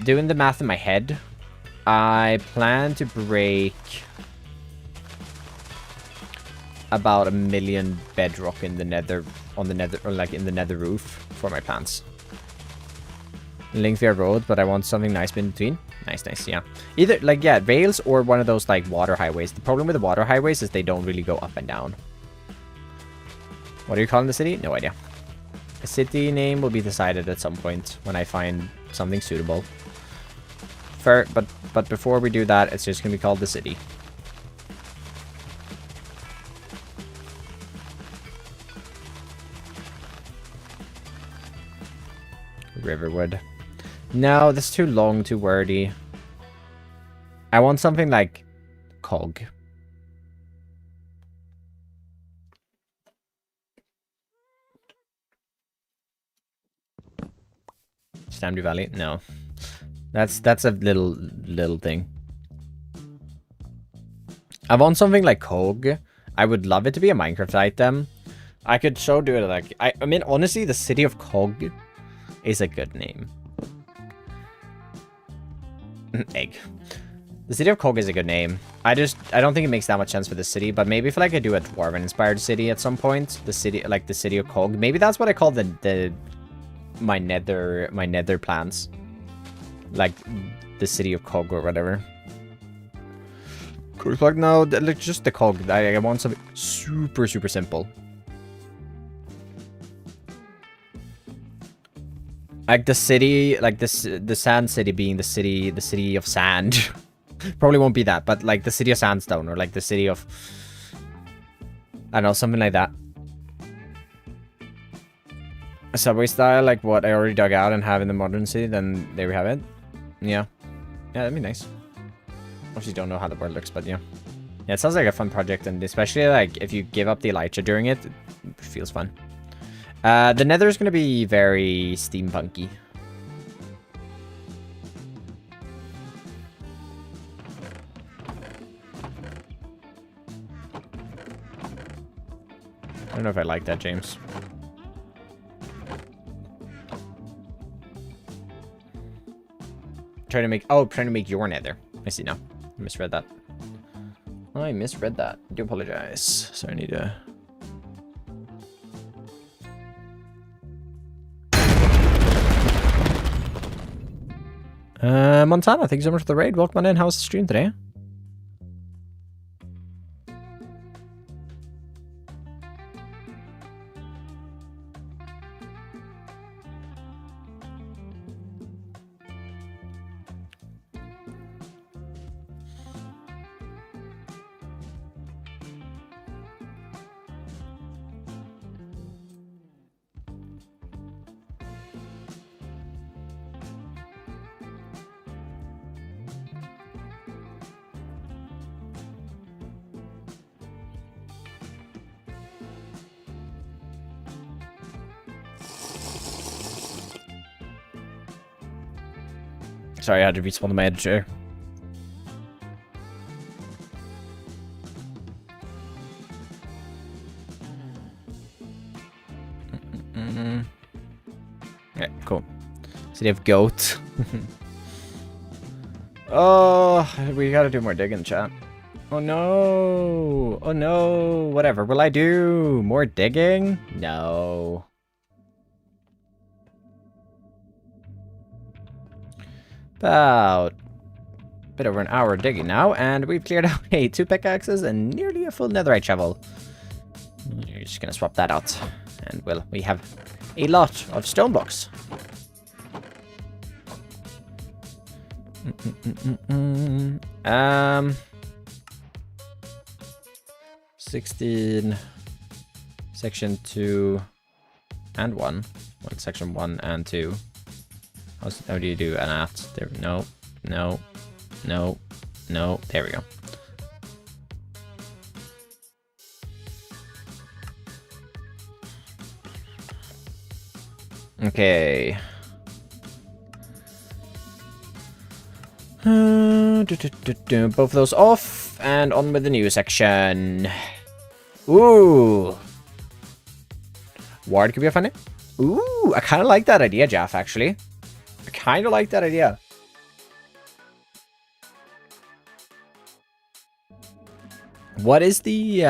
Doing the math in my head, I plan to break about 1 million bedrock in the nether, on the nether, or like in the nether roof for my plans. Link via road, but I want something nice in between. Nice, yeah. Either, like, yeah, rails or one of those, like, water highways. The problem with the water highways is they don't really go up and down. What are you calling the city? No idea. The city name will be decided at some point when I find something suitable. But before we do that, it's just going to be called the city. Riverwood. No, that's too long, too wordy. I want something like Cog. Stamdew Valley? No. That's a little thing. I want something like Cog. I would love it to be a Minecraft item. I could do it like... I mean, honestly, the city of Cog is a good name. Egg. The city of Cog is a good name. I don't think it makes that much sense for the city, but maybe if like I do a dwarven inspired city at some point, the city of Cog, maybe that's what I call my nether plans. Like the city of Cog or whatever. No, like just the Cog. I want something super simple. Like the city, like this, the sand city being the city of sand. Probably won't be that, but like the city of sandstone, or like the city of, I don't know, something like that. A subway style, like what I already dug out and have in the modern city, then there we have it. Yeah. Yeah, that'd be nice. Obviously don't know how the world looks, but yeah. Yeah, it sounds like a fun project, and especially like if you give up the elytra during it, it feels fun. The nether is going to be very steampunky. I don't know if I like that, James. Trying to make your nether. I see now. I misread that. I misread that. I do apologize. So I need to... Montana, thank you so much for the raid. Welcome on in. How's the stream today? Sorry, I had to respawn my editor. Yeah, cool. City of Goat. Oh, we gotta do more digging, chat. Oh no! Oh no! Whatever will I do? More digging? No. About a bit over an hour digging now, and we've cleared out 2 pickaxes and nearly a full netherite shovel. You're just gonna swap that out, and well, we have a lot of stone blocks. 16 section 2 and 1. Well, section 1 and 2. How do you do an at? There, no, no, no, no. There we go. Okay. Both of those off, and on with the new section. Ooh. Ward could be a funny. Ooh, I kind of like that idea, Jeff, actually. I kind of like that idea. What is the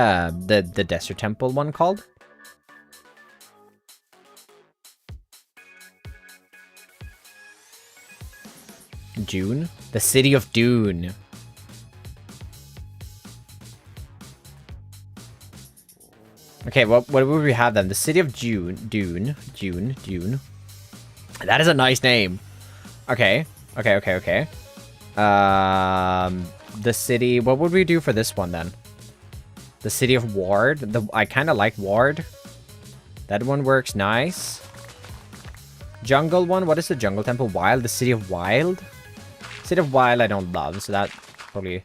desert temple one called? Dune? The city of Dune. Okay, what would we have then? The city of Dune. That is a nice name. Okay. The city, what would we do for this one then? The city of Ward. I kind of like Ward. That one works nice. Jungle one, what is the jungle temple? Wild, the city of Wild? City of Wild I don't love, so that probably...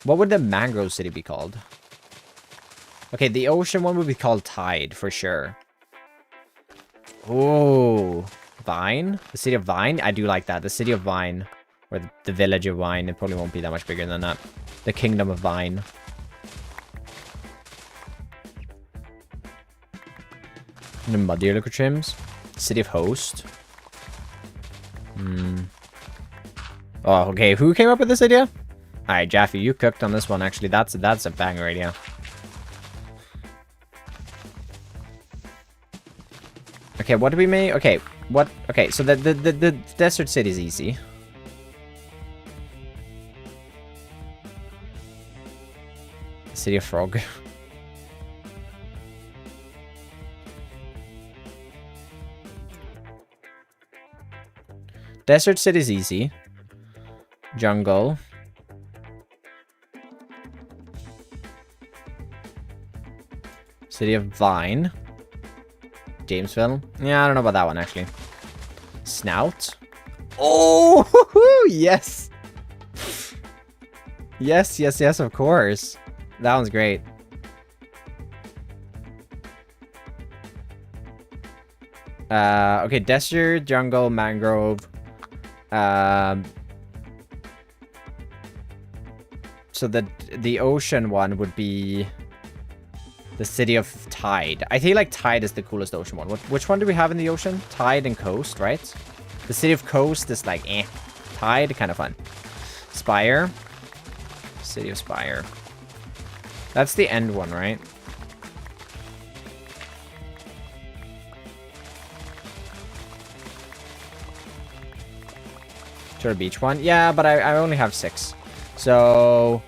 What would the mangrove city be called? Okay, the ocean one would be called Tide, for sure. Oh, Vine? The city of Vine? I do like that. The city of Vine. Or the village of Vine. It probably won't be that much bigger than that. The kingdom of Vine. The muddier liquid trims. City of Host. Oh, okay. Who came up with this idea? Alright, Jaffe, you cooked on this one, actually. That's a banger idea. Okay, what do we make? Okay, what? Okay, so the desert city is easy. City of Frog. Desert City is easy. Jungle. City of Vine. Jamesville. Yeah, I don't know about that one, actually. Snout. Oh, yes. Yes, yes, yes, of course. That one's great. Okay, desert, jungle, mangrove. So the ocean one would be the City of Tide. I feel like Tide is the coolest ocean one. Which one do we have in the ocean? Tide and Coast, right? The City of Coast is like, eh. Tide, kind of fun. Spire. City of Spire. That's the end one, right? Turtle Beach one. Yeah, but I only have 6. So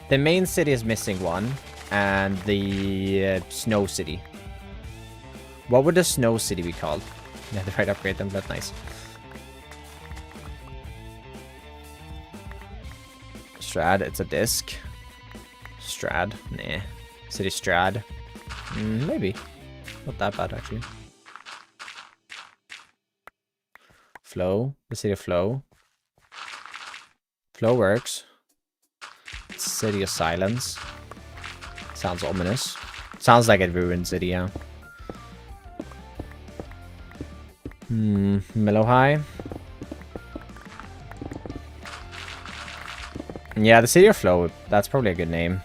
the main city is missing one. And the Snow City. What would the Snow City be called? Yeah, the right upgrade them. That's nice. Strad, it's a disc. Strad, nah. City Strad. Maybe. Not that bad, actually. Flow, the City of Flow. Flow works. City of Silence. Sounds ominous. Sounds like a ruined city, yeah. Mellow High. Yeah, the City of Flow. That's probably a good name.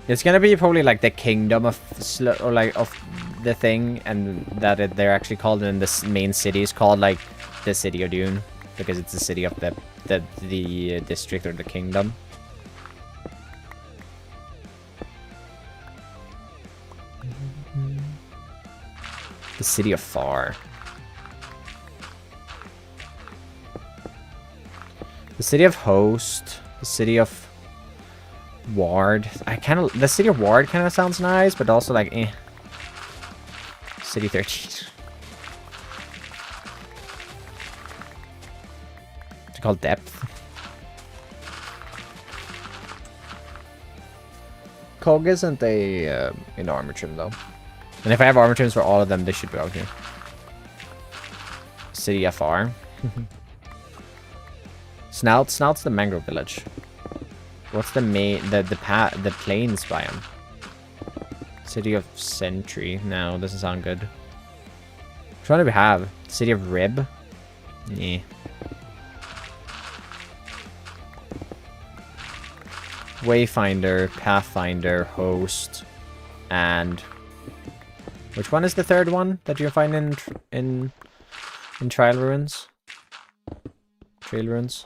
It's gonna be probably like the kingdom of or like of the thing, and that they're actually called in the main city is called like the City of Dune, because it's the city of the district or the kingdom. The City of Far. The City of Host. The City of Ward. The City of Ward kind of sounds nice, but also like, eh. City 13. It's called Depth. Cog isn't in armor trim though. And if I have armor trims for all of them, they should be out here. City FR. Snout's the mangrove village. What's the the plains biome? City of Sentry. No, doesn't sound good. Which one do we have? City of Rib? Yeah. Wayfinder, Pathfinder, Host, and which one is the third one that you find in Trial Ruins? Trail Ruins.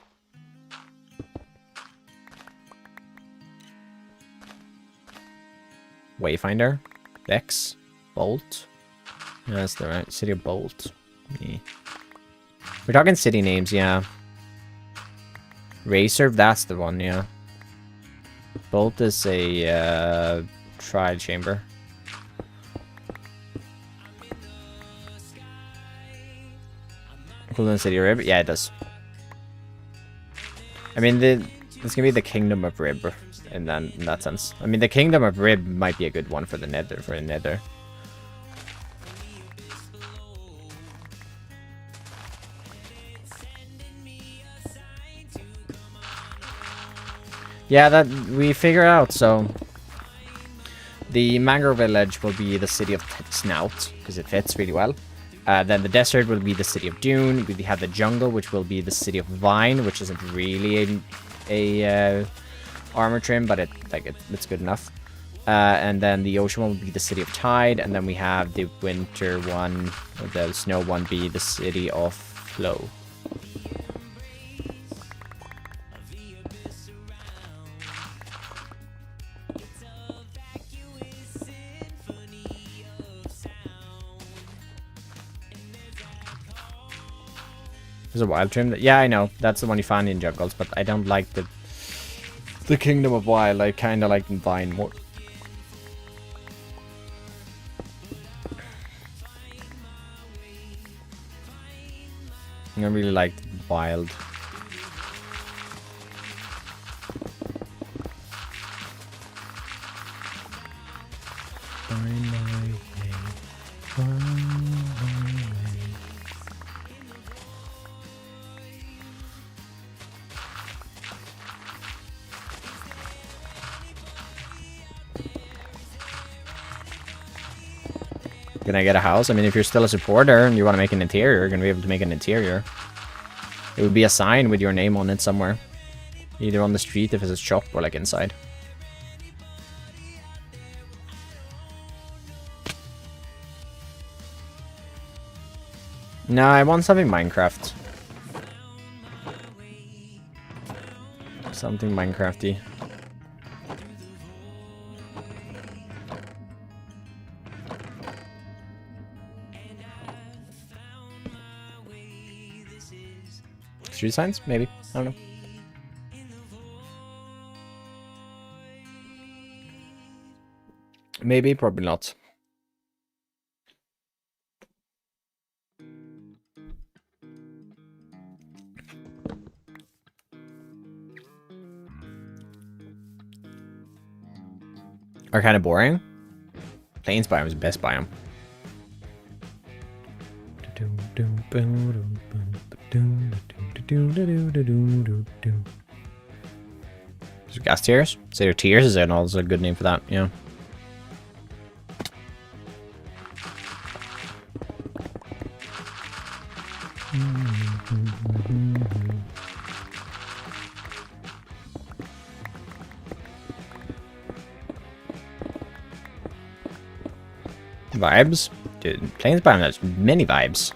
Wayfinder, Vex, Bolt. Yeah, that's the right City of Bolt. Yeah. We're talking city names, yeah. Racer, that's the one, yeah. Bolt is a trial chamber. Cooler than City of Rib? Yeah, it does. I mean, it's gonna be the Kingdom of Rib in that sense. I mean, the Kingdom of Rib might be a good one for the Nether. Yeah, that we figure out. So the Mangrove Village will be the City of Snout because it fits really well. Then the desert will be the City of Dune. We have the jungle, which will be the City of Vine, which isn't really a armor trim, but it's good enough. And then the ocean one will be the City of Tide, and then we have the winter one, or the snow one, be the City of Flow. There's a wild trim. Yeah, I know. That's the one you find in jungles, but I don't like the Kingdom of Wild. I kind of like Vine more. I really like wild. Can I get a house? I mean, if you're still a supporter and you want to make an interior, you're going to be able to make an interior. It would be a sign with your name on it somewhere. Either on the street if it's a shop or like inside. No, I want something Minecraft. Something Minecrafty. Street signs? Maybe. I don't know. Maybe, probably not. Are kind of boring. Plains biome is the best biome. Gas tears? Say your tears is also a good name for that, yeah. Vibes? Dude, Plains biome has many vibes.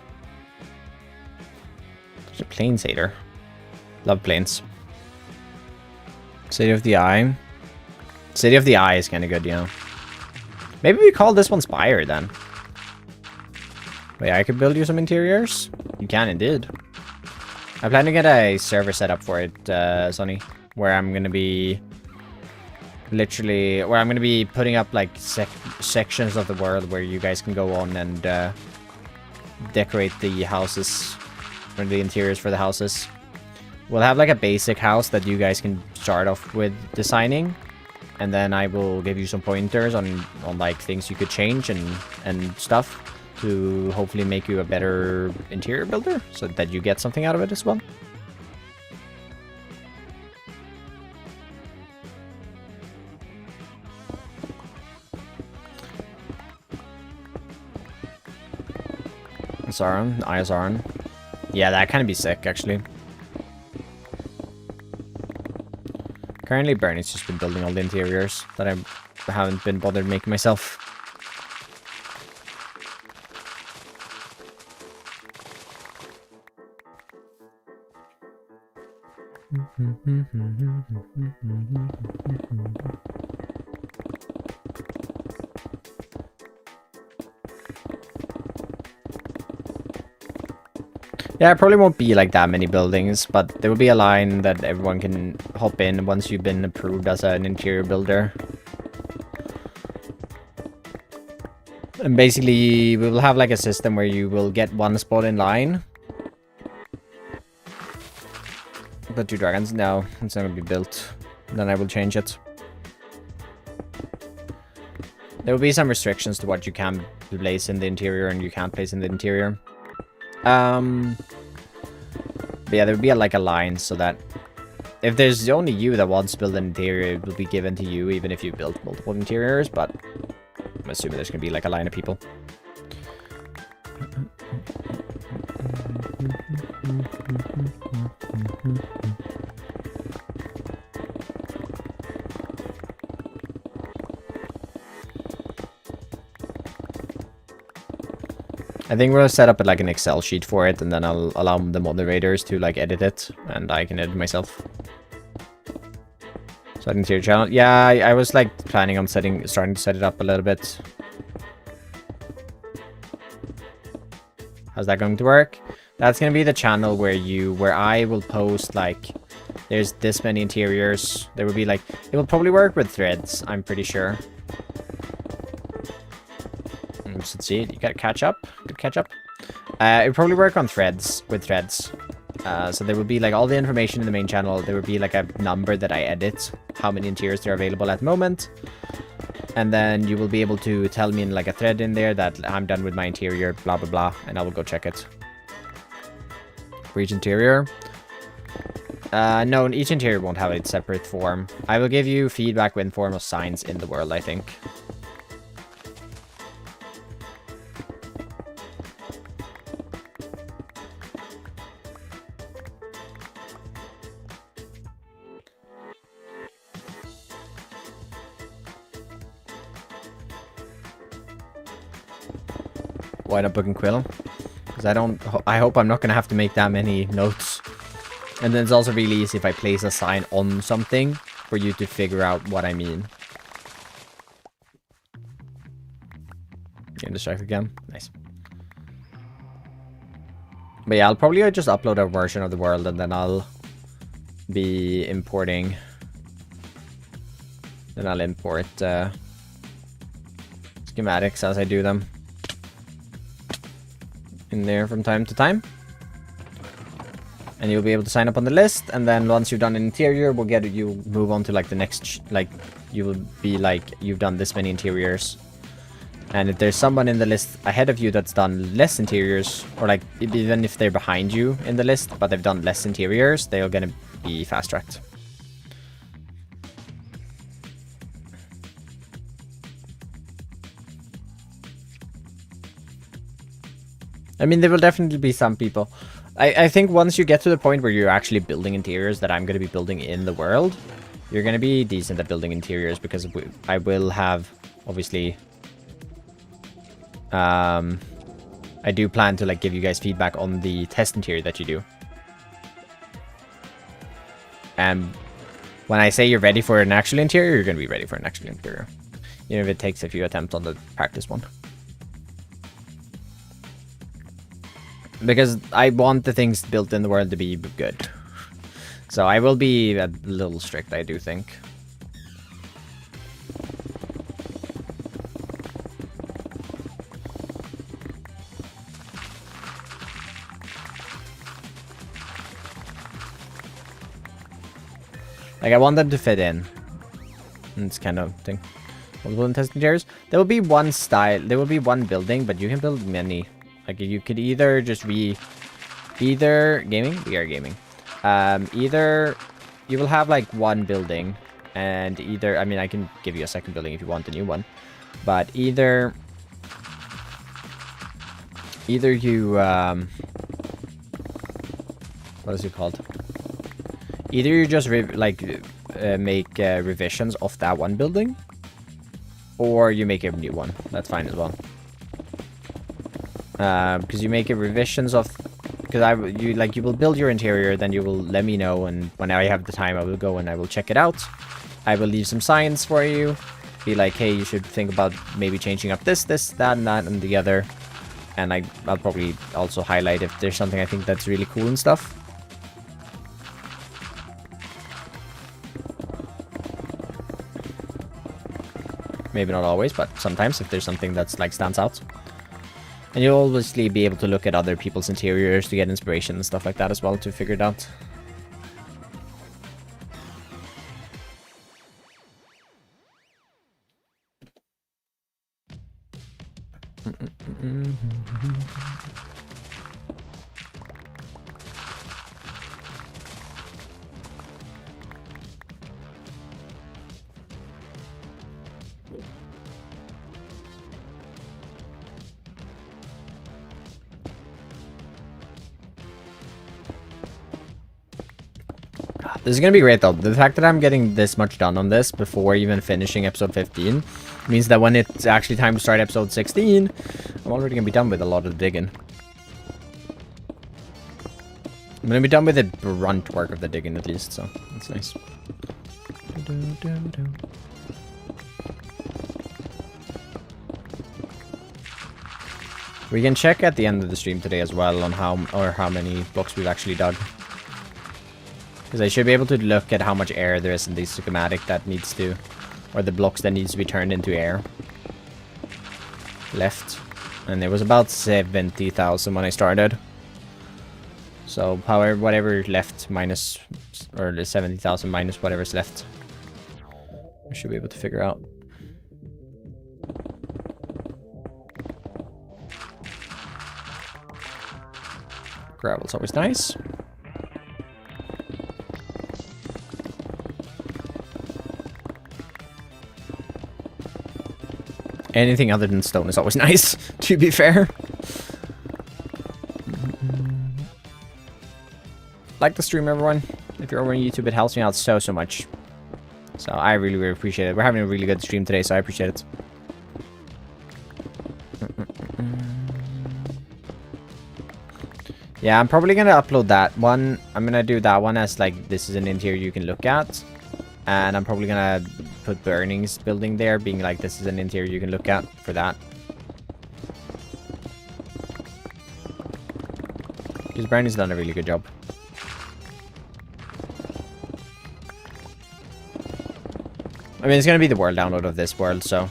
Such a Plains hater. Love Plains. City of the Eye. City of the Eye is kind of good, you know. Maybe we call this one Spire then. Wait, I could build you some interiors? You can indeed. I plan to get a server set up for it, Sonny. Where I'm going to be... Where I'm going to be putting up like sections of the world where you guys can go on and decorate the houses. Or the interiors for the houses. We'll have like a basic house that you guys can start off with designing, and then I will give you some pointers on like things you could change and stuff to hopefully make you a better interior builder, so that you get something out of it as well. Sauron, Sauron. Yeah, that kind of be sick actually. Currently, Bernie's just been building all the interiors that I haven't been bothered making myself. Yeah, it probably won't be like that many buildings, but there will be a line that everyone can hop in once you've been approved as an interior builder. And basically, we will have like a system where you will get one spot in line. But 2 dragons? No, it's not going to be built. Then I will change it. There will be some restrictions to what you can place in the interior and you can't place in the interior. But yeah, there would be like a line so that if there's only you that wants to build an interior, it will be given to you even if you built multiple interiors, but I'm assuming there's going to be like a line of people. I think we'll set up like an Excel sheet for it, and then I'll allow the moderators to like edit it, and I can edit myself. So into your channel. Yeah, I was like planning on starting to set it up a little bit. How's that going to work? That's gonna be the channel where I will post like there's this many interiors. There will be like it will probably work with threads, I'm pretty sure. Let's see, you gotta catch up. Good catch up. It would probably work on threads, with threads. So there will be like all the information in the main channel. There will be like a number that I edit, how many interiors there are available at the moment. And then you will be able to tell me in like a thread in there that I'm done with my interior, blah, blah, blah. And I will go check it. For each interior. No, each interior won't have a separate form. I will give you feedback in form of signs in the world, I think. Why not book and quill? Because I hope I'm not going to have to make that many notes. And then it's also really easy if I place a sign on something for you to figure out what I mean. Getting distracted again. Nice. But yeah, I'll probably just upload a version of the world and then I'll be importing. Then I'll import schematics as I do them in there from time to time. And you'll be able to sign up on the list, and then once you've done an interior, we'll get you move on to like the next, like you will be like you've done this many interiors. And if there's someone in the list ahead of you that's done less interiors, or like even if they're behind you in the list but they've done less interiors, they're gonna be fast tracked. I mean, there will definitely be some people. I think once you get to the point where you're actually building interiors that I'm going to be building in the world, you're going to be decent at building interiors, because I will have, obviously, I do plan to like give you guys feedback on the test interior that you do. And when I say you're ready for an actual interior, you're going to be ready for an actual interior. Even if it takes a few attempts on the practice one. Because I want the things built in the world to be good. So I will be a little strict, I do think. Like, I want them to fit in. And it's kind of thing. Multiple testing chairs. There will be one style. There will be one building, but you can build many. Like, you could either just be... Either... Gaming? We are gaming. Either... You will have, like, one building. And either... I mean, I can give you a second building if you want a new one. But either... Either you... What is it called? Either you just, make revisions of that one building. Or you make a new one. That's fine as well. Because you make a revisions of, because you will build your interior, then you will let me know, and when I have the time I will go and I will check it out. I will leave some signs for you, be like, hey, you should think about maybe changing up this, that, and the other. And I'll probably also highlight if there's something I think that's really cool and stuff. Maybe not always, but sometimes if there's something that's like stands out. And you'll obviously be able to look at other people's interiors to get inspiration and stuff like that as well to figure it out. This is going to be great though. The fact that I'm getting this much done on this before even finishing episode 15 means that when it's actually time to start episode 16, I'm already going to be done with a lot of the digging. I'm going to be done with the brunt work of the digging at least, so that's nice. We can check at the end of the stream today as well on how many blocks we've actually dug. Because I should be able to look at how much air there is in the schematic that needs to, or the blocks that needs to be turned into air. Left. And it was about 70,000 when I started. So, however, whatever left minus, or the 70,000 minus whatever's left, I should be able to figure out. Gravel's always nice. Anything other than stone is always nice, to be fair. Like the stream, everyone. If you're over on YouTube, it helps me out so much. So I really, really appreciate it. We're having a really good stream today, so I appreciate it. Yeah, I'm probably going to upload that one. I'm going to do that one as like, this is an interior you can look at. And I'm probably going to put Burning's building there, being like, this is an interior you can look at for that. Because Burning's done a really good job. I mean, it's going to be the world download of this world, so...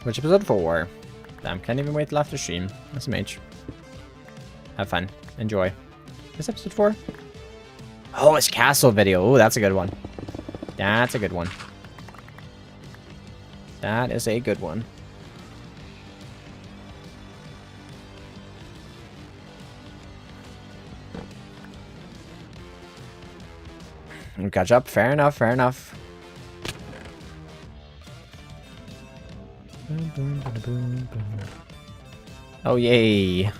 Which episode 4? Damn, can't even wait till after stream. SMH. Have fun. Enjoy. This episode 4? Oh, it's castle video. Oh, that's a good one. That's a good one. That is a good one. Catch up. Fair enough. Fair enough. Oh, yay.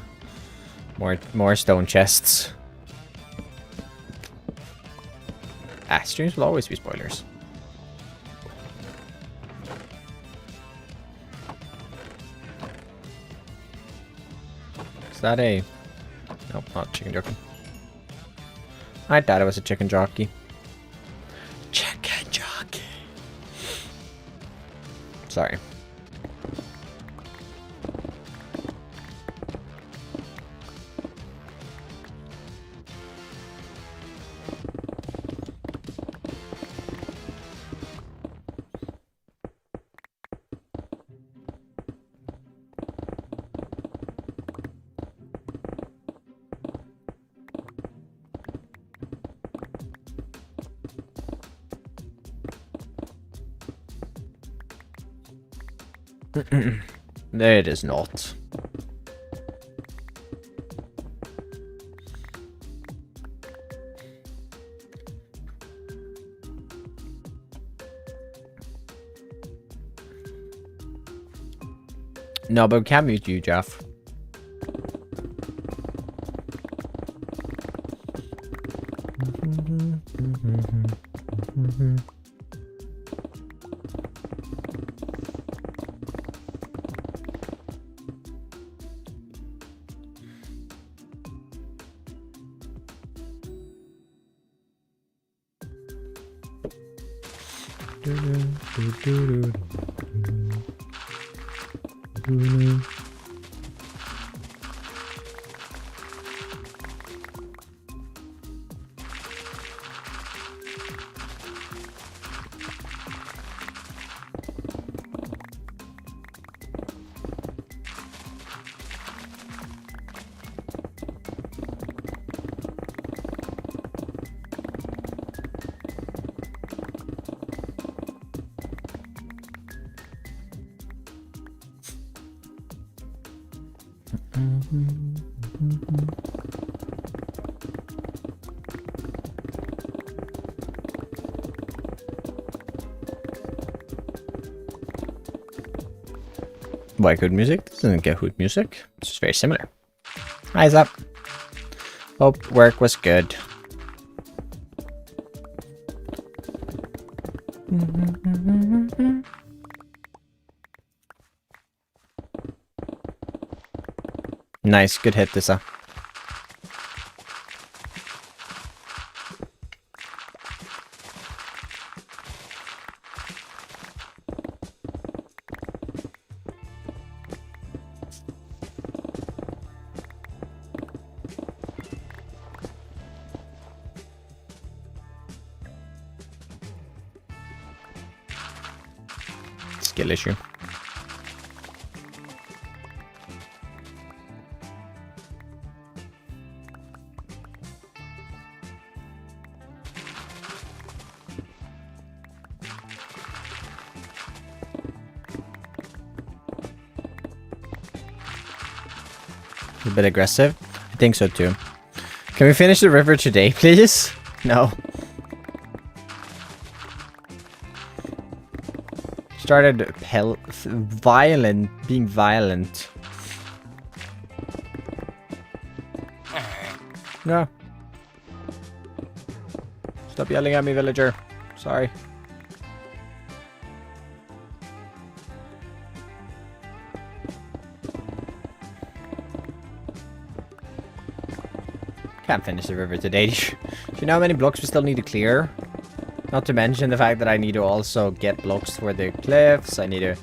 More stone chests. Ah, streams will always be spoilers. Is that a... Nope, not chicken jockey. I thought it was a chicken jockey. Chicken jockey. Sorry. It is not. No, but we can't mute you, Jeff. Why good music? This doesn't get hood music. It's just very similar. Hi, Zap. Hope work was good. Nice, good hit, Dissa. skill issue. A bit aggressive? I think so too. Can we finish the river today, please? No. Started being violent. No. Stop yelling at me, villager. Sorry. Can't finish the river today. Do you know how many blocks we still need to clear? Not to mention the fact that I need to also get blocks for the cliffs. I need to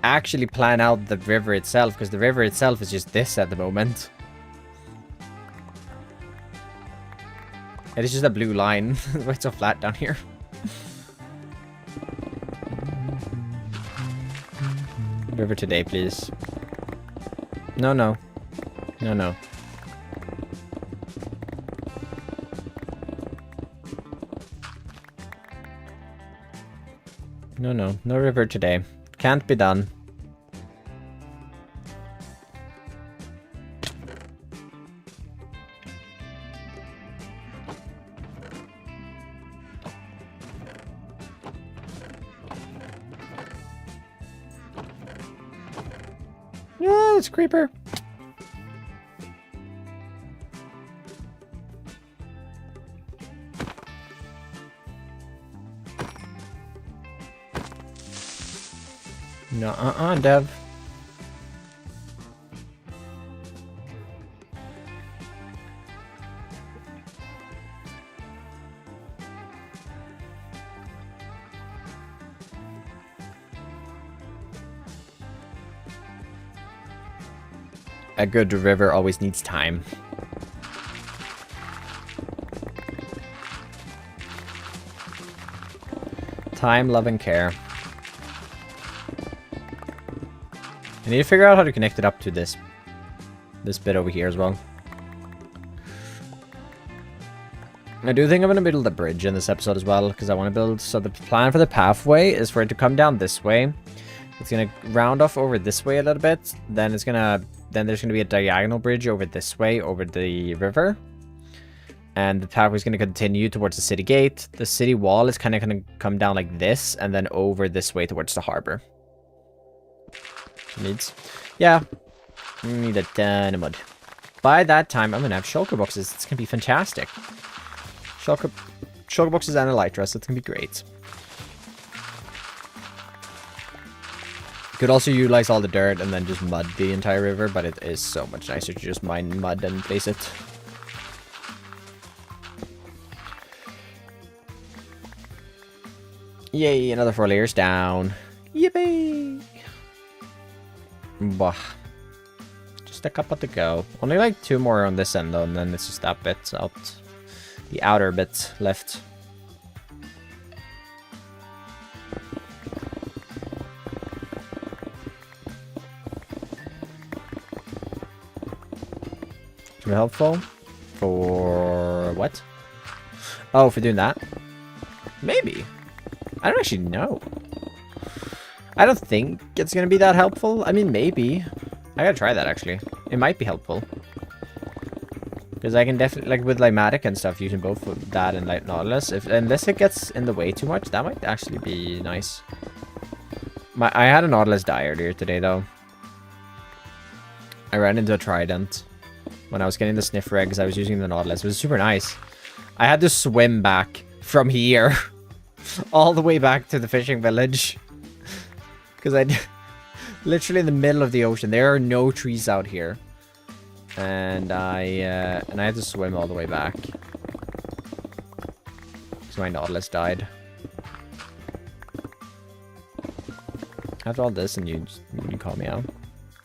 actually plan out the river itself, because the river itself is just this at the moment. It is just a blue line. Why it's so flat down here? River today, please. No, no. No, no. No, no. No river today. Can't be done. Yeah, it's a creeper. No, Dev. A good river always needs time. Time, love, and care. I need to figure out how to connect it up to this bit over here as well. I do think I'm going to build a bridge in this episode as well, because I want to build... So the plan for the pathway is for it to come down this way. It's going to round off over this way a little bit. Then it's going to... Then there's going to be a diagonal bridge over this way, over the river. And the pathway is going to continue towards the city gate. The city wall is kind of going to come down like this, and then over this way towards the harbor. Needs. Yeah. We need a ton of mud. By that time, I'm going to have shulker boxes. It's going to be fantastic. Shulker boxes and elytra, so it's going to be great. Could also utilize all the dirt and then just mud the entire river, but it is so much nicer to just mine mud and place it. Yay, another 4 layers down. Yippee! Bah. Just a couple to go. Only like 2 more on this end though, and then it's just that bit out. The outer bit left. Too helpful? For what? Oh, for doing that? Maybe. I don't actually know. I don't think it's going to be that helpful. I mean, maybe. I gotta try that, actually. It might be helpful. Because I can definitely, like, with Limatic and stuff, using both that and Light Nautilus, unless it gets in the way too much, that might actually be nice. I had a Nautilus die earlier today, though. I ran into a Trident. When I was getting the Sniff Regs, I was using the Nautilus. It was super nice. I had to swim back from here. All the way back to the fishing village. Because I... literally in the middle of the ocean. There are no trees out here. And I had to swim all the way back. So my Nautilus died. After all this, and you call me out.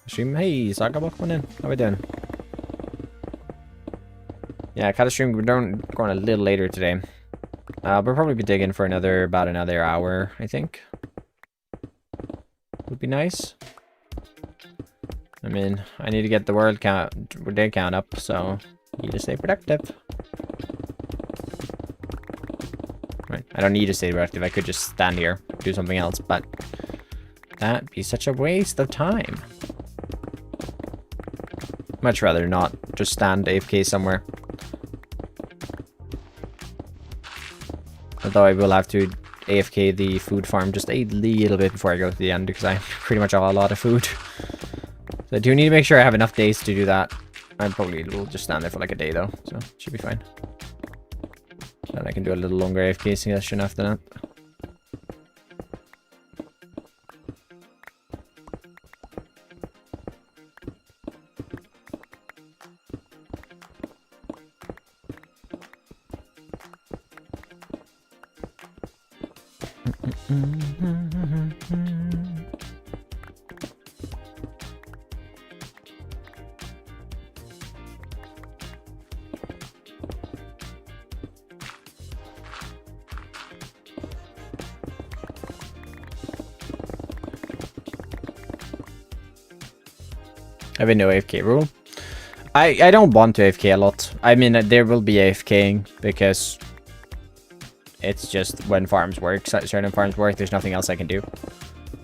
Stream, hey, Sagabok, come in. How we doing? Yeah, I caught a stream. We're going a little later today. We'll probably be digging for about another hour, I think. be nice. I mean, I need to get the world count, day count up, so need to stay productive. Right, I don't need to stay productive. I could just stand here, do something else, but that'd be such a waste of time. Much rather not just stand AFK somewhere. Although I will have to AFK the food farm just a little bit before I go to the end, because I pretty much have a lot of food. So I do need to make sure I have enough days to do that. I probably will just stand there for like a day though, so it should be fine. Then I can do a little longer AFK session after that. I have a no AFK rule. I don't want to AFK a lot. I mean, there will be AFKing because it's just when farms work, certain farms work, there's nothing else I can do.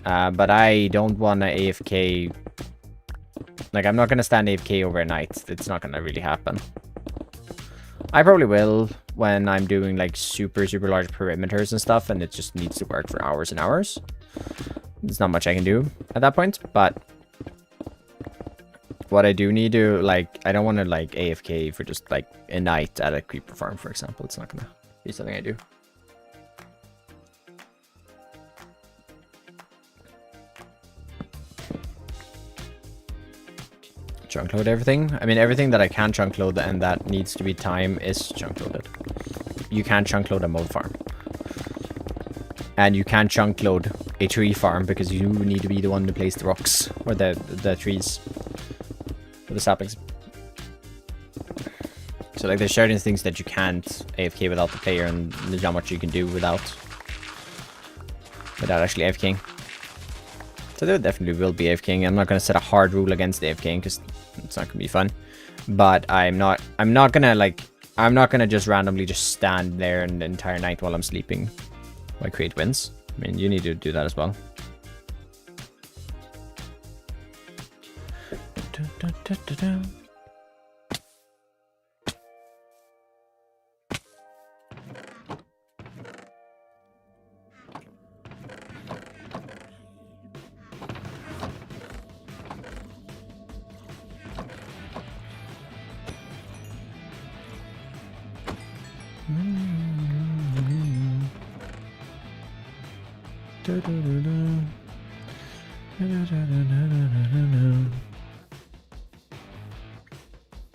But I don't want to AFK. Like, I'm not going to stand AFK overnight. It's not going to really happen. I probably will when I'm doing like super large perimeters and stuff, and it just needs to work for hours and hours. There's not much I can do at that point, but what I do need to, like, I don't want to like AFK for just like a night at a creeper farm, for example. It's not going to be something I do. Chunk load everything. I mean, everything that I can chunk load and that needs to be time is chunk loaded. You can't chunk load a mob farm. And you can't chunk load a tree farm because you need to be the one to place the rocks or the trees or the saplings. So like there's certain things that you can't AFK without the player, and there's not much you can do without actually AFKing. So there definitely will be AFKing. I'm not going to set a hard rule against AFKing because it's not going to be fun. But I'm not gonna just randomly just stand there the entire night while I'm sleeping while create wins. I mean, you need to do that as well.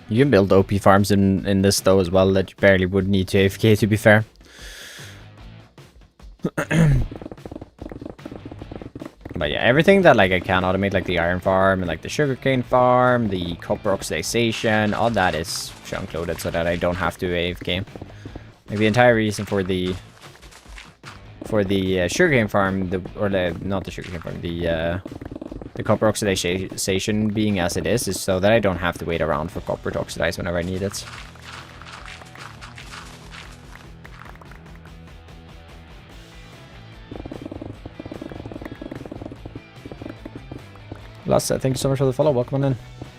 You can build OP farms in this though as well that you barely would need to AFK, to be fair. But yeah, everything that like I can automate, like the iron farm and like the sugarcane farm, the copper oxidation, all that is chunk loaded so that I don't have to AFK. Like the entire reason for the sugarcane farm, not the sugarcane farm, the copper oxidation being as it is so that I don't have to wait around for copper to oxidize whenever I need it. Lasse, thank you so much for the follow. Welcome on in.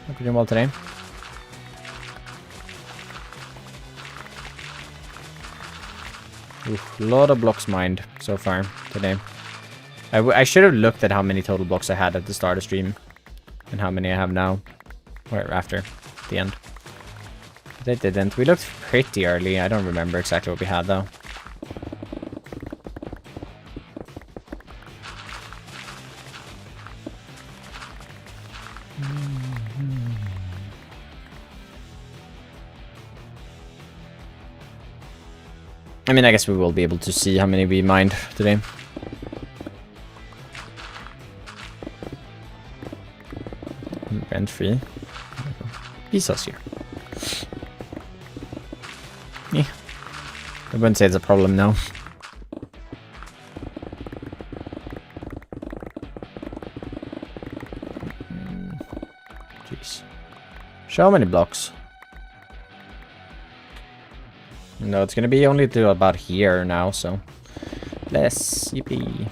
Hope you're doing well today. Oof, a lot of blocks mined so far today. I should have looked at how many total blocks I had at the start of stream and how many I have now, or after the end. They didn't. We looked pretty early. I don't remember exactly what we had though. I mean, I guess we will be able to see how many we mined today. Rent free. Pisos here. Yeah. I wouldn't say it's a problem now. So many blocks. No, it's gonna be only to about here now, so less. Yippee.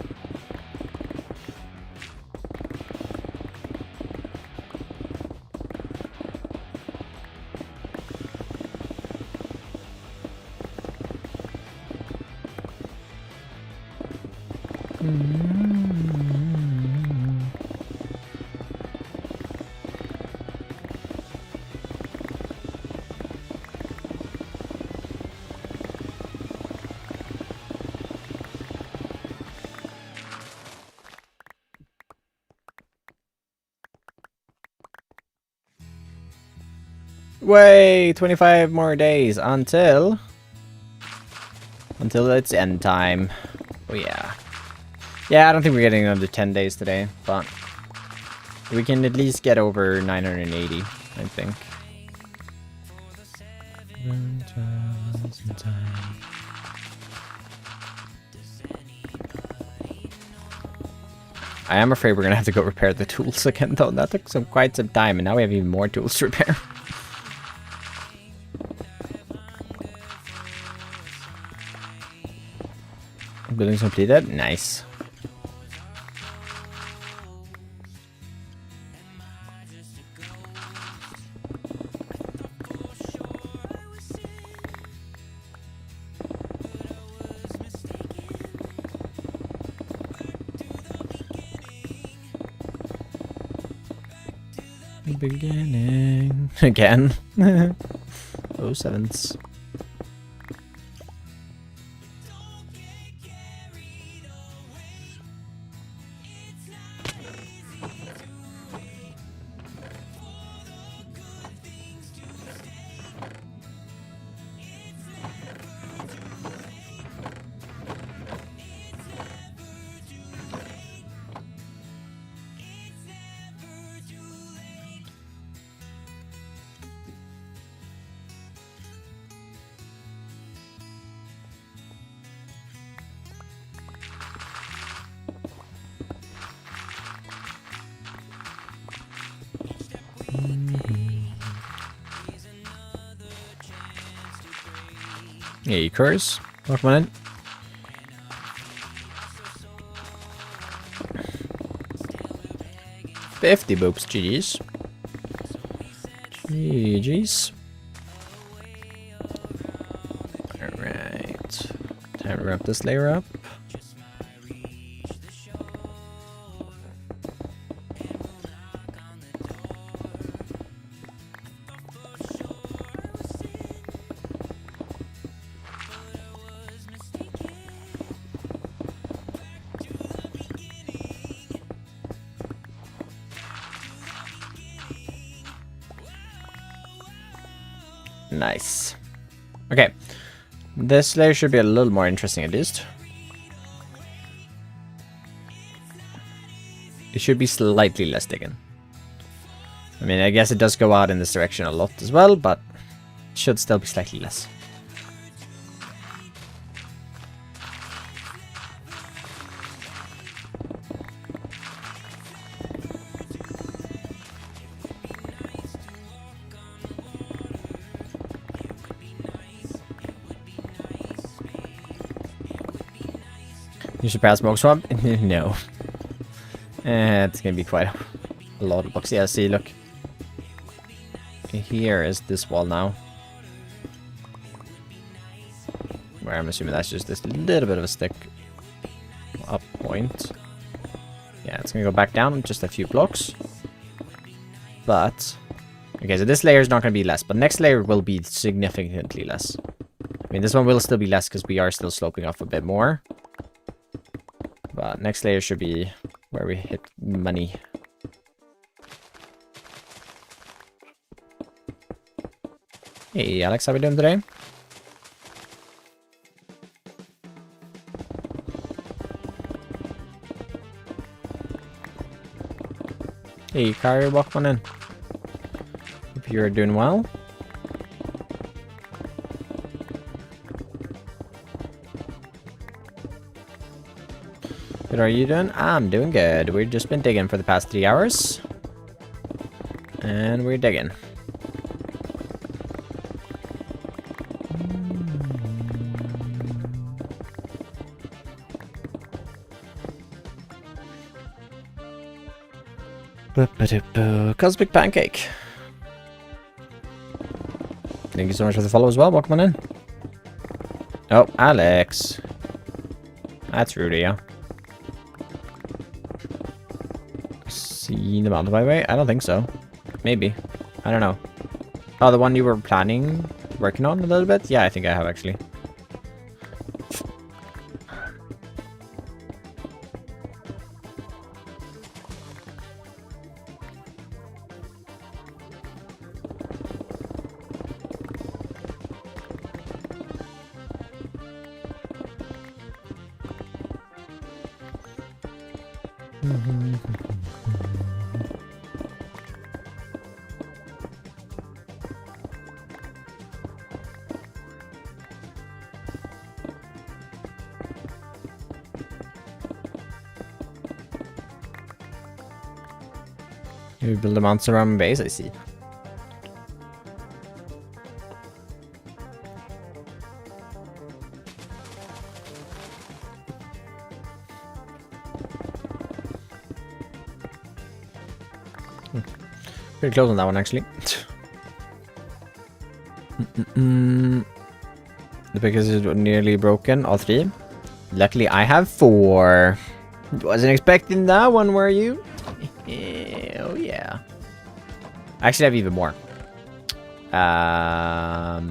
Wait, 25 more days until it's end time. Oh yeah. Yeah, I don't think we're getting another 10 days today, but we can at least get over 980, I think. I am afraid we're gonna have to go repair the tools again, though. That took quite some time, and now we have even more tools to repair. Buildings completed. Nice. Beginning again. Oh, sevens. Yeah, you curse. Welcome on in. $50 boops, GG's. GG's. Alright. Time to wrap this layer up. Nice. Okay. This layer should be a little more interesting at least. It should be slightly less digging. I mean, I guess it does go out in this direction a lot as well, but it should still be slightly less. You should pass smoke swamp? No. It's gonna be quite a lot of blocks. Yeah, see, look. Here is this wall now. Where I'm assuming that's just this little bit of a stick up point. Yeah, it's gonna go back down just a few blocks. But, okay, so this layer is not gonna be less, but next layer will be significantly less. I mean, this one will still be less because we are still sloping off a bit more. But next layer should be where we hit money. Hey Alex, how we doing today? Hey Kyrie, welcome on in. Hope you're doing well. What are you doing? I'm doing good. We've just been digging for the past 3 hours. And we're digging. Cosmic Pancake. Thank you so much for the follow as well. Welcome on in. Oh, Alex. That's rude, yeah. See the mountain byway? I don't think so. Maybe. I don't know. Oh, the one you were working on a little bit? Yeah, I think I have actually. You build a monster around base, I see. Pretty close on that one, actually. The biggest is nearly broken, all three. Luckily, I have 4. Wasn't expecting that one, were you? Oh, yeah. I actually have even more.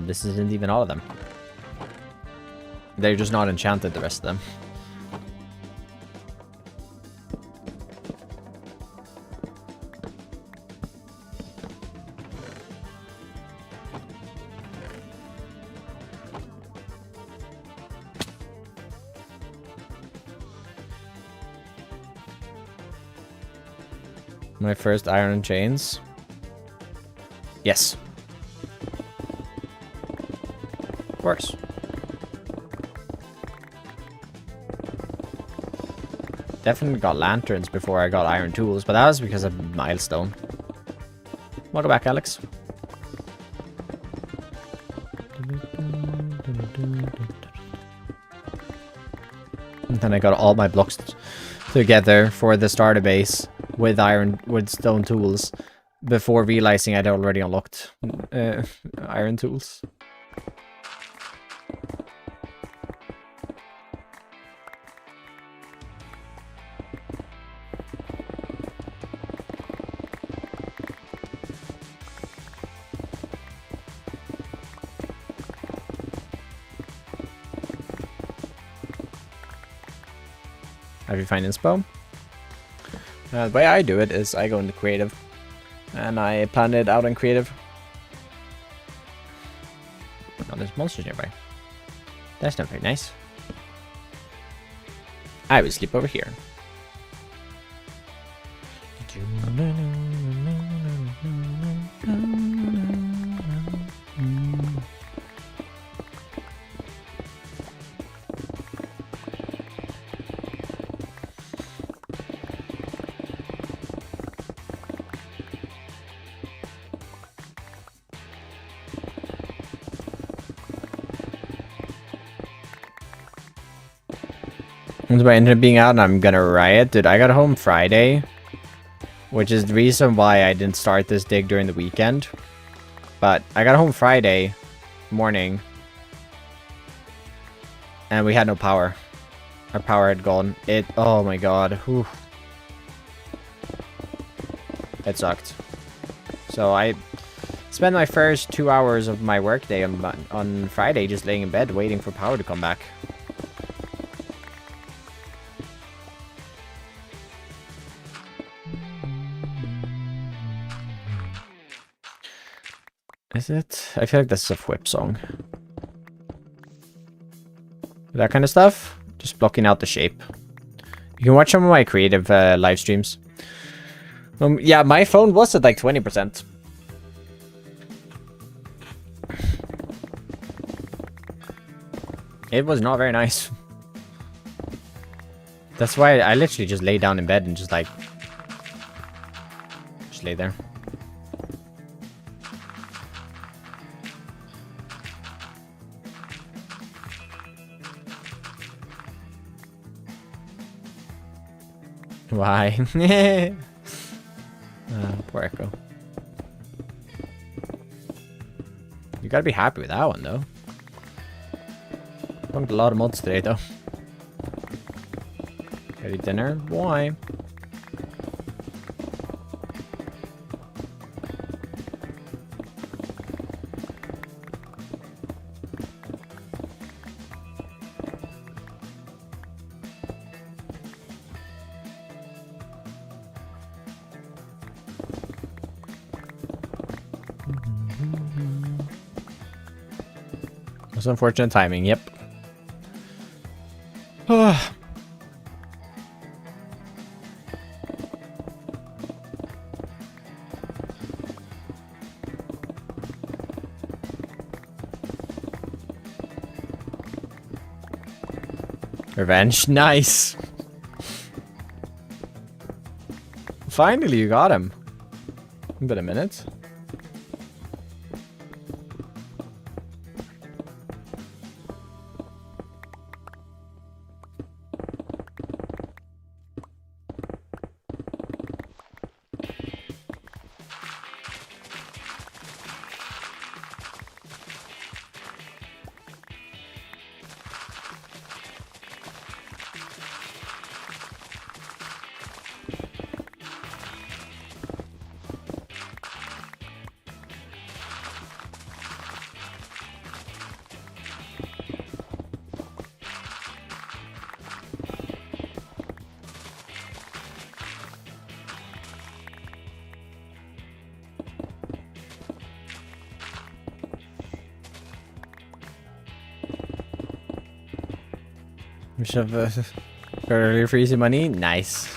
This isn't even all of them. They're just not enchanted, the rest of them. My first iron chains. Yes. Of course. Definitely got lanterns before I got iron tools, but that was because of milestone. Welcome back, Alex. And then I got all my blocks together for the starter base with stone tools before realizing I'd already unlocked iron tools. Have you find inspo? The way I do it is I go into creative and I plan it out in creative. Oh, there's monsters nearby. That's not very nice. I will sleep over here. Once my internet being out and I'm gonna riot. Dude, I got home Friday, which is the reason why I didn't start this dig during the weekend. But I got home Friday morning and we had no power. Our power had gone. Oh my god. Whew. It sucked. So I spent my first 2 hours of my workday on Friday just laying in bed waiting for power to come back. Is it? I feel like this is a whip song. That kind of stuff. Just blocking out the shape. You can watch some of my creative live streams. Yeah, my phone was at like 20%. It was not very nice. That's why I literally just lay down in bed and just like... just lay there. Why? Poor Echo. You gotta be happy with that one, though. Punked a lot of mods today, though. Ready dinner? Why? It's unfortunate timing, yep. Revenge, nice. Finally, you got him. Been a minute. We should have earlier for easy money. Nice.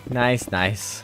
Nice, nice.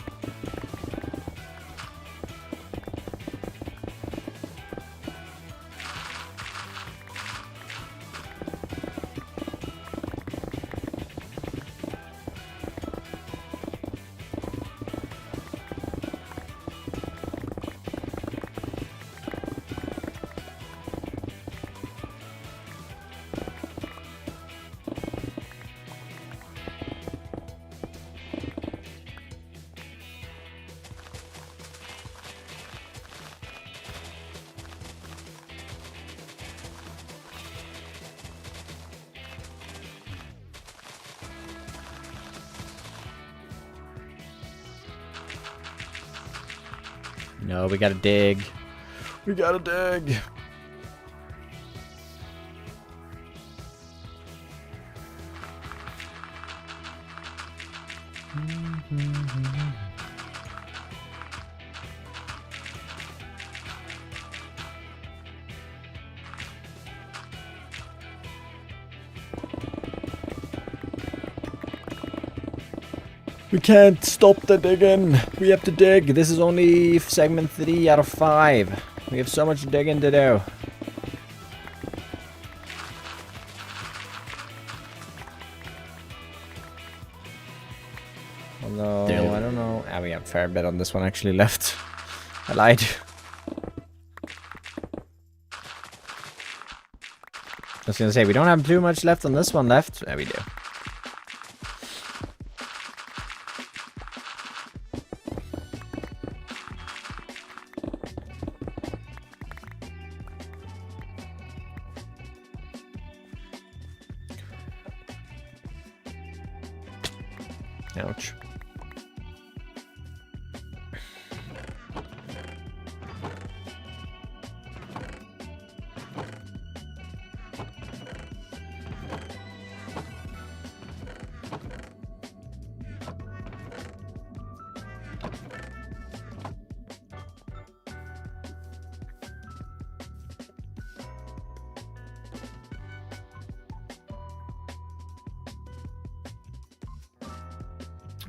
No, we gotta dig. We gotta dig. We can't stop the digging. We have to dig. This is only segment 3 out of 5. We have so much digging to do. Although, I don't know. Ah, we have a fair bit on this one actually left. I lied. I was gonna say, we don't have too much left on this one left. Yeah, we do. Ouch.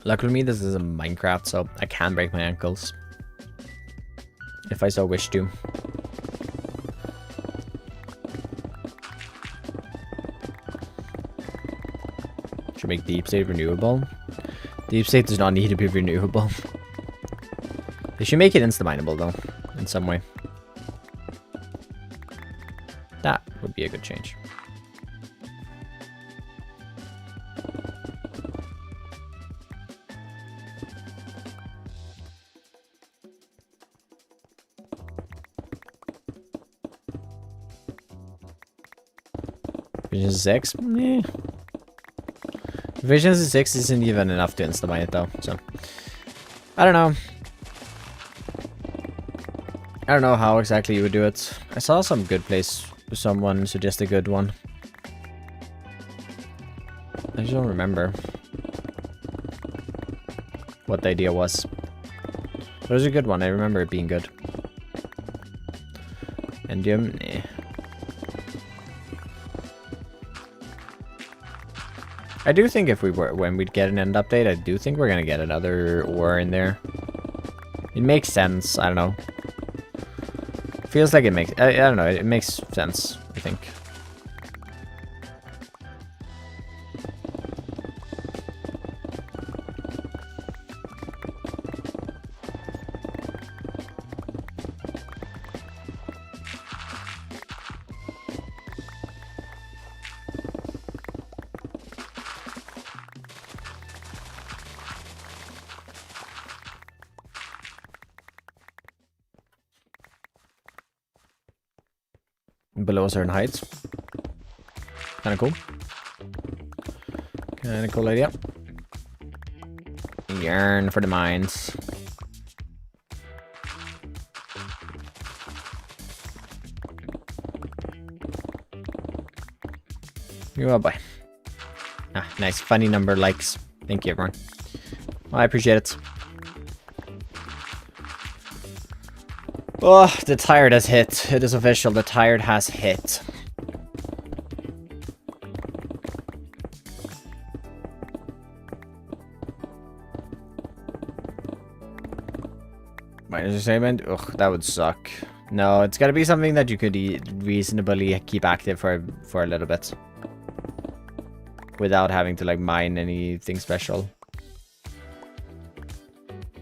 Luckily for me, this is a Minecraft, so I can break my ankles. If I so wish to. Should make Deep State renewable. Deep State does not need to be renewable. They should make it insta-mineable though, in some way. That would be a good change. Efficiency 6? Eh. Efficiency 6 isn't even enough to insta-mine it though, so. I don't know. I don't know how exactly you would do it. I saw some good place. Someone suggest a good one. I just don't remember what the idea was. But it was a good one. I remember it being good. Endium? Nah. I do think if we were, when we'd get an end update, I do think we're gonna get another ore in there. It makes sense. I don't know. Feels like it makes... I don't know. It makes sense, I think. Below a certain height. Kinda cool. Kinda cool idea. Yearn for the mines. Oh boy. Ah, nice. Funny number likes. Thank you, everyone. Well, I appreciate it. Oh, the tired has hit. It is official. The tired has hit. Minus assignment? Ugh, that would suck. No, it's gotta be something that you could reasonably keep active for a little bit. Without having to, like, mine anything special.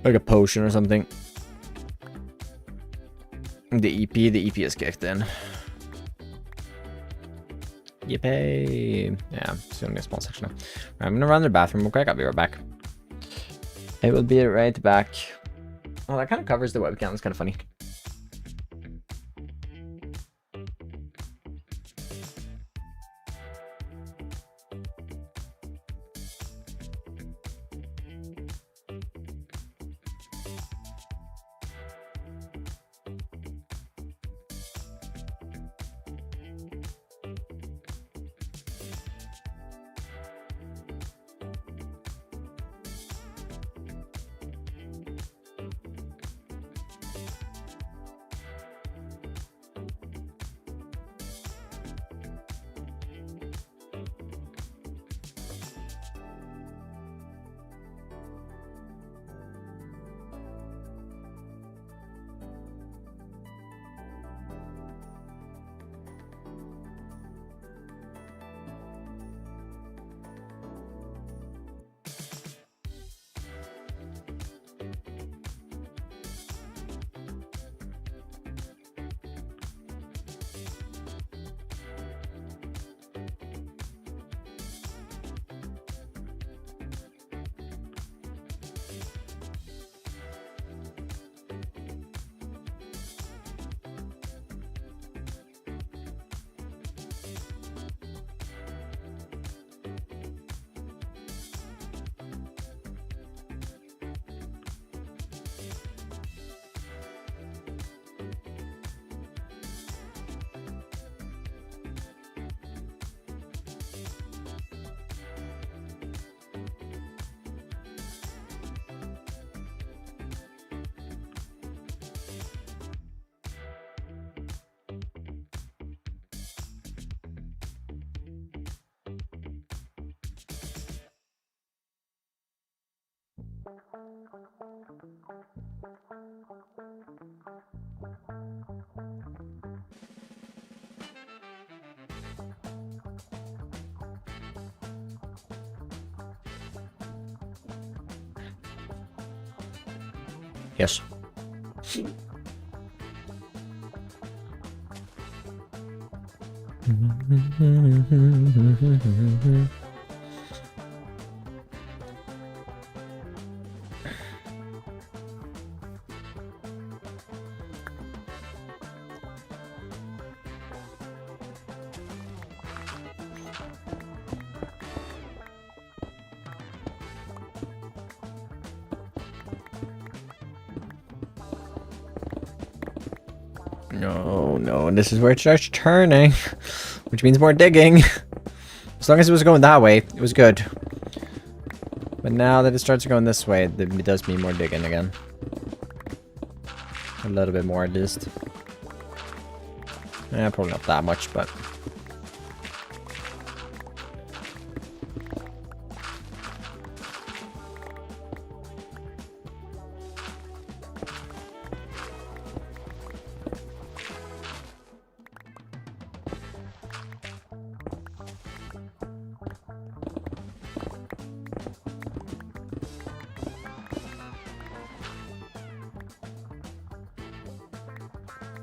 Like a potion or something. The EP is kicked in. Yippee! Yeah, it's only a small section now. I'm gonna run to the bathroom real quick. I'll be right back. I will be right back. Oh, that kind of covers the webcam. It's kind of funny. Yes. No, no, and this is where it starts turning, which means more digging. As long as it was going that way, it was good. But now that it starts going this way, it does mean more digging again. A little bit more at least. Yeah, probably not that much, but...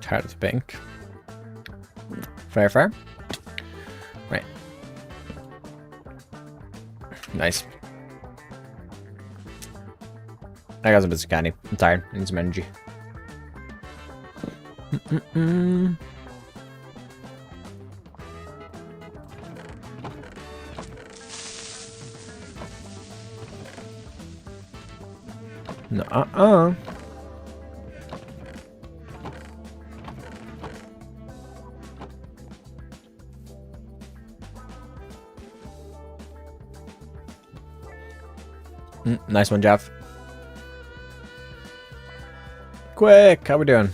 Tired of pink. Fair, fair. Right. Nice. I got some bits of candy. I'm tired. I need some energy. No, nice one, Jeff. Quick, how we doing?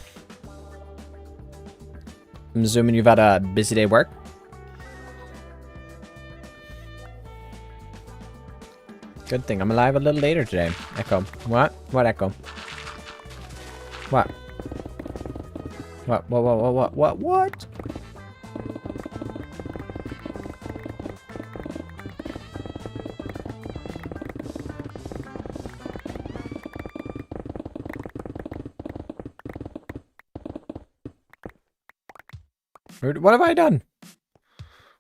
I'm assuming you've had a busy day at work. Good thing I'm alive a little later today. Echo. What? What echo? What? What? What have I done?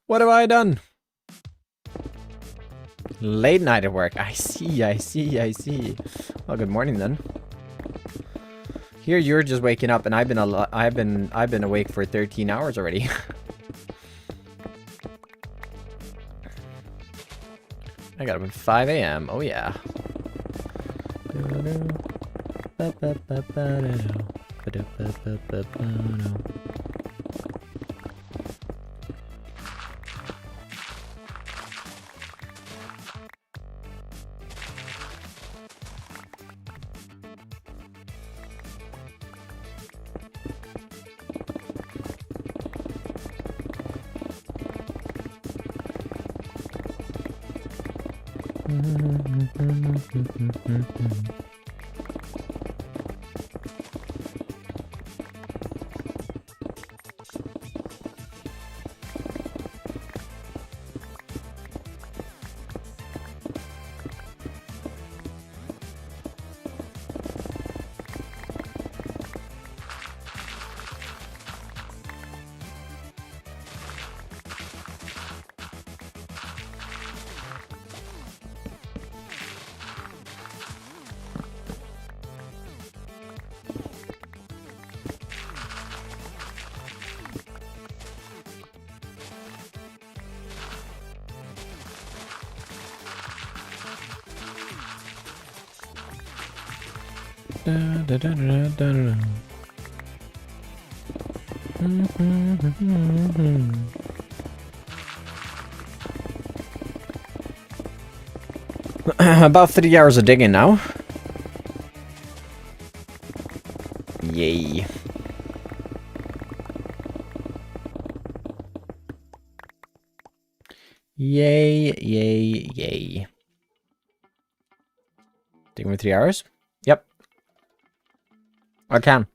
What have I done? Late night at work. I see. Well, good morning then. Here you're just waking up, and I've been awake for 13 hours already. I got up at 5 a.m. Oh yeah. About 3 hours of digging now. Yay. Yay. Digging for 3 hours? Yep. I can.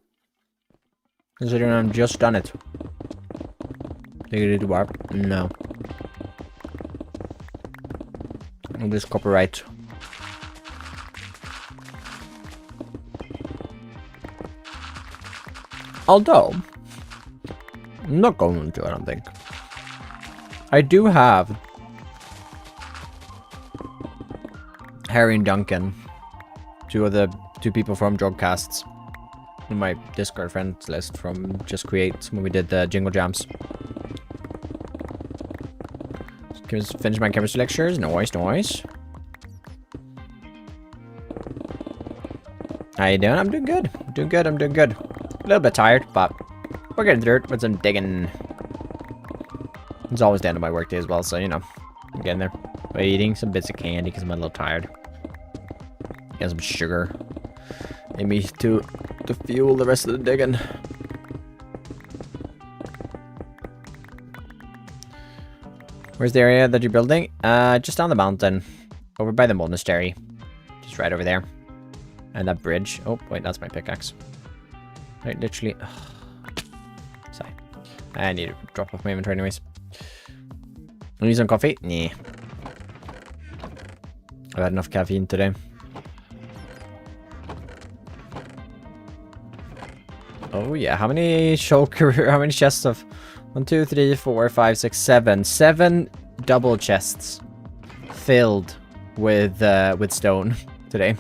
Considering I'm just done it. Diggity to warp? No. I'll just copyright. Although, I'm not going to, I don't think. I do have Harry and Duncan, two people from Drugcasts, in my Discord friends list from Just Create when we did the Jingle Jams. Just finish my chemistry lectures. Nice. How you doing? I'm doing good. A little bit tired, but We're getting dirt with some digging. It's always the end of my workday as well, so, you know, I'm getting there. By eating some bits of candy because I'm a little tired. Get some sugar in me to fuel the rest of the digging. Where's the area that you're building? Just down the mountain. Over by the monastery. Just right over there. And that bridge. Oh, wait, that's my pickaxe. Right, literally. Sorry. I need to drop off my inventory anyways. Need some coffee? Nah. I've had enough caffeine today. Oh yeah, how many shulker, how many chests of 1, 2, 3, 4, 5, 6, 7. 7 double chests filled with stone today.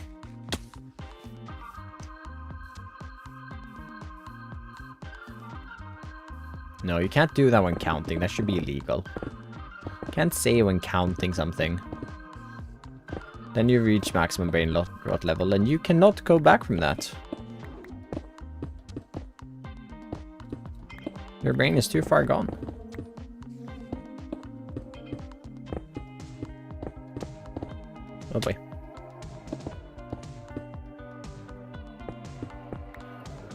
No, you can't do that when counting. That should be illegal. Can't say when counting something. Then you reach maximum brain rot level and you cannot go back from that. Your brain is too far gone. Oh boy.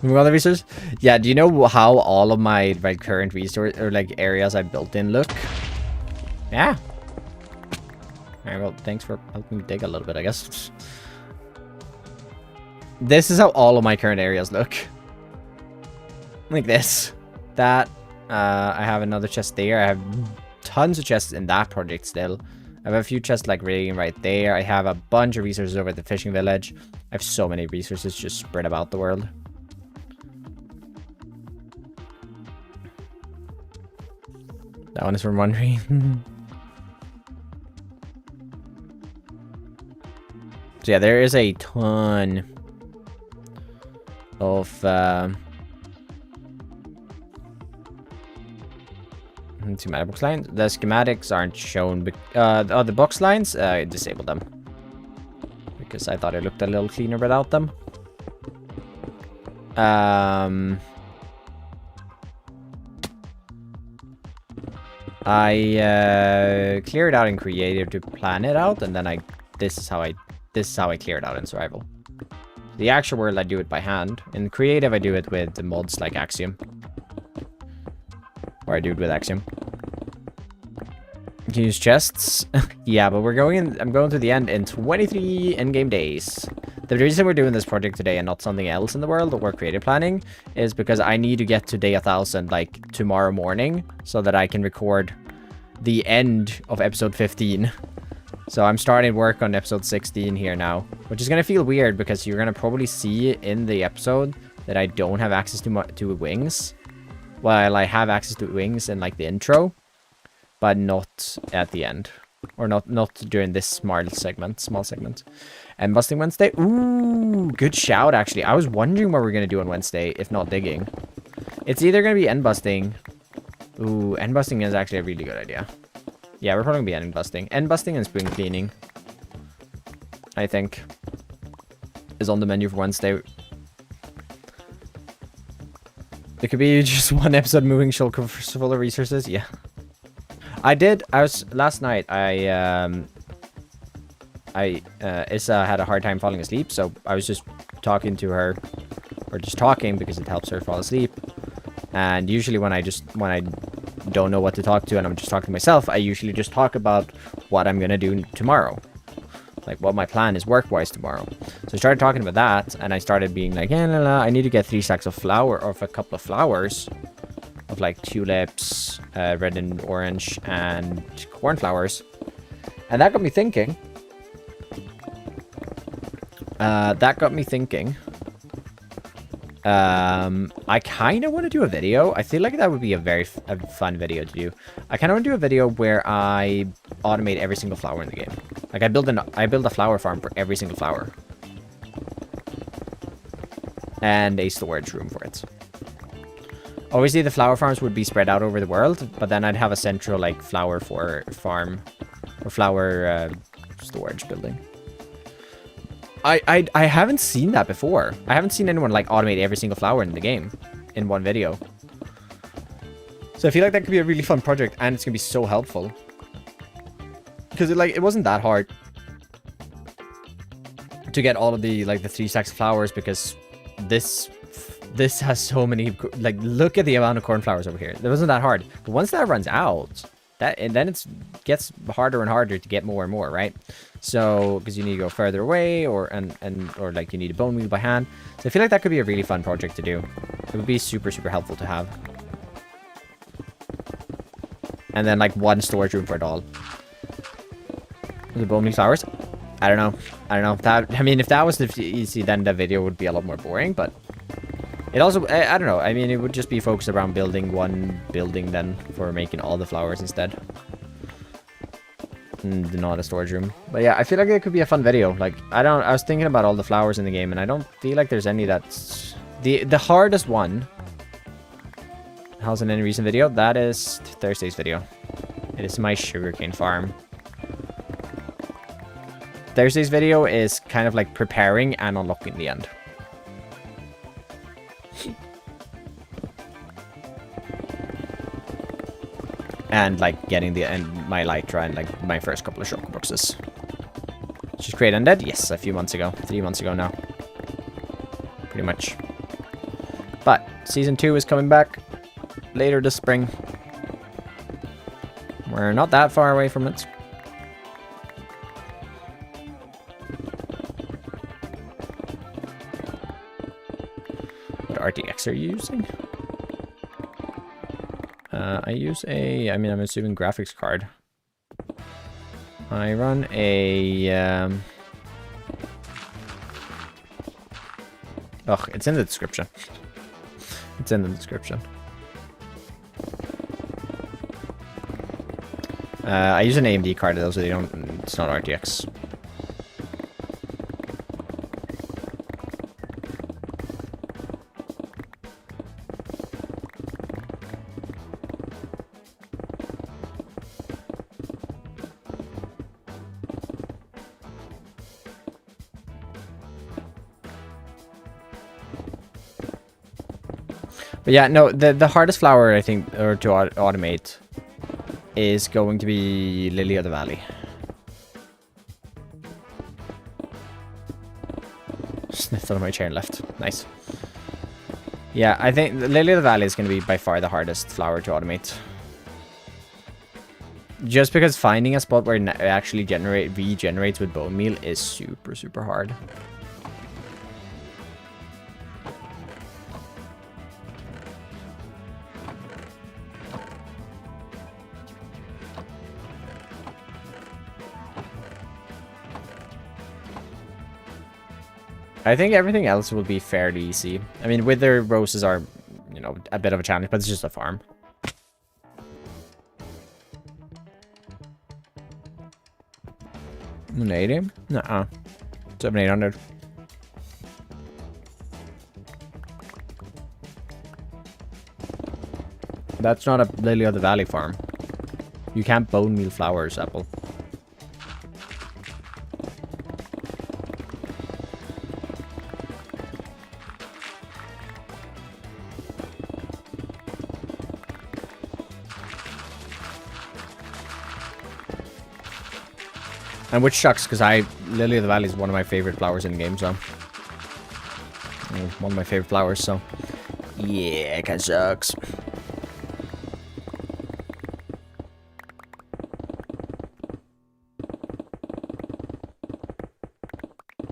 Other resources? Yeah, do you know how all of my current resource or like areas I built in look? Yeah. Alright, well, thanks for helping me dig a little bit, I guess. This is how all of my current areas look. Like this. That. I have another chest there. I have tons of chests in that project still. I have a few chests like right there. I have a bunch of resources over at the fishing village. I have so many resources just spread about the world. That one is from wondering. So yeah, there is a ton of schematic box lines. The schematics aren't shown. The box lines, I disabled them because I thought it looked a little cleaner without them. I cleared out in creative to plan it out, and then this is how I clear it out in survival. The actual world I do it by hand. In creative I do it with the mods like Axiom. Or I do it with Axiom. You can use chests. Yeah, but I'm going to the end in 23 endgame days. The reason we're doing this project today and not something else in the world or creative planning is because I need to get to day 1000 like tomorrow morning so that I can record the end of episode 15. So I'm starting work on episode 16 here now, which is going to feel weird because you're going to probably see in the episode that I don't have access to wings, while I have access to wings in like the intro, but not at the end, or not during this small segment. And busting Wednesday. Ooh, good shout actually. I was wondering what we're going to do on Wednesday if not digging. It's either going to be end busting. Ooh, end busting is actually a really good idea. Yeah, we're probably going to be end busting. End busting and spring cleaning, I think, is on the menu for Wednesday. It could be just one episode moving shulker full of resources. Yeah. Last night, Issa had a hard time falling asleep, so I was just talking to her, or just talking because it helps her fall asleep. And usually when I don't know what to talk to and I'm just talking to myself, I usually just talk about what I'm gonna do tomorrow, like what my plan is work-wise tomorrow. So I started talking about that, and I started being like, I need to get 3 stacks of flower, or a couple of flowers, of like tulips, red and orange, and cornflowers. And that got me thinking. I kind of want to do a video. I feel like that would be a very fun video to do. I kind of want to do a video where I automate every single flower in the game. Like I build a flower farm for every single flower, and a storage room for it. Obviously, the flower farms would be spread out over the world, but then I'd have a central like flower farm or flower storage building. I haven't seen that before. I haven't seen anyone like automate every single flower in the game in one video. So I feel like that could be a really fun project, and it's gonna be so helpful. Because it wasn't that hard to get all of the 3 stacks of flowers, because this has so many, like, look at the amount of cornflowers over here. It wasn't that hard. But once that runs out, then it gets harder and harder to get more and more, right? So, because you need to go further away, or like you need a bone meal by hand. So I feel like that could be a really fun project to do. It would be super, super helpful to have. And then like one storage room for it all. The bone meal flowers? I don't know. I mean, if that was the easy, then the video would be a lot more boring, but it also, I don't know. I mean, it would just be focused around building one building then for making all the flowers instead. And not a storage room. But yeah, I feel like it could be a fun video. Like, I was thinking about all the flowers in the game, and I don't feel like there's any that's... The hardest one, how's in any recent video? That is Thursday's video. It is my sugarcane farm. Thursday's video is kind of like preparing and unlocking the end. And like getting my Elytra and like my first couple of shulker boxes. Just create undead? Yes, a few months ago. 3 months ago now. Pretty much. But season 2 is coming back later this spring. We're not that far away from it. What RTX are you using? I use I'm assuming graphics card. I run a, oh, it's in the description. It's in the description. I use an AMD card though, so it's not RTX. But yeah, no, the hardest flower, I think, or to automate is going to be Lily of the Valley. Sniffed on my chair and left. Nice. Yeah, I think Lily of the Valley is going to be by far the hardest flower to automate. Just because finding a spot where it actually regenerates with bone meal is super, super hard. I think everything else will be fairly easy. I mean, wither roses are, you know, a bit of a challenge, but it's just a farm. $180? Nuh-uh. 700-800. That's not a Lily of the Valley farm. You can't bone meal flowers, Apple. And which sucks, because Lily of the Valley is one of my favorite flowers in the game, so. One of my favorite flowers, so. Yeah, it kinda sucks.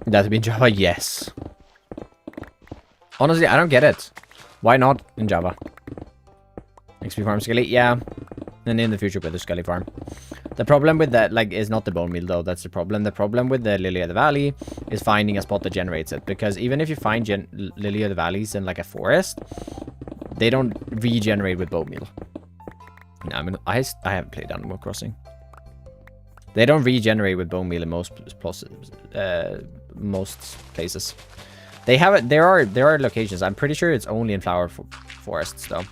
That to be in Java? Yes. Honestly, I don't get it. Why not in Java? XP farm skelly? Yeah. And in the future with the skelly farm. The problem with that, like, is not the bone meal, though. That's the problem. The problem with the Lily of the Valley is finding a spot that generates it. Because even if you find Lily of the Valleys in, like, a forest, they don't regenerate with bone meal. No, I mean, I haven't played Animal Crossing. They don't regenerate with bone meal in most places. They have it. There are locations. I'm pretty sure it's only in flower forests, though.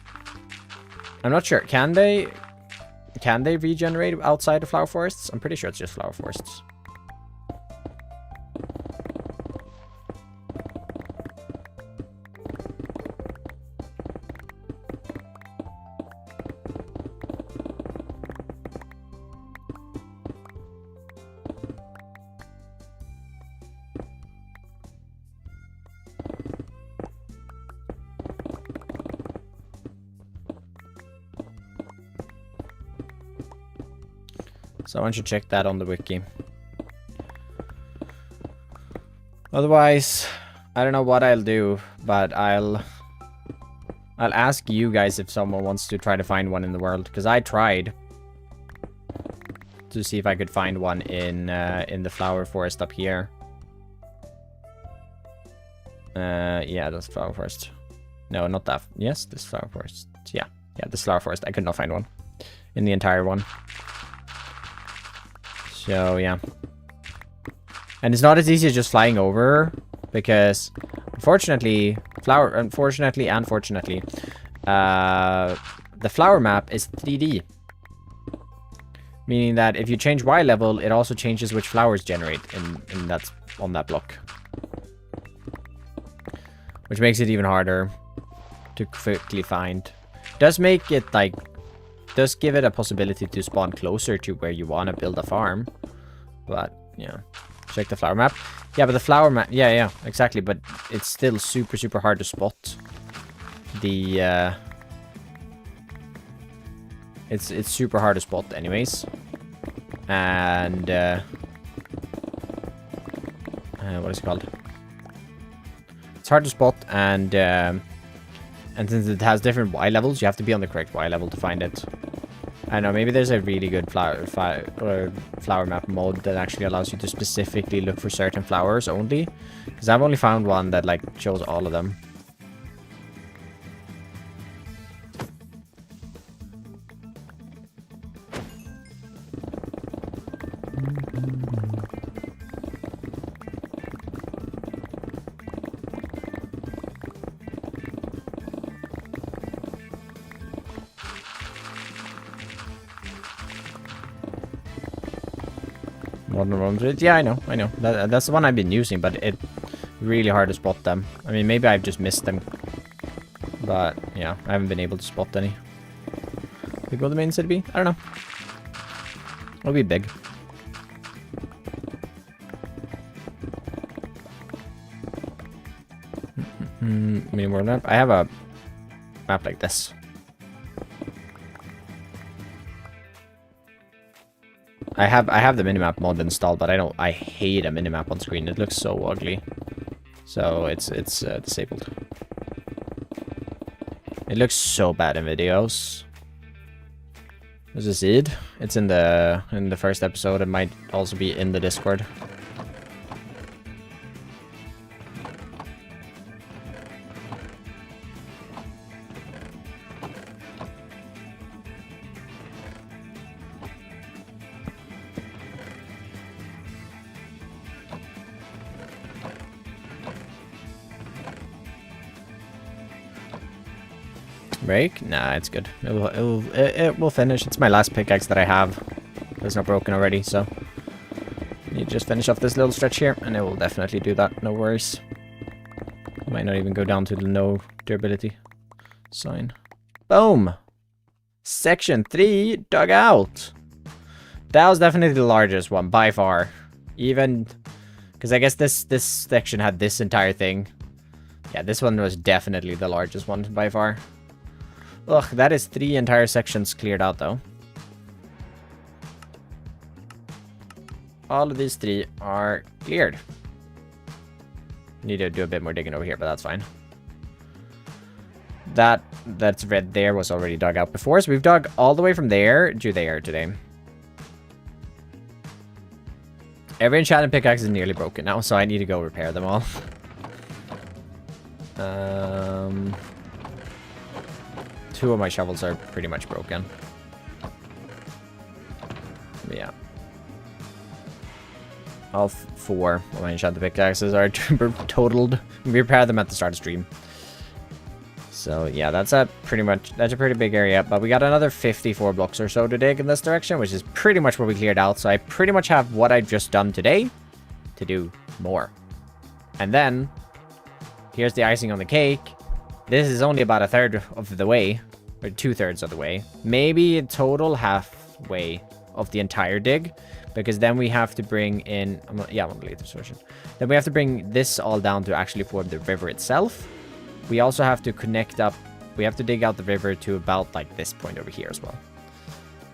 I'm not sure. Can they regenerate outside of flower forests? I'm pretty sure it's just flower forests. So I want you to check that on the wiki. Otherwise, I don't know what I'll do, but I'll ask you guys if someone wants to try to find one in the world, because I tried to see if I could find one in the flower forest up here. Yeah, that's flower forest. No, not that. Yes, this flower forest. Yeah, this flower forest. I could not find one in the entire one. So yeah, and it's not as easy as just flying over, because unfortunately, the flower map is 3D. Meaning that if you change Y level, it also changes which flowers generate on that block. Which makes it even harder to quickly find. Does make it like, does give it a possibility to spawn closer to where you want to build a farm. But yeah, check the flower map. Yeah, but the flower map, yeah, exactly. But it's still super, super hard to spot the, it's super hard to spot anyways. And what is it called? It's hard to spot, and since it has different Y levels, you have to be on the correct Y level to find it. I know, maybe there's a really good flower map mod that actually allows you to specifically look for certain flowers only, because I've only found one that like shows all of them. Yeah, I know. That's the one I've been using, but it's really hard to spot them. I mean, maybe I've just missed them. But, yeah, I haven't been able to spot any. Big will the main city be? I don't know. It'll be big. Mini world map. I have a map like this. I have the minimap mod installed, but I hate a minimap on screen. It looks so ugly. So it's disabled. It looks so bad in videos. There's a seed. It's in the first episode. It might also be in the Discord. Break? Nah, it's good. It will finish. It's my last pickaxe that I have. It's not broken already, so you just finish off this little stretch here, and it will definitely do that. No worries. Might not even go down to the no durability sign. Boom! Section 3 dug out. That was definitely the largest one by far. Even because I guess this section had this entire thing. Yeah, this one was definitely the largest one by far. Ugh, that is 3 entire sections cleared out, though. All of these 3 are cleared. Need to do a bit more digging over here, but that's fine. That's red there was already dug out before, so we've dug all the way from there to there today. Every enchanted pickaxe is nearly broken now, so I need to go repair them all. 2 of my shovels are pretty much broken. But yeah. All 4 of my enchanted pickaxes are totaled. We repaired them at the start of stream. So yeah, that's a pretty big area. But we got another 54 blocks or so to dig in this direction, which is pretty much what we cleared out. So I pretty much have what I've just done today to do more. And then here's the icing on the cake. This is only about 1/3 of the way, or 2/3 of the way. Maybe in total halfway of the entire dig, because then we have to bring in, yeah, I'm gonna leave this version. Then we have to bring this all down to actually form the river itself. We also have to connect up, we have to dig out the river to about like this point over here as well.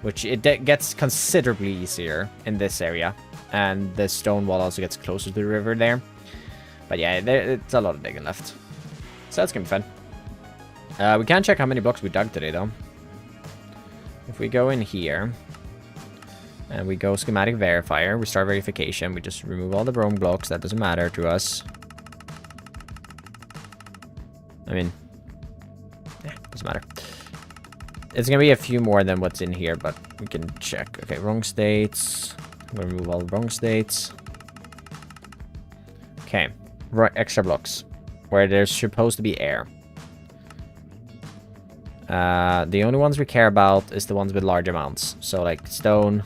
which it gets considerably easier in this area. And the stone wall also gets closer to the river there. But yeah, it's a lot of digging left. So that's going to be fun. We can't check how many blocks we dug today, though. If we go in here, and we go schematic verifier, we start verification, we just remove all the wrong blocks, that doesn't matter to us. I mean, doesn't matter. It's going to be a few more than what's in here, but we can check. Okay, wrong states. I'm going to remove all the wrong states. Okay, right, extra blocks, where there's supposed to be air. The only ones we care about is the ones with large amounts. So like stone.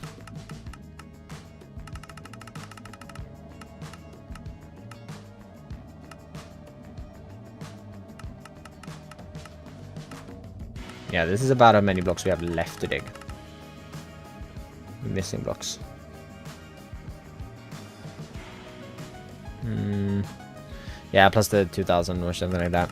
Yeah, this is about how many blocks we have left to dig. Missing blocks. Yeah, plus the 2,000 or something like that.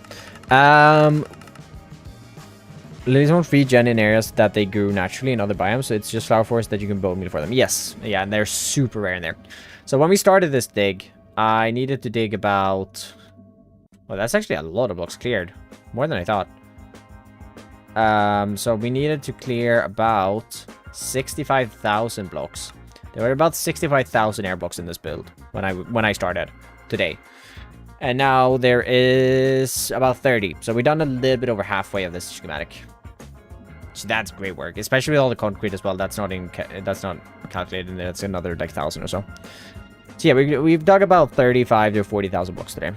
Lilies won't regen in areas that they grew naturally in other biomes, so it's just flower forest that you can bone meal for them. Yes, yeah, and they're super rare in there. So when we started this dig, I needed to dig about... Well, that's actually a lot of blocks cleared. More than I thought. So we needed to clear about 65,000 blocks. There were about 65,000 air blocks in this build when I started today. And now there is about 30. So we've done a little bit over halfway of this schematic. So that's great work, especially with all the concrete as well. That's not calculated in there. That's another like 1,000 or so. So yeah, we've dug about 35 to 40,000 blocks today.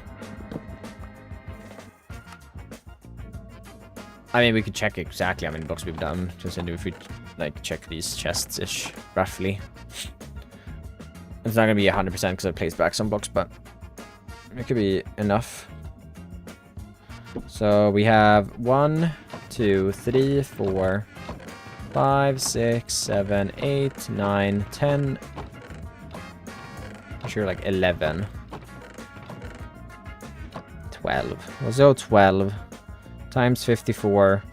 I mean, we could check exactly how many blocks we've done. Just if we like check these chests-ish, roughly. It's not gonna be 100% because I placed back some blocks, but it could be enough. So we have 1, 2, 3, 4, 5, 6, 7, 8, 9, 10. I'm sure like 11. 12. Let's go 12 times 54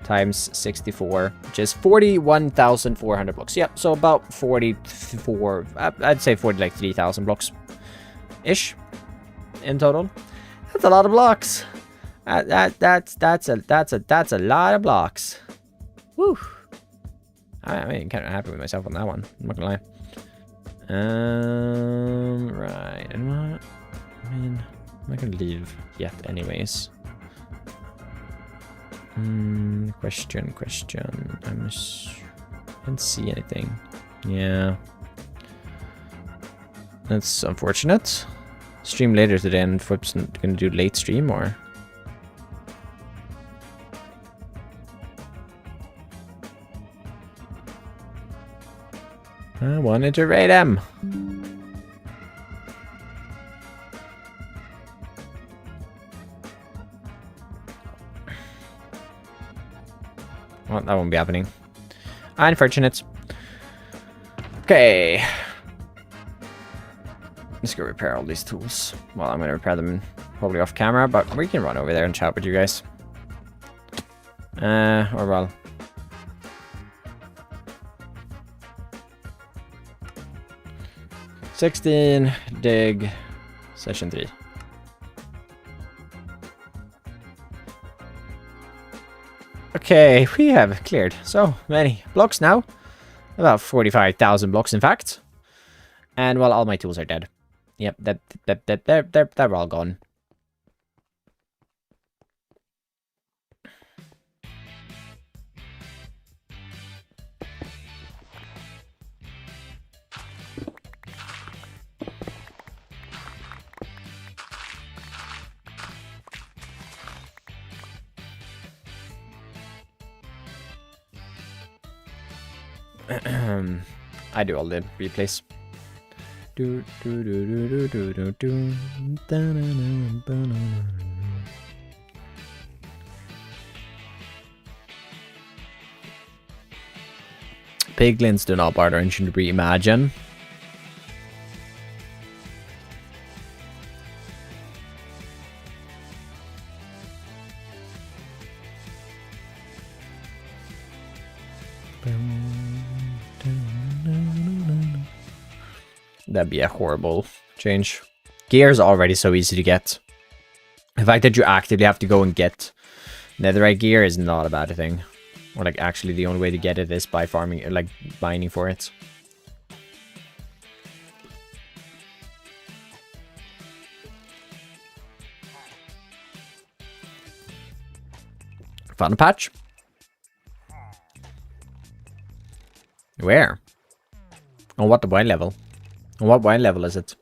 times 64, which is 41,400 blocks. Yep, so about 44, I'd say 40, like 3,000 blocks ish in total. That's a lot of blocks. That's a lot of blocks. Woo. I mean, kind of happy with myself on that one. I'm not gonna lie. Right. I mean, I'm not gonna leave yet, anyways. Question. I didn't see anything. Yeah. That's unfortunate. Stream later today, and Flip's gonna do late stream, or? I wanted to raid him. Well, that won't be happening. Unfortunate. Okay. Let's go repair all these tools. Well, I'm going to repair them probably off camera, but we can run over there and chat with you guys. Or well. "16 dig session 3. Okay, we have cleared so many blocks now. About 45,000 blocks, in fact. And well, all my tools are dead. Yep, they're all gone. I do all the replays. Piglins do not bother engine to reimagine. That'd be a horrible change. Gear is already so easy to get. The fact that you actively have to go and get netherite gear is not a bad thing. Or like actually the only way to get it is by farming, like mining for it. Found a patch. Where? On what wine level? On what wine level is it?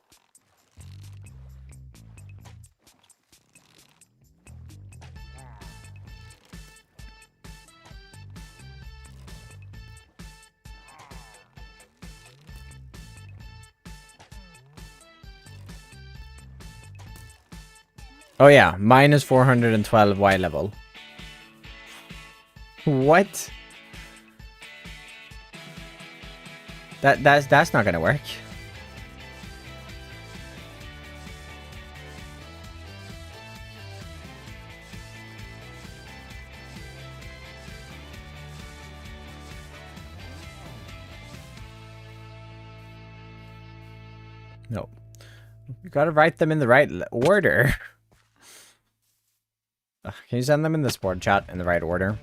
Oh yeah, minus 412 Y level. What? That's not gonna work. No. You gotta write them in the right order. Can you send them in the Discord chat in the right order?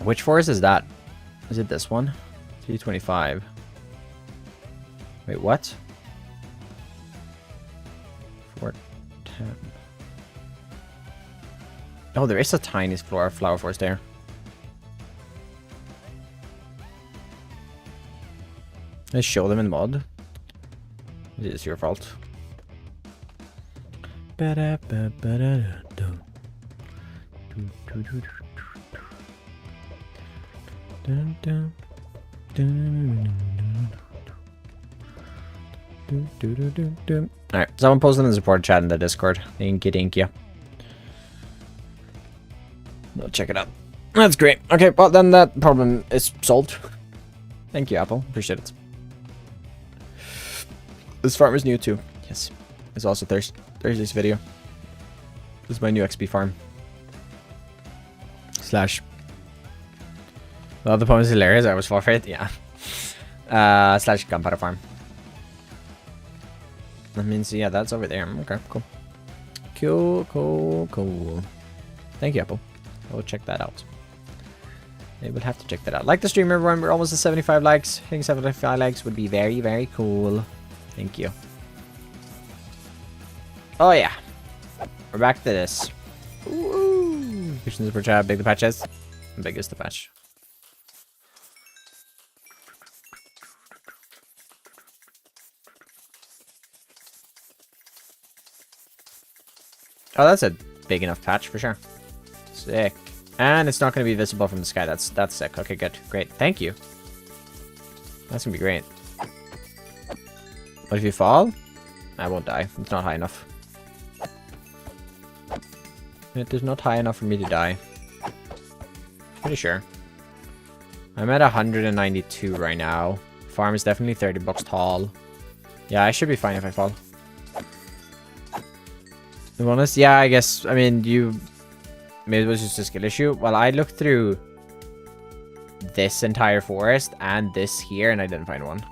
Which forest is that? Is it this one? 325. Wait, what? 410. Oh, there is a tiny flower forest there. Let's show them in mod. It is your fault. Alright, someone posted in the support chat in the Discord. Thank you. I'll check it out. That's great. Okay, well then that problem is solved. Thank you, Apple. Appreciate it. This farm is new too. Yes. It's also Thursday's video. This is my new XP farm. Slash. Well, the poem is hilarious. I was forfeit. Yeah. Slash gunpowder farm. That means, yeah, that's over there. Okay, cool. Thank you, Apple. I will check that out. I will have to check that out. Like the stream, everyone. We're almost at 75 likes. Hitting 75 likes would be very, very cool. Thank you. Oh, yeah. We're back to this. Ooh. Christian super chat. Big the patch is. Big is the patch. Oh, that's a big enough patch for sure. Sick. And it's not going to be visible from the sky. That's sick. Okay, good. Great. Thank you. That's going to be great. But if you fall, I won't die. It's not high enough. It is not high enough for me to die. Pretty sure. I'm at 192 right now. Farm is definitely 30 blocks tall. Yeah, I should be fine if I fall. To be honest, yeah, I guess, I mean, maybe it was just a skill issue. Well, I looked through this entire forest and this here, and I didn't find one.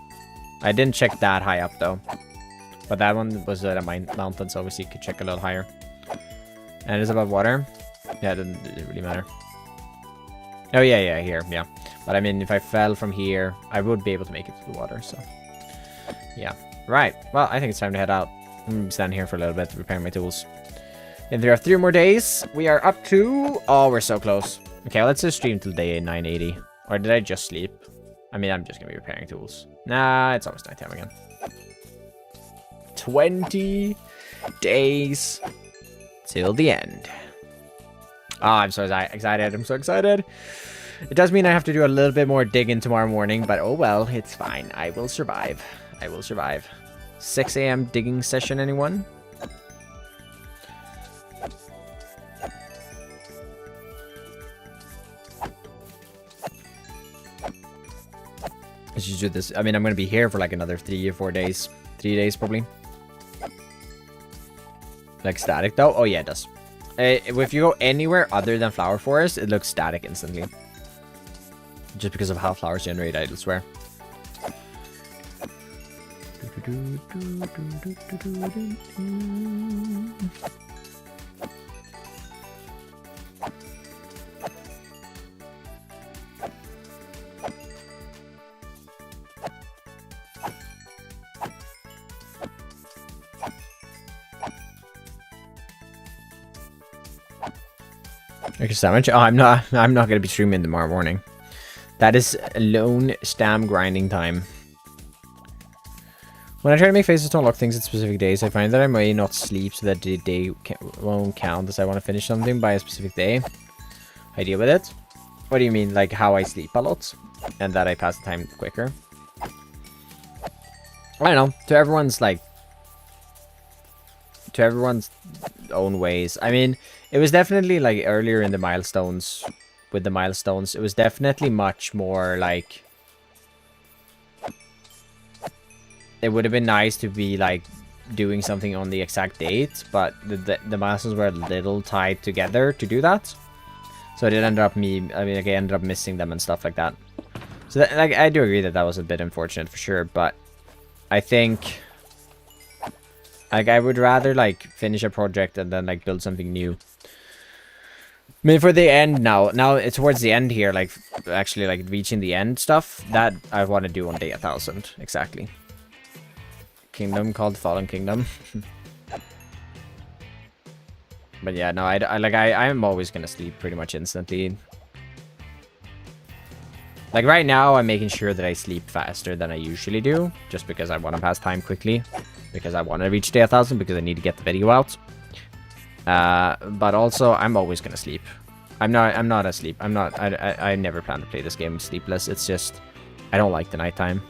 I didn't check that high up, though. But that one was at a mountain, so obviously you could check a little higher. And it's above water. Yeah, it didn't really matter. Oh, yeah, here, yeah. But I mean, if I fell from here, I would be able to make it to the water, so. Yeah. Right. Well, I think it's time to head out. I'm going to stand here for a little bit, repairing my tools. And there are 3 more days. We are up to... Oh, we're so close. Okay, let's just stream till day 980. Or did I just sleep? I mean, I'm just going to be repairing tools. Nah, it's almost nighttime again. 20 days till the end. Oh, I'm so excited. I'm so excited. It does mean I have to do a little bit more digging tomorrow morning, but oh well, it's fine. I will survive. I will survive. 6 a.m. digging session, anyone? I should do this. I mean, I'm going to be here for like another 3 or 4 days. 3 days, probably. Like static though? Oh yeah, it does. If you go anywhere other than flower forest, it looks static instantly. Just because of how flowers generate, I swear. Okay, sandwich. Oh, I'm not gonna be streaming tomorrow morning. That is alone stam grinding time. When I try to make faces to unlock things at specific days, I find that I may not sleep so that the day won't count as I want to finish something by a specific day. I deal with it. What do you mean, like how I sleep a lot? And that I pass the time quicker? I don't know. To everyone's own ways. I mean, it was definitely like earlier in the milestones, with the milestones, it was definitely much more like, it would have been nice to be like doing something on the exact date, but the milestones were a little tied together to do that. So it ended up I ended up missing them and stuff like that. So that, like, I do agree that that was a bit unfortunate for sure, but I think like I would rather like finish a project and then like build something new. I mean, for the end now it's towards the end here, like actually like reaching the end stuff that I want to do on day 1000 exactly. Kingdom called Fallen Kingdom. But yeah, no, I'm always gonna sleep pretty much instantly. Like right now, I'm making sure that I sleep faster than I usually do, just because I want to pass time quickly, because I want to reach day 1000, because I need to get the video out. But also, I'm always gonna sleep. I'm not asleep. I never plan to play this game sleepless. It's just, I don't like the nighttime.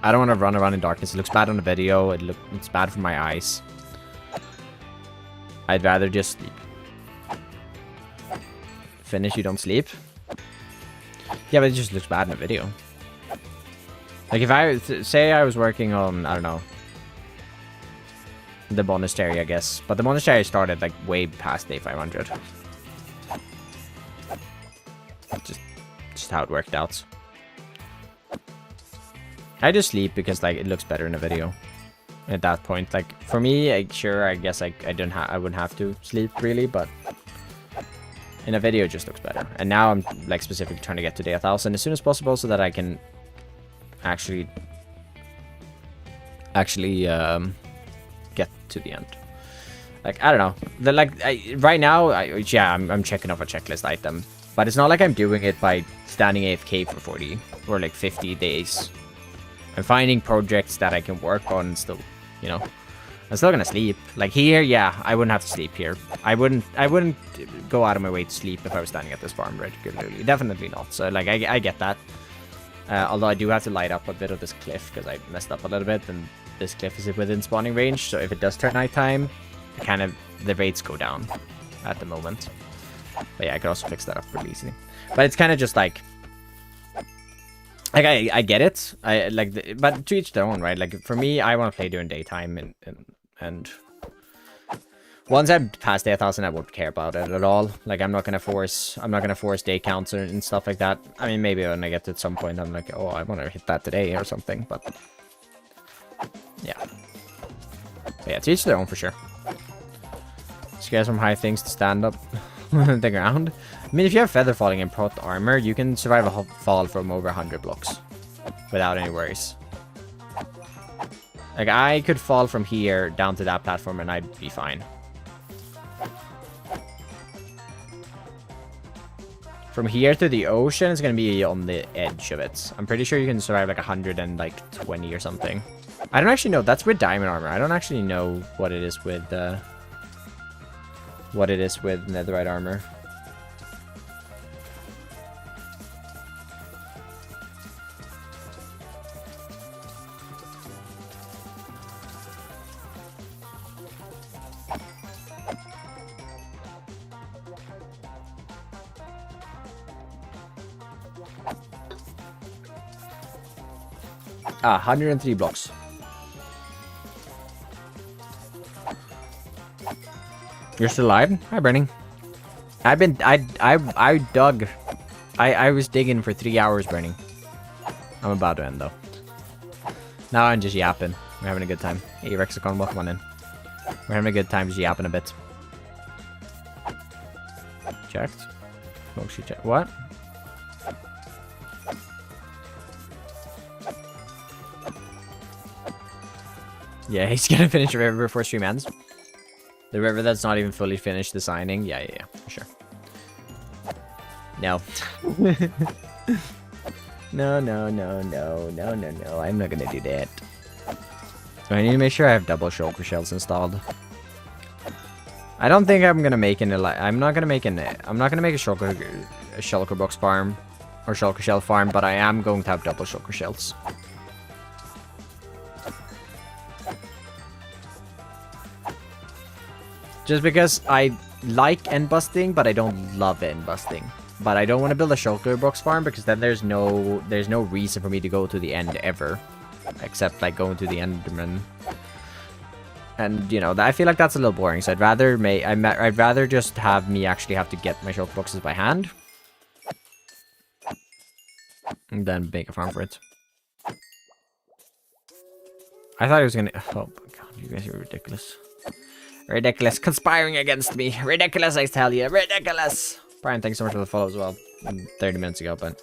I don't want to run around in darkness. It looks bad on the video. It's bad for my eyes. I'd rather just sleep. Finish, you don't sleep? Yeah, but it just looks bad in the video. Like if I say I was working on, I don't know, the monastery, I guess. But the monastery started like way past day 500. Just how it worked out. I just sleep because like it looks better in a video. At that point, like for me, I guess I wouldn't have to sleep really, but in a video it just looks better. And now I'm like specifically trying to get to day 1000 as soon as possible so that I can actually get to the end. Like I don't know, right now, I'm checking off a checklist item, but it's not like I'm doing it by standing AFK for 40 or like 50 days. I'm finding projects that I can work on still, you know. I'm still gonna sleep. Like here, yeah, I wouldn't have to sleep here. I wouldn't go out of my way to sleep if I was standing at this farm regularly. Definitely not. So like I get that. Although I do have to light up a bit of this cliff because I messed up a little bit, and this cliff is within spawning range. So if it does turn nighttime, the rates go down at the moment. But yeah, I could also fix that up pretty easily. But it's kind of just like I get it. But to each their own, right? Like for me, I want to play during daytime, and once I'm past day 1000, I won't care about it at all. Like I'm not gonna force day counts and stuff like that. I mean, maybe when I get to some point, I'm like, oh, I want to hit that today or something. But yeah, to each their own for sure. So you guys from high things to stand up on the ground. I mean, if you have feather falling and prot armor, you can survive a fall from over 100 blocks without any worries. Like, I could fall from here down to that platform and I'd be fine. From here to the ocean is going to be on the edge of it. I'm pretty sure you can survive like 120 or something. I don't actually know. That's with diamond armor. I don't actually know what it is with netherite armor. Ah, 103 blocks. You're still alive? Hi, Bernie. I was digging for 3 hours, Bernie. I'm about to end, though. Now I'm just yapping. We're having a good time. Hey, Rexicon, welcome on in. We're having a good time just yapping a bit. Checked. Smoke sheet check. What? Yeah, he's gonna finish the river before stream ends. The river that's not even fully finished the signing. Yeah, for sure. No. No. I'm not gonna do that. So I need to make sure I have double shulker shells installed. I don't think I'm gonna make an. I'm not gonna make a shulker box farm or shulker shell farm, but I am going to have double shulker shells. Just because I like end busting, but I don't love end busting. But I don't want to build a shulker box farm because then there's no reason for me to go to the end ever, except like going to the Enderman. And you know, I feel like that's a little boring. So I'd rather just have me actually have to get my shulker boxes by hand, and then make a farm for it. I thought he was gonna. Oh my god, you guys are ridiculous. Ridiculous. Conspiring against me. Ridiculous, I tell you. Ridiculous. Brian, thanks so much for the follow as well. 30 minutes ago, but...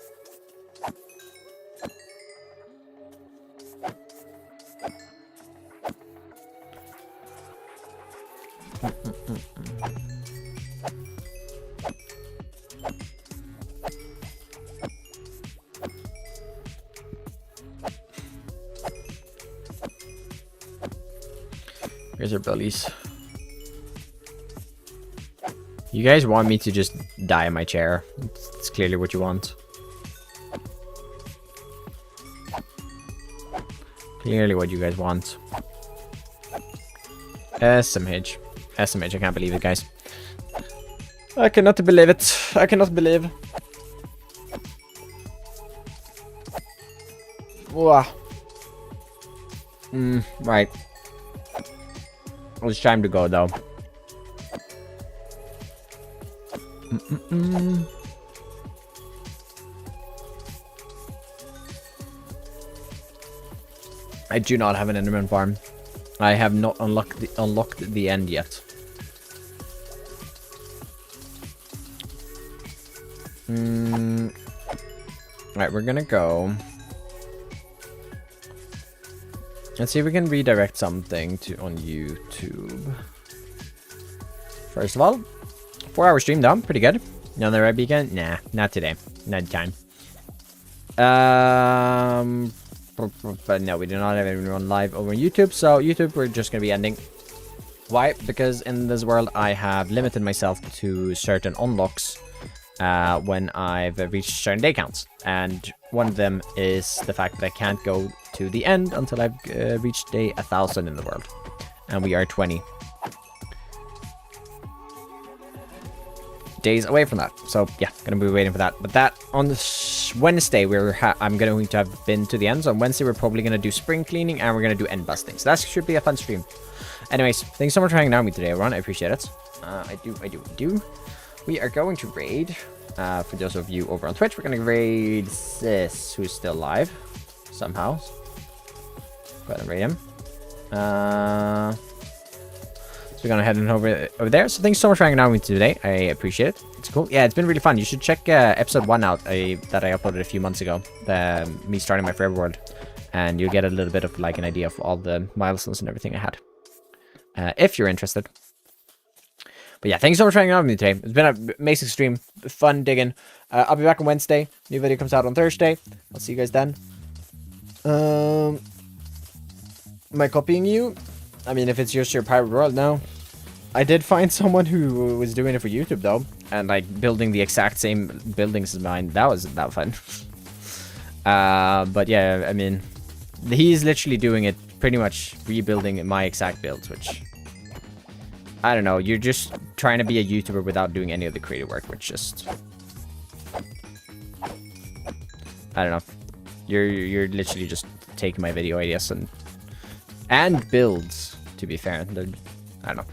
Here's our bellies. You guys want me to just die in my chair. It's clearly what you want. Clearly what you guys want. SMH. SMH, I can't believe it, guys. I cannot believe it. I cannot believe. Wow. Right. It's time to go, though. I do not have an Enderman farm. I have not unlocked the end yet. Right, we're gonna go. Let's see if we can redirect something on YouTube. First of all, 4-hour stream done, pretty good. Another red beacon? Nah, not today. Not time. But no, we do not have anyone live over on YouTube. So YouTube, we're just gonna be ending. Why? Because in this world, I have limited myself to certain unlocks when I've reached certain day counts, and one of them is the fact that I can't go to the end until I've reached day 1000 in the world, and we are 20 days away from that. So yeah, gonna be waiting for that. But that on the Wednesday, I'm going to have been to the end. So on Wednesday, we're probably gonna do spring cleaning and we're gonna do end busting. So that should be a fun stream. Anyways, thanks so much for hanging out with me today, everyone. I appreciate it. I do. We are going to raid. For those of you over on Twitch, we're gonna raid Sis, who's still alive somehow. Go ahead and raid him. So we're gonna head on over there. So thanks so much for hanging out with me today. I appreciate it. It's cool. Yeah, it's been really fun. You should check episode 1 out that I uploaded a few months ago. Me starting my forever world, and you'll get a little bit of like an idea of all the milestones and everything I had. If you're interested. But yeah, thanks so much for hanging out with me today. It's been an amazing stream. Fun digging. I'll be back on Wednesday. New video comes out on Thursday. I'll see you guys then. Am I copying you? I mean, if it's just your pirate world, no. I did find someone who was doing it for YouTube, though. And, like, building the exact same buildings as mine. That was fun. But yeah, I mean, he's literally doing it, pretty much rebuilding my exact builds, which... I don't know, you're just trying to be a YouTuber without doing any of the creative work, which just... I don't know. You're literally just taking my video ideas and builds, to be fair. I don't know.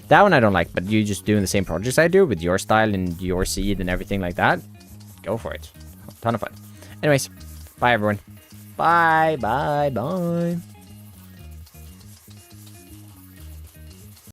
That one I don't like, but you just doing the same projects I do with your style and your seed and everything like that. Go for it. Ton of fun. Anyways, bye everyone. Bye, bye, bye.